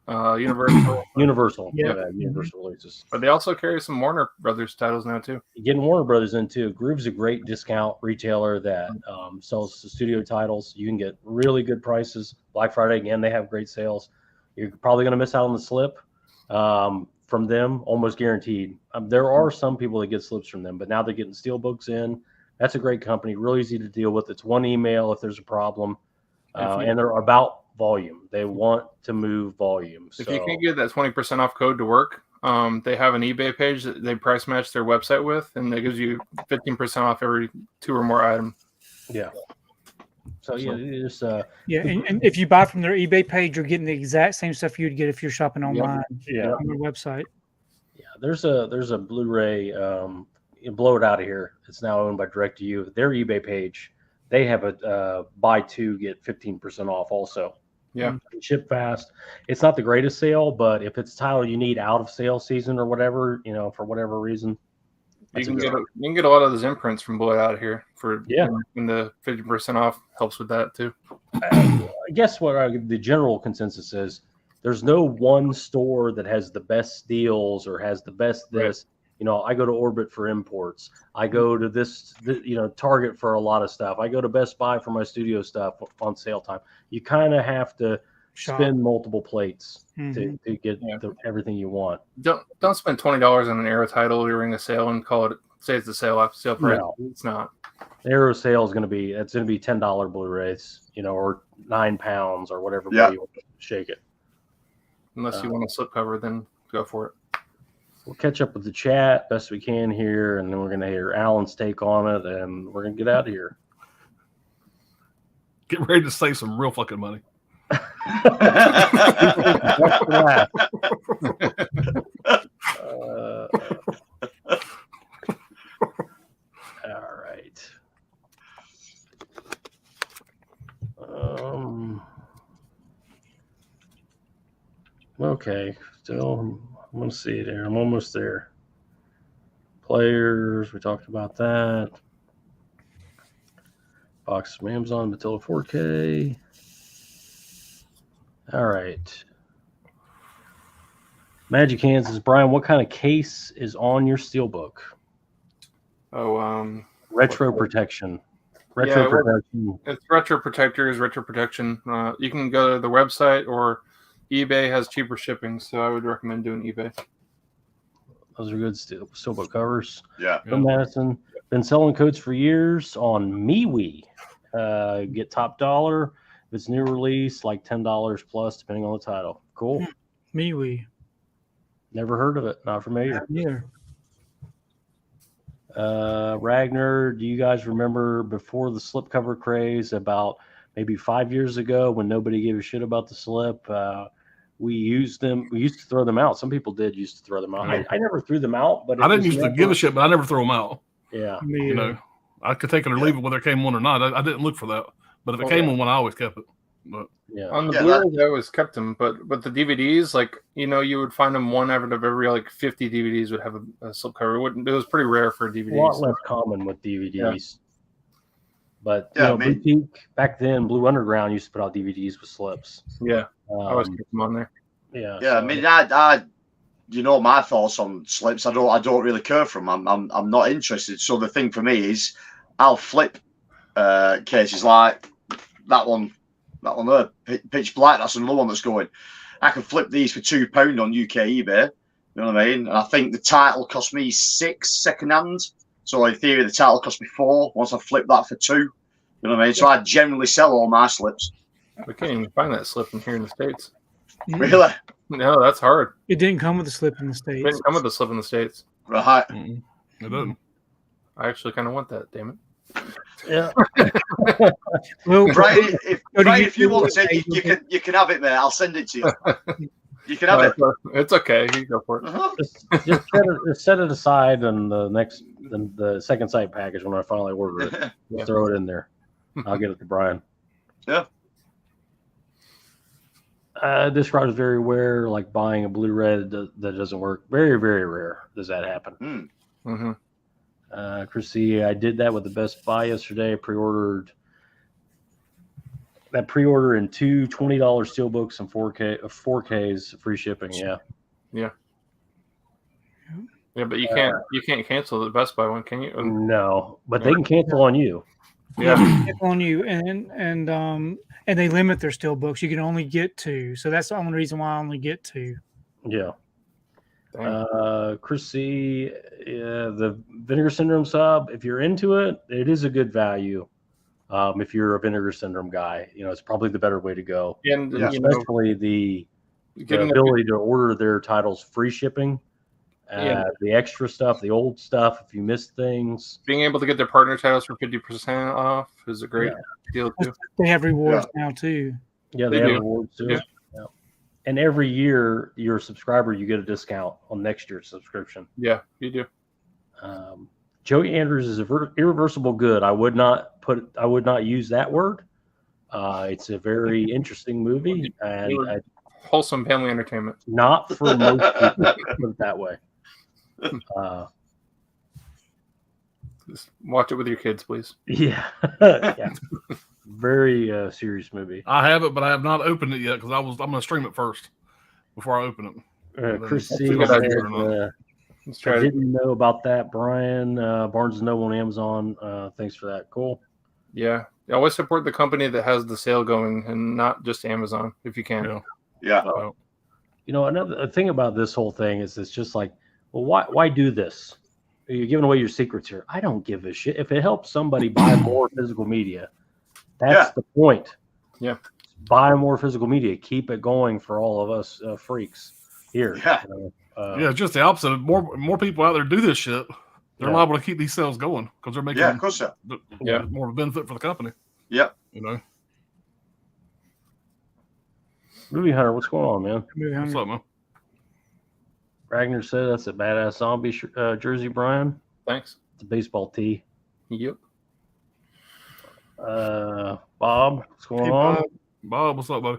Universal.
Universal releases.
But they also carry some Warner Brothers titles now too.
Getting Warner Brothers in too. Groove's a great discount retailer that sells studio titles. You can get really good prices. Black Friday again, they have great sales. You're probably going to miss out on the slip from them, almost guaranteed. There are some people that get slips from them, but now they're getting steelbooks in. That's a great company, really easy to deal with. It's one email if there's a problem, and they're about volume. They want to move volume.
If you can get that 20% off code to work, they have an eBay page that they price match their website with, and that gives you 15% off every 2 or more item.
Yeah. So it's
and if you buy from their eBay page, you're getting the exact same stuff you'd get if you're shopping online. On their website.
Yeah, there's a Blu-ray. Blow it out of here. It's now owned by DirectU. Their eBay page, they have a buy 2 get 15% off also.
Yeah,
ship fast. It's not the greatest sale, but if it's a title you need out of sale season or whatever, for whatever reason,
you can get a lot of those imprints from Blow It Out of here for and the 50% off helps with that too.
I guess what the general consensus is, there's no one store that has the best deals or has the best this. Right. I go to Orbit for imports. I go to this, Target for a lot of stuff. I go to Best Buy for my studio stuff on sale time. You kind of have to spin multiple plates to get everything you want.
Don't spend $20 on an Arrow title during a sale and say it's a sale price. No. It's not.
The Arrow sale is going to be $10 Blu-rays, or 9 pounds or whatever way you want to shake it.
Unless you want a slipcover, then go for it.
We'll catch up with the chat best we can here, and then we're going to hear Alan's take on it, and we're going to get out of here.
Get ready to save some real fucking money.
All right. Okay. Still, I'm going to see it here. I'm almost there. Players, we talked about that. Box from Amazon, Matilda 4K. All right. Magic Hands says, Brian, what kind of case is on your steelbook?
Oh,
Retro protection.
Yeah,
Protection.
it's Retro Protectors, Retro Protection. You can go to the website, or eBay has cheaper shipping, so I would recommend doing eBay.
Those are good steelbook covers.
Yeah.
Bill Madison, been selling codes for years on MeWe. Get top dollar. If it's new release, like $10 plus, depending on the title. Cool.
MeWe.
Never heard of it. Not familiar.
Yeah.
Ragnar, do you guys remember before the slipcover craze about maybe 5 years ago when nobody gave a shit about the slip? We used them. We used to throw them out. Some people did used to throw them out. I never threw them out, but
I didn't used to give a shit, but I never throw them out.
Yeah.
You know, I could take it or leave it whether it came one or not. I didn't look for that. But if it came one, I always kept it. But
yeah.
On the Blu-rays, I always kept them, but the DVDs, like, you know, you would find them one out of every like 50 DVDs would have a slipcover. It was pretty rare for DVDs.
A lot less common with DVDs.
Yeah.
But Boutique back then, Blue Underground used to put out DVDs with slips.
Yeah, I always kept them on there.
Yeah.
Yeah, I mean, I you know my thoughts on slips. I don't really care for them. I'm not interested. So the thing for me is, I'll flip cases like that one there, Pitch Black. That's another one that's going. I can flip these for £2 on UK eBay. You know what I mean? And I think the title cost me £6 second hand. So in theory, the title cost me £4 once I flip that for £2. You know what I mean? So I generally sell all my slips.
We can't even find that slip in here in the States.
Really?
No, that's hard.
It didn't come with a slip in the
It
States.
didn't come with the slip in the States.
Right.
it doesn't.
I actually kind of want that, damn it.
Yeah.
Well,
Brian, if you want it, you can have it, mate. I'll send it to you. You can have it.
It's okay. You go for it.
Uh-huh.
Just set it aside on the second site package when I finally order it.
Yeah.
Throw it in there. I'll get it to Brian.
Yeah.
This route is very rare, like buying a Blu-ray that doesn't work. Very, very rare does that happen.
Mm-hmm.
Chrissy, I did that with the Best Buy yesterday. Pre-order in two $20 steelbooks and 4Ks, free shipping. Yeah.
Yeah, but you can't cancel the Best Buy one, can you?
No, but they can cancel on you.
Yeah.
On you, and they limit their steelbooks. You can only get 2, so that's the only reason why I only get 2.
Yeah. Chrissy, the Vinegar Syndrome sub, if you're into it, it is a good value. If you're a Vinegar Syndrome guy, it's probably the better way to go.
And
especially the ability to order their titles free shipping, the extra stuff, the old stuff. If you miss things,
being able to get their partner titles for 50% off is a great deal too.
They have rewards now too.
Yeah, they have rewards too. Yeah. And every year, you're a subscriber, you get a discount on next year's subscription.
Yeah, you do.
Joey Andrews is irreversible good. I would not use that word. It's a very interesting movie and
wholesome family entertainment.
Not for most people, put it that way.
Just watch it with your kids, please.
Yeah. Yeah. Very serious movie.
I have it, but I have not opened it yet because I'm going to stream it first before I open it.
Chris C. I didn't know about that. Brian, Barnes & Noble on Amazon. Thanks for that. Cool.
Yeah. Always support the company that has the sale going and not just Amazon if you can.
Yeah.
Another thing about this whole thing is it's just like, well, why do this? You're giving away your secrets here. I don't give a shit. If it helps somebody buy more physical media, that's the point.
Yeah.
Buy more physical media. Keep it going for all of us freaks here.
Yeah.
Just the opposite. More people out there do this shit. They're liable to keep these sales going because they're making
of course,
more of a benefit for the company.
Yeah.
Movie Hunter, what's going on, man?
What's up, man?
Ragnar said that's a badass zombie jersey, Brian.
Thanks.
It's a baseball tee.
Yep.
Bob, what's going on?
Bob, what's up, buddy?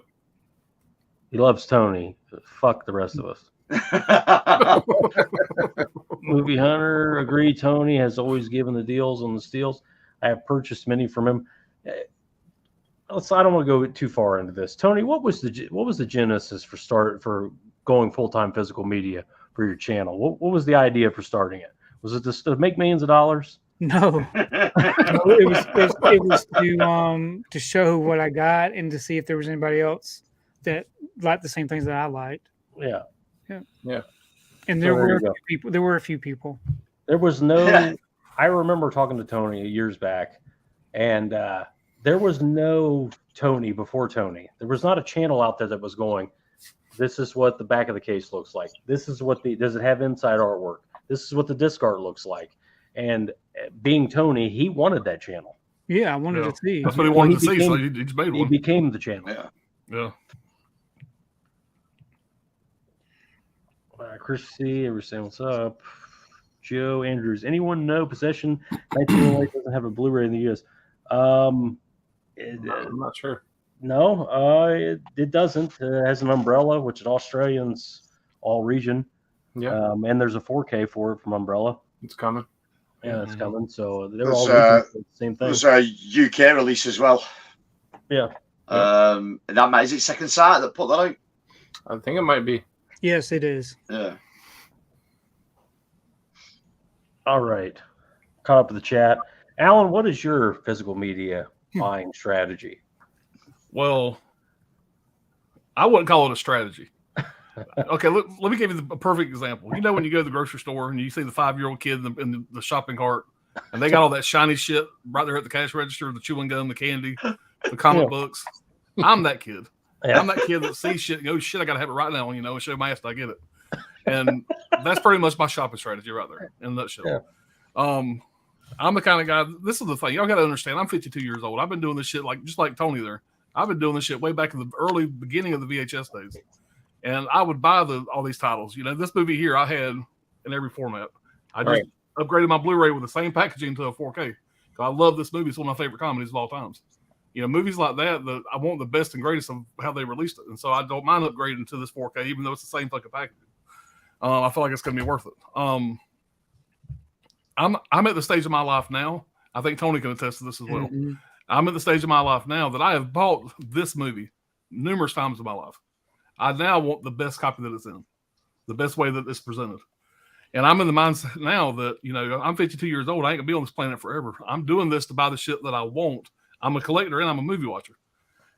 He loves Tony. Fuck the rest of us. Movie Hunter, agree. Tony has always given the deals on the steals. I have purchased many from him. I don't want to go too far into this. Tony, what was the genesis for going full-time physical media for your channel? What was the idea for starting it? Was it to make millions of dollars?
No, it was to show what I got and to see if there was anybody else that liked the same things that I liked.
Yeah.
And there were a few people.
There was no. I remember talking to Tony years back, and there was no Tony before Tony. There was not a channel out there that was going, this is what the back of the case looks like. This is what does it have inside artwork? This is what the disc art looks like. And being Tony, he wanted that channel.
Yeah, I wanted to see.
That's what he wanted to see, so he just made one.
He became the channel.
Yeah.
Chris C, ever saying what's up? Joe Andrews. Anyone know Possession 1908 doesn't have a Blu-ray in the US?
I'm not sure.
No, it doesn't. It has an Umbrella, which is Australians all region.
Yeah.
And there's a 4K for it from Umbrella.
It's coming.
Yeah, it's coming. So they're
There's,
all the same thing.
There's a UK release as well.
Yeah.
And that is it Second Sight that put that out?
I think it might be.
Yes, it is.
Yeah.
All right. Caught up with the chat. Alan, what is your physical media buying strategy?
Well, I wouldn't call it a strategy. Okay, let me give you a perfect example. You know, when you go to the grocery store and you see the 5-year-old kid in the shopping cart, and they got all that shiny shit right there at the cash register, the chewing gum, the candy, the comic books. I'm that kid.
Yeah.
I'm that kid that sees shit and goes, shit, I got to have it right now, and show my ass that I get it. And that's pretty much my shopping strategy right there in a nutshell.
Yeah.
I'm the kind of guy, this is the thing, y'all got to understand, I'm 52 years old. I've been doing this shit just like Tony there. I've been doing this shit way back in the early beginning of the VHS days. And I would buy all these titles. This movie here I had in every format. I just upgraded my Blu-ray with the same packaging to a 4K. I love this movie. It's one of my favorite comedies of all times. Movies like that I want the best and greatest of how they released it. And so I don't mind upgrading to this 4K, even though it's the same fucking packaging. I feel like it's going to be worth it. I'm at the stage of my life now. I think Tony can attest to this as well. Mm-hmm. I'm at the stage of my life now that I have bought this movie numerous times in my life. I now want the best copy that it's in, the best way that it's presented. And I'm in the mindset now that, I'm 52 years old. I ain't going to be on this planet forever. I'm doing this to buy the shit that I want. I'm a collector and I'm a movie watcher.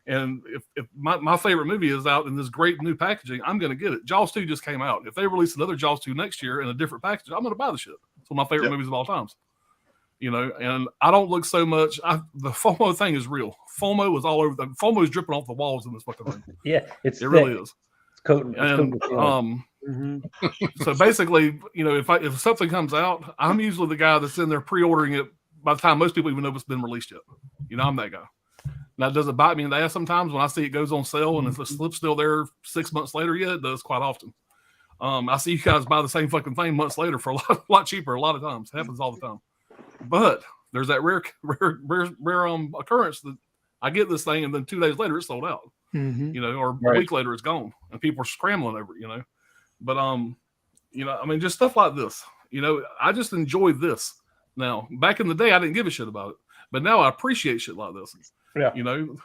And if my favorite movie is out in this great new packaging, I'm going to get it. Jaws 2 just came out. If they release another Jaws 2 next year in a different package, I'm going to buy the shit. It's one of my favorite movies of all times. And I don't look so much. The FOMO thing is real. FOMO is all over. FOMO is dripping off the walls in this fucking room.
Yeah, it
really is.
It's coating.
So basically, if something comes out, I'm usually the guy that's in there pre-ordering it by the time most people even know it's been released yet. I'm that guy. Now, does it bite me in the ass sometimes when I see it goes on sale and if the slip's still there 6 months later? Yeah, it does quite often. I see you guys buy the same fucking thing months later for a lot cheaper. A lot of times, it happens all the time. But there's that rare occurrence that I get this thing and then 2 days later it's sold out.
Mm-hmm.
Or a week later it's gone and people are scrambling over it. But just stuff like this. I just enjoy this. Now, back in the day, I didn't give a shit about it, but now I appreciate shit like this.
Yeah.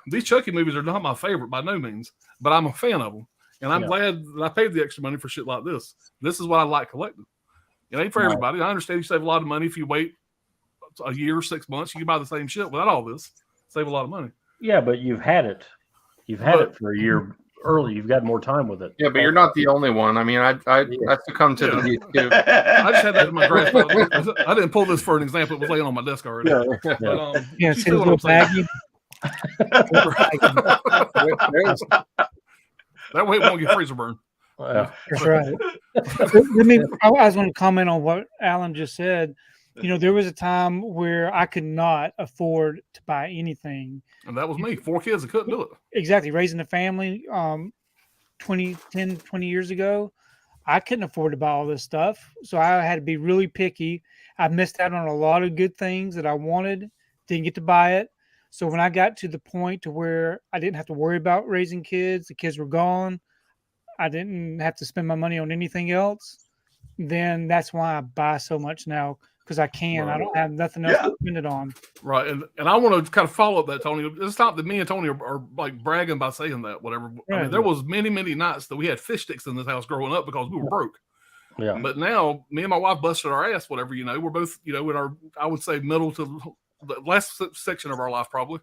These Chucky movies are not my favorite by no means, but I'm a fan of them. And I'm glad that I paid the extra money for shit like this. This is what I like collecting. It ain't for everybody. I understand you save a lot of money if you wait a year, 6 months. You can buy the same shit without all this. Save a lot of money.
Yeah, but you've had it. You've had it for a year early. You've got more time with it.
Yeah, but you're not the only one. I mean, I succumbed to the heat too.
I just had that in my grasp. I didn't pull this for an example. It was laying on my desk already.
Yeah, see the little baggie.
That way it won't get freezer burn.
That's right. I was going to comment on what Alan just said. There was a time where I could not afford to buy anything.
And that was me. 4 kids, I couldn't do it.
Exactly. Raising a family 20 years ago, I couldn't afford to buy all this stuff. So I had to be really picky. I missed out on a lot of good things that I wanted, didn't get to buy it. So when I got to the point to where I didn't have to worry about raising kids, the kids were gone, I didn't have to spend my money on anything else, then that's why I buy so much now. because I can.
Right.
I don't have nothing else to spend it on.
Right, and I want to kind of follow up that, Tony. It's not that me and Tony are like bragging by saying that, whatever.
Right.
I mean, there was many nights that we had fish sticks in this house growing up because we were broke.
Yeah.
But now, me and my wife busted our ass, whatever, we're both, in our, I would say, middle to the last section of our life, probably.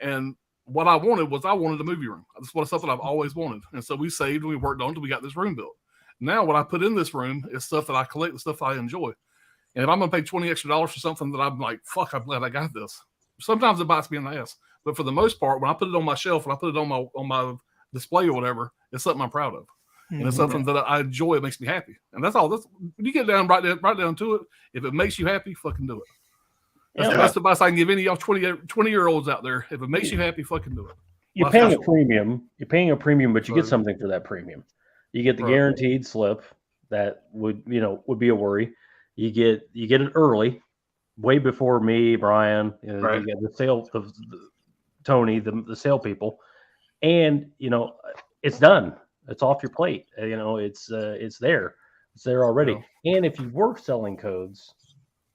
And what I wanted a movie room. That's something I've always wanted. And so we saved and we worked on it until we got this room built. Now, what I put in this room is stuff that I collect, the stuff that I enjoy. And if I'm going to pay $20 extra for something that I'm like, fuck, I'm glad I got this. Sometimes it bites me in the ass. But for the most part, when I put it on my shelf and I put it on my display or whatever, it's something I'm proud of. And it's something that I enjoy. It makes me happy. And that's all. When you get down right down to it, if it makes you happy, fucking do it. That's the best advice I can give any of y'all 20-year-olds out there. If it makes you happy, fucking do it.
You're paying a premium. You're paying a premium, but you get something for that premium. You get the guaranteed slip that would be a worry. You get it early, way before me, Brian. You get the Tony, the sale people, and it's done. It's off your plate. It's there. It's there already. Yeah. And if you were selling codes,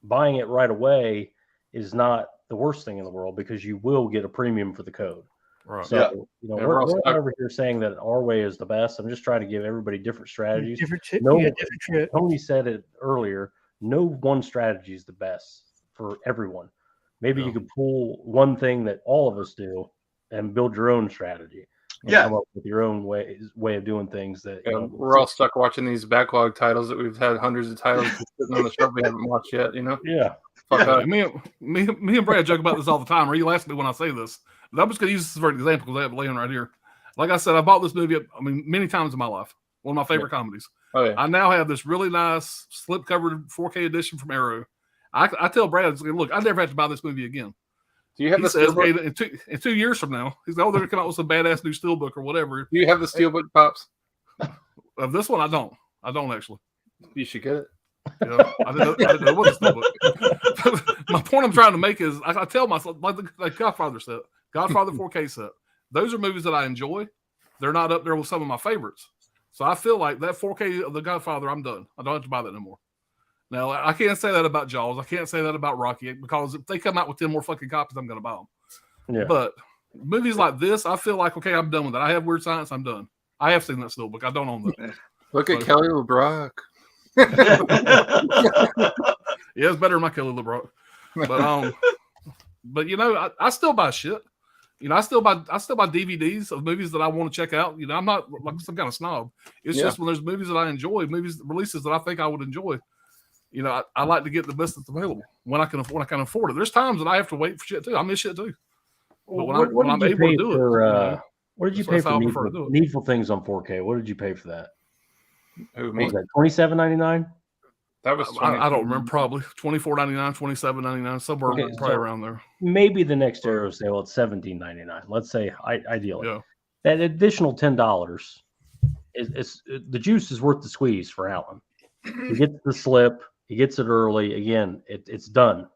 buying it right away is not the worst thing in the world because you will get a premium for the code.
Right.
So, we're not over here saying that our way is the best. I'm just trying to give everybody different strategies. Tony said it earlier. No one strategy is the best for everyone. Maybe you could pull one thing that all of us do and build your own strategy. Come up with your own way of doing things.
We're all stuck watching these backlog titles that we've had hundreds of titles sitting on the shelf we haven't watched yet.
Yeah.
Me and Brad joke about this all the time. Or you laugh at me when I say this. But I'm just going to use this for an example because I have it laying right here. Like I said, I bought this movie. Many times in my life. One of my favorite comedies.
Oh yeah.
I now have this really nice slip-covered 4K edition from Arrow. I tell Brad, look, I never have to buy this movie again.
Do you have the steelbook?
In 2 years from now, he's they're going to come out with some badass new steelbook or whatever.
Do you have the steelbook, Pops?
Of this one, I don't. I don't actually.
You should get it.
Yeah, I didn't know what a steelbook. My point I'm trying to make is, I tell myself, like Godfather set, Godfather 4K set. Those are movies that I enjoy. They're not up there with some of my favorites. So I feel like that 4K of The Godfather, I'm done. I don't have to buy that anymore. Now, I can't say that about Jaws. I can't say that about Rocky because if they come out with 10 more fucking copies, I'm going to buy them. Yeah. But movies like this, I feel like, okay, I'm done with that. I have Weird Science. I'm done. I have seen that steelbook. I don't own that.
Look at Kelly LeBrock.
Yeah, it's better than my Kelly LeBrock. But I still buy shit. I still buy DVDs of movies that I want to check out. I'm not like some kind of snob. It's just when there's movies that I enjoy, releases that I think I would enjoy. I like to get the best that's available when I can afford it. There's times that I have to wait for shit too. I miss shit too. But when I'm able to do it,
what did you pay for Needful Things on 4K? What did you pay for that?
Who, me?
Was that $27.99?
That was
I don't remember. Probably $24.99, $27.99, somewhere probably around there.
Maybe the next Arrow sale at $17.99. Let's say ideally.
Yeah.
That additional $10 is the juice is worth the squeeze for Alan. He gets the slip. He gets it early. Again, it's done.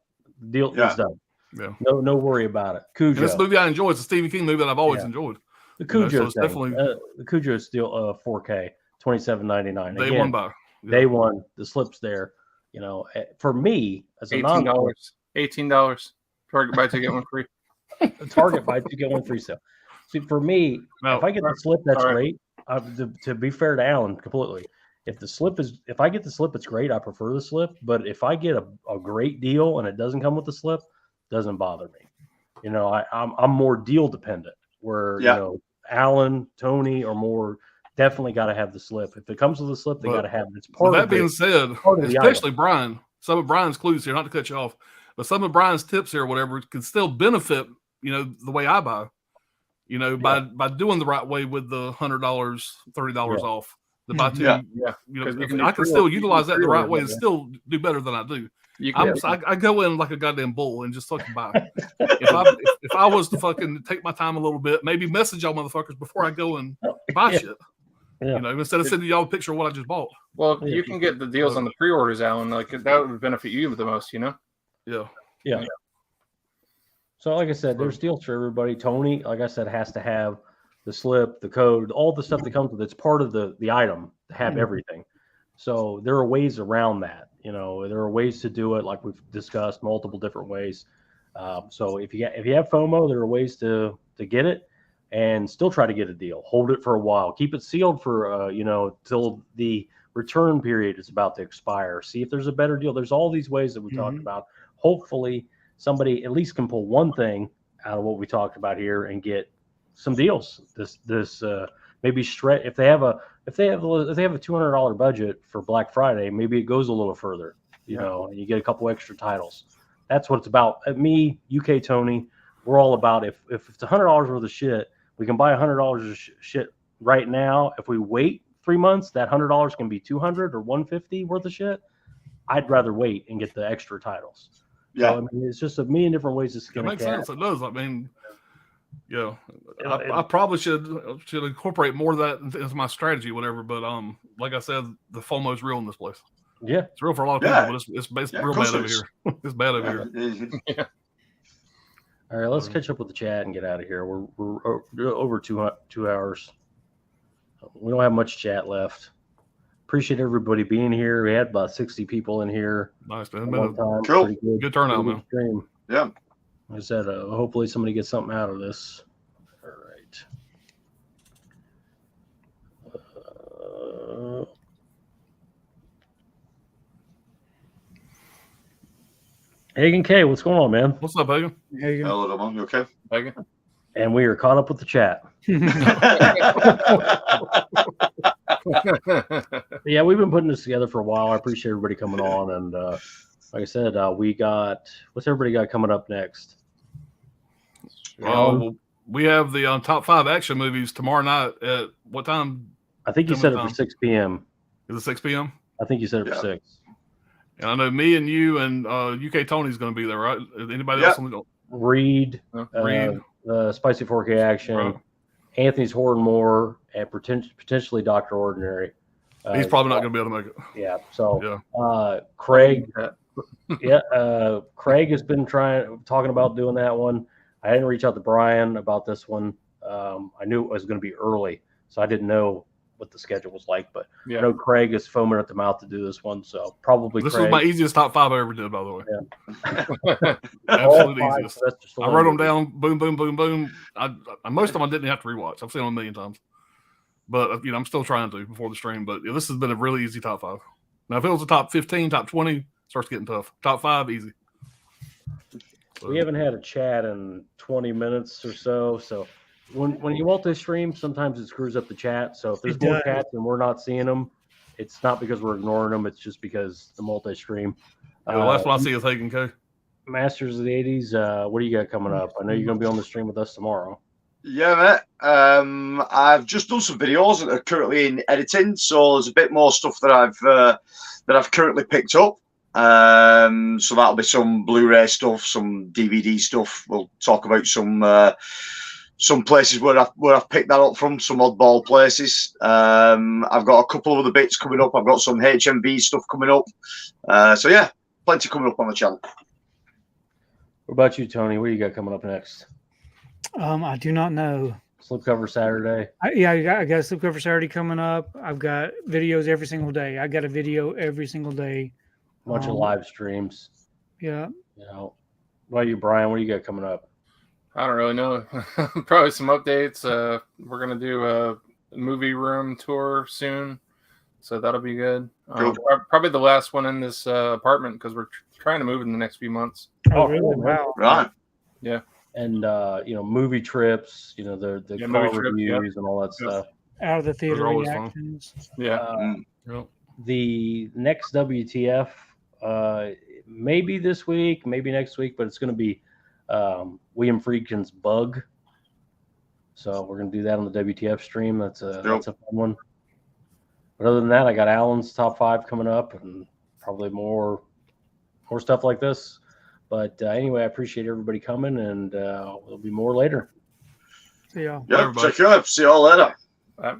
The deal is done. Yeah. No worry about it. Cujo.
And this movie I enjoy. It's a Stephen King movie that I've always enjoyed.
The Cujo is definitely the Cujo is still 4K, $27.99.
Day one buy.
Day one. The slip's there. For me as a
$18. Target buy two get one free.
Target buy two get one free sale. See, for me, if I get the slip, that's great. To be fair to Alan, completely. If I get the slip, it's great. I prefer the slip. But if I get a great deal and it doesn't come with the slip, it doesn't bother me. I'm more deal dependent. Where Alan, Tony are more definitely got to have the slip. If it comes with the slip, they got to have it. It's part.
That being said, especially Brian, some of Brian's clues here, not to cut you off, but some of Brian's tips here, whatever, can still benefit. The way I buy. By doing the right way with the $100, $30 off. The buy two, I can still utilize that the right way and still do better than I do. I go in like a goddamn bull and just fucking buy. If I was to fucking take my time a little bit, maybe message y'all motherfuckers before I go and buy shit. Yeah. Instead of sending y'all a picture of what I just bought.
Well, you can get the deals on the pre-orders, Alan. Like that would benefit you the most,
Yeah.
So, like I said, there's deals for everybody. Tony, like I said, has to have the slip, the code, all the stuff that comes with it. It's part of the item to have everything. So there are ways around that. You know, there are ways to do it, like we've discussed, multiple different ways. So if you have FOMO, there are ways to get it and still try to get a deal. Hold it for a while. Keep it sealed for till the return period is about to expire. See if there's a better deal. There's all these ways that we talked about. Hopefully, somebody at least can pull one thing out of what we talked about here and get some deals. This maybe stretch if they have a $200 budget for Black Friday, maybe it goes a little further. You know, and you get a couple extra titles. That's what it's about. Me, UK Tony, we're all about if it's $100 worth of shit, we can buy $100 of shit right now. If we wait 3 months, that $100 can be $200 or $150 worth of shit. I'd rather wait and get the extra titles.
Yeah,
so, I mean, it's just a million different ways to skin
It makes
a cat.
sense. It does. I mean, I probably should incorporate more of that into my strategy, whatever. But like I said, the FOMO is real in this place.
Yeah,
it's real for a lot of people, but it's real bad over here. It's bad over here.
All right, let's catch up with the chat and get out of here. We're over 2 hours. We don't have much chat left. Appreciate everybody being here. We had about 60 people in here.
Nice, man.
Cool.
Good turnout, man.
Stream.
Yeah.
Like I said, hopefully somebody gets something out of this. All right. Hagen K, what's going on, man?
What's up, Hagen?
Hello, Damon. You okay?
Hagen?
And we are caught up with the chat. Yeah, we've been putting this together for a while. I appreciate everybody coming on. And like I said, what's everybody got coming up next?
We have the top 5 action movies tomorrow night at what time?
I think you said it for 6 p.m.
Is it 6 p.m.?
I think you said it for 6.
And I know me and you and UK Tony's going to be there, right? Anybody else?
Reed, Spicy 4K Action,
Right.
Anthony's Horror and More, and potentially Dr. Ordinary.
He's probably not going to be able to make it.
Yeah. So Craig, Craig has been talking about doing that one. I didn't reach out to Brian about this one. I knew it was going to be early, so I didn't know what the schedule was like. But I know Craig is foaming at the mouth to do this one, so probably
This
Craig.
was my easiest top 5 I ever did, by the way.
Yeah.
Absolutely easiest. I wrote them down. Boom, boom, boom, boom. Most of them I didn't have to rewatch. I've seen them a million times. But I'm still trying to before the stream. But this has been a really easy top 5. Now, if it was a top 15, top 20, it starts getting tough. Top 5, easy. So,
we haven't had a chat in 20 minutes or so. So when you multi-stream, sometimes it screws up the chat. So if there's more chats and we're not seeing them, it's not because we're ignoring them. It's just because the multi-stream.
the last one I see is Hagen K.
Masters of the 80s. What do you got coming up? I know you're going to be on the stream with us tomorrow.
Yeah, mate. I've just done some videos that are currently in editing, so there's a bit more stuff that I've currently picked up. So that'll be some Blu-ray stuff, some DVD stuff. We'll talk about some places where I've picked that up from, some oddball places. I've got a couple of other bits coming up. I've got some HMV stuff coming up. So yeah, plenty coming up on the channel.
What about you, Tony? What do you got coming up next?
I do not know.
Slipcover Saturday.
I got a Slipcover Saturday coming up. I've got videos every single day. I got a video every single day.
Bunch of live streams.
Yeah.
What about you, Brian? What do you got coming up?
I don't really know. Probably some updates. We're gonna do a movie room tour soon, so that'll be good.
Cool.
Probably the last one in this apartment because we're trying to move in the next few months.
Oh, really? Wow.
Right.
Yeah.
And movie trips. The car
movie trip,
reviews and all that stuff.
Out of the theater
Those are always fun.
reactions.
Yeah.
Yep.
The next WTF, maybe this week, maybe next week, but it's going to be William Friedkin's Bug. So we're going to do that on the WTF stream. That's a fun one. But other than that, I got Alan's top 5 coming up, and probably more stuff like this. But anyway, I appreciate everybody coming, and there'll be more later.
Yeah.
Yeah. Check you out. See you all later.
All right.